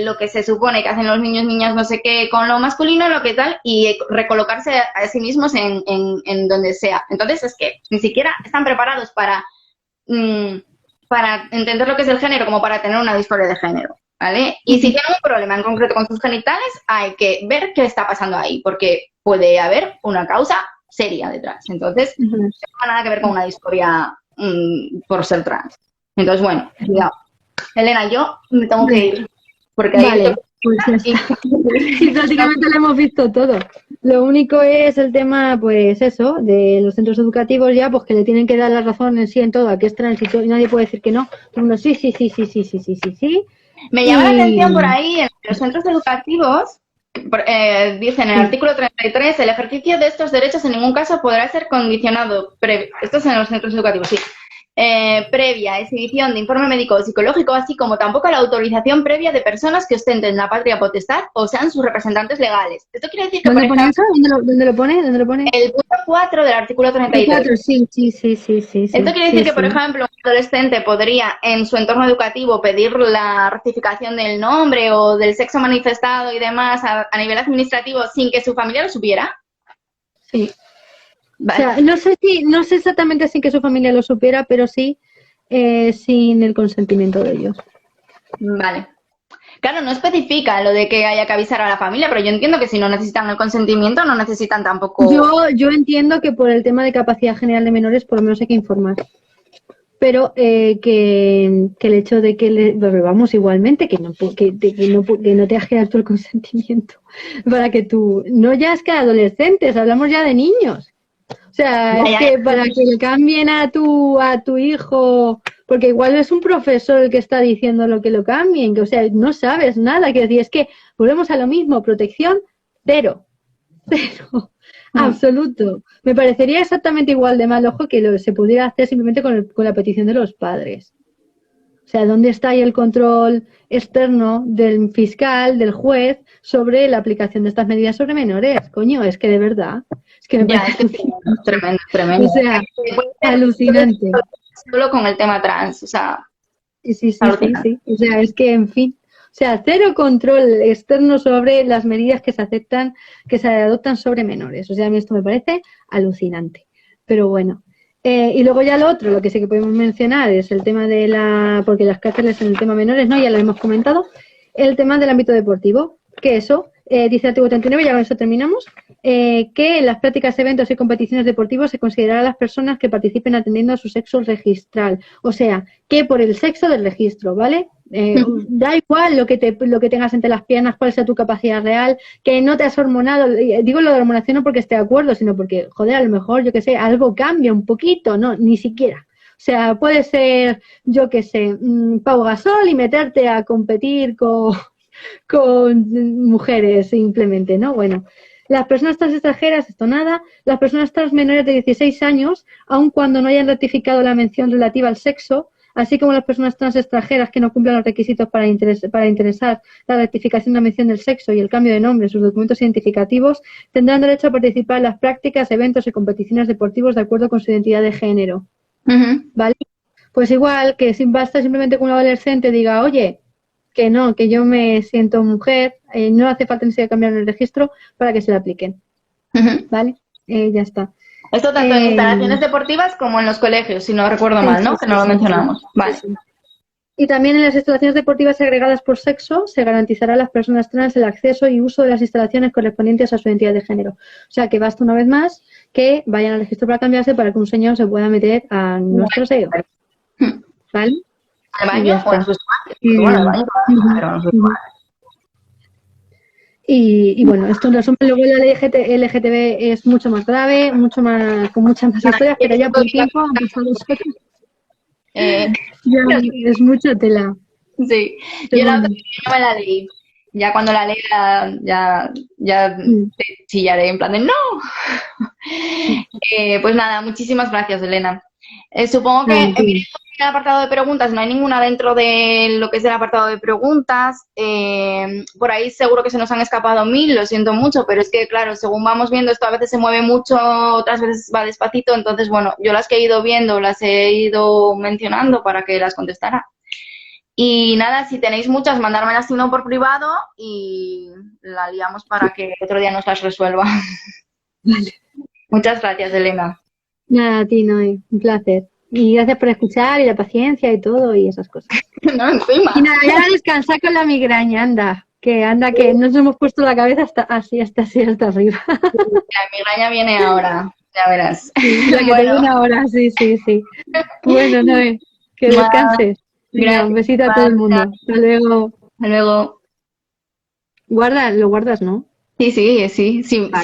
lo que se supone que hacen los niños, niñas, no sé qué, con lo masculino, lo que tal, y recolocarse a sí mismos en donde sea. Entonces es que ni siquiera están preparados para entender lo que es el género como para tener una disforia de género, ¿vale? Y si tienen un problema en concreto con sus genitales, hay que ver qué está pasando ahí, porque puede haber una causa seria detrás. Entonces, no tiene nada que ver con una disforia por ser trans. Entonces, bueno, cuidado. Elena, yo me tengo que ir, porque vale, pues sí, prácticamente lo hemos visto todo. Lo único es el tema, pues eso, de los centros educativos ya, pues que le tienen que dar la razón en sí en todo, aquí es tránsito y nadie puede decir que no. Uno sí. Me llama la atención por ahí, en los centros educativos, dice en el artículo 33, el ejercicio de estos derechos en ningún caso podrá ser condicionado, esto es en los centros educativos, sí, previa exhibición de informe médico o psicológico, así como tampoco la autorización previa de personas que ostenten la patria potestad o sean sus representantes legales. Esto quiere decir que, ¿Dónde pone eso? ¿Dónde lo pone? El punto 4 del artículo 33. Sí. Esto quiere decir que, por ejemplo, un adolescente podría en su entorno educativo pedir la rectificación del nombre o del sexo manifestado y demás a nivel administrativo sin que su familia lo supiera. Sí. Vale. O sea, no sé exactamente sin que su familia lo supiera, pero sí sin el consentimiento de ellos. Vale. Claro, no especifica lo de que haya que avisar a la familia, pero yo entiendo que si no necesitan el consentimiento, no necesitan tampoco... Yo entiendo que por el tema de capacidad general de menores, por lo menos hay que informar. Pero que el hecho de que vamos igualmente, que no tengas que dar tú el consentimiento para que tú... No ya es que adolescentes, hablamos ya de niños. O sea, es que para que le cambien a tu hijo, porque igual es un profesor el que está diciendo lo que lo cambien, que o sea, no sabes nada, que decir, es que volvemos a lo mismo, protección, cero, absoluto. Me parecería exactamente igual de mal ojo que se pudiera hacer simplemente con la petición de los padres. O sea, ¿dónde está ahí el control externo del fiscal, del juez, sobre la aplicación de estas medidas sobre menores? Coño, es que de verdad, es que me parece tremendo. O sea, alucinante. Solo con el tema trans, o sea... Sí. O sea, es que, en fin, o sea, cero control externo sobre las medidas que se aceptan, que se adoptan sobre menores. O sea, a mí esto me parece alucinante. Pero bueno. Y luego ya lo otro, lo que sí que podemos mencionar es el tema de porque las cárceles en el tema menores, ¿no? Ya lo hemos comentado. El tema del ámbito deportivo, que eso, dice el artículo 39, ya con eso terminamos, que en las prácticas, eventos y competiciones deportivos se considerará a las personas que participen atendiendo a su sexo registral. O sea, que por el sexo del registro, ¿vale? Da igual lo que tengas entre las piernas, cuál sea tu capacidad real, que no te has hormonado. Digo lo de la hormonación no porque esté de acuerdo, sino porque, joder, a lo mejor, yo que sé, algo cambia un poquito, no, ni siquiera. O sea, puede ser, yo que sé, Pau Gasol y meterte a competir con mujeres simplemente, ¿no? Bueno, las personas trans extranjeras, esto nada, las personas trans menores de 16 años, aun cuando no hayan ratificado la mención relativa al sexo, así como las personas trans extranjeras que no cumplan los requisitos para interesar la rectificación de la mención del sexo y el cambio de nombre en sus documentos identificativos, tendrán derecho a participar en las prácticas, eventos y competiciones deportivos de acuerdo con su identidad de género. ¿Vale? Pues igual que basta simplemente que un adolescente diga, oye, que no, que yo me siento mujer, no hace falta ni siquiera cambiar el registro para que se le apliquen. ¿Vale? Ya está. Esto tanto en instalaciones deportivas como en los colegios, si no recuerdo mal, ¿no? Que no lo mencionamos. Vale. Y también en las instalaciones deportivas segregadas por sexo se garantizará a las personas trans el acceso y uso de las instalaciones correspondientes a su identidad de género. O sea, que basta una vez más que vayan al registro para cambiarse para que un señor se pueda meter a nuestro SEO. ¿Vale? ¿Al baño o en sus Y bueno, esto en resumen, luego la ley LGTB es mucho más grave, mucho más, con muchas más historias, pero ya por tiempo han pasado cosas. Ya es mucha tela. Sí, Pero yo la otra bueno. no me la leí. Ya cuando la lea, ya chillaré en plan de ¡no! Pues nada, muchísimas gracias, Elena. Supongo que Nada, tío. en el apartado de preguntas no hay ninguna dentro de lo que es el apartado de preguntas. Por ahí seguro que se nos han escapado 1000, lo siento mucho, pero es que, claro, según vamos viendo esto a veces se mueve mucho, otras veces va despacito, entonces, bueno, yo las que he ido viendo las he ido mencionando para que las contestara. Y nada, si tenéis muchas, mandármelas si no por privado y la liamos para que otro día nos las resuelva. Vale. Muchas gracias, Elena. Nada, a ti, Noé, un placer. Y gracias por escuchar y la paciencia y todo y esas cosas. No, encima. Y nada, ya a descansar con la migraña, anda, que nos hemos puesto la cabeza hasta arriba. La migraña viene ahora, ya verás. Sí, la que te viene ahora, sí. Bueno, Noé, que descanses. Venga, un besito a todo el mundo. Hasta luego. Hasta luego. Lo guardas, ¿no? Sí, sí, sí. Si no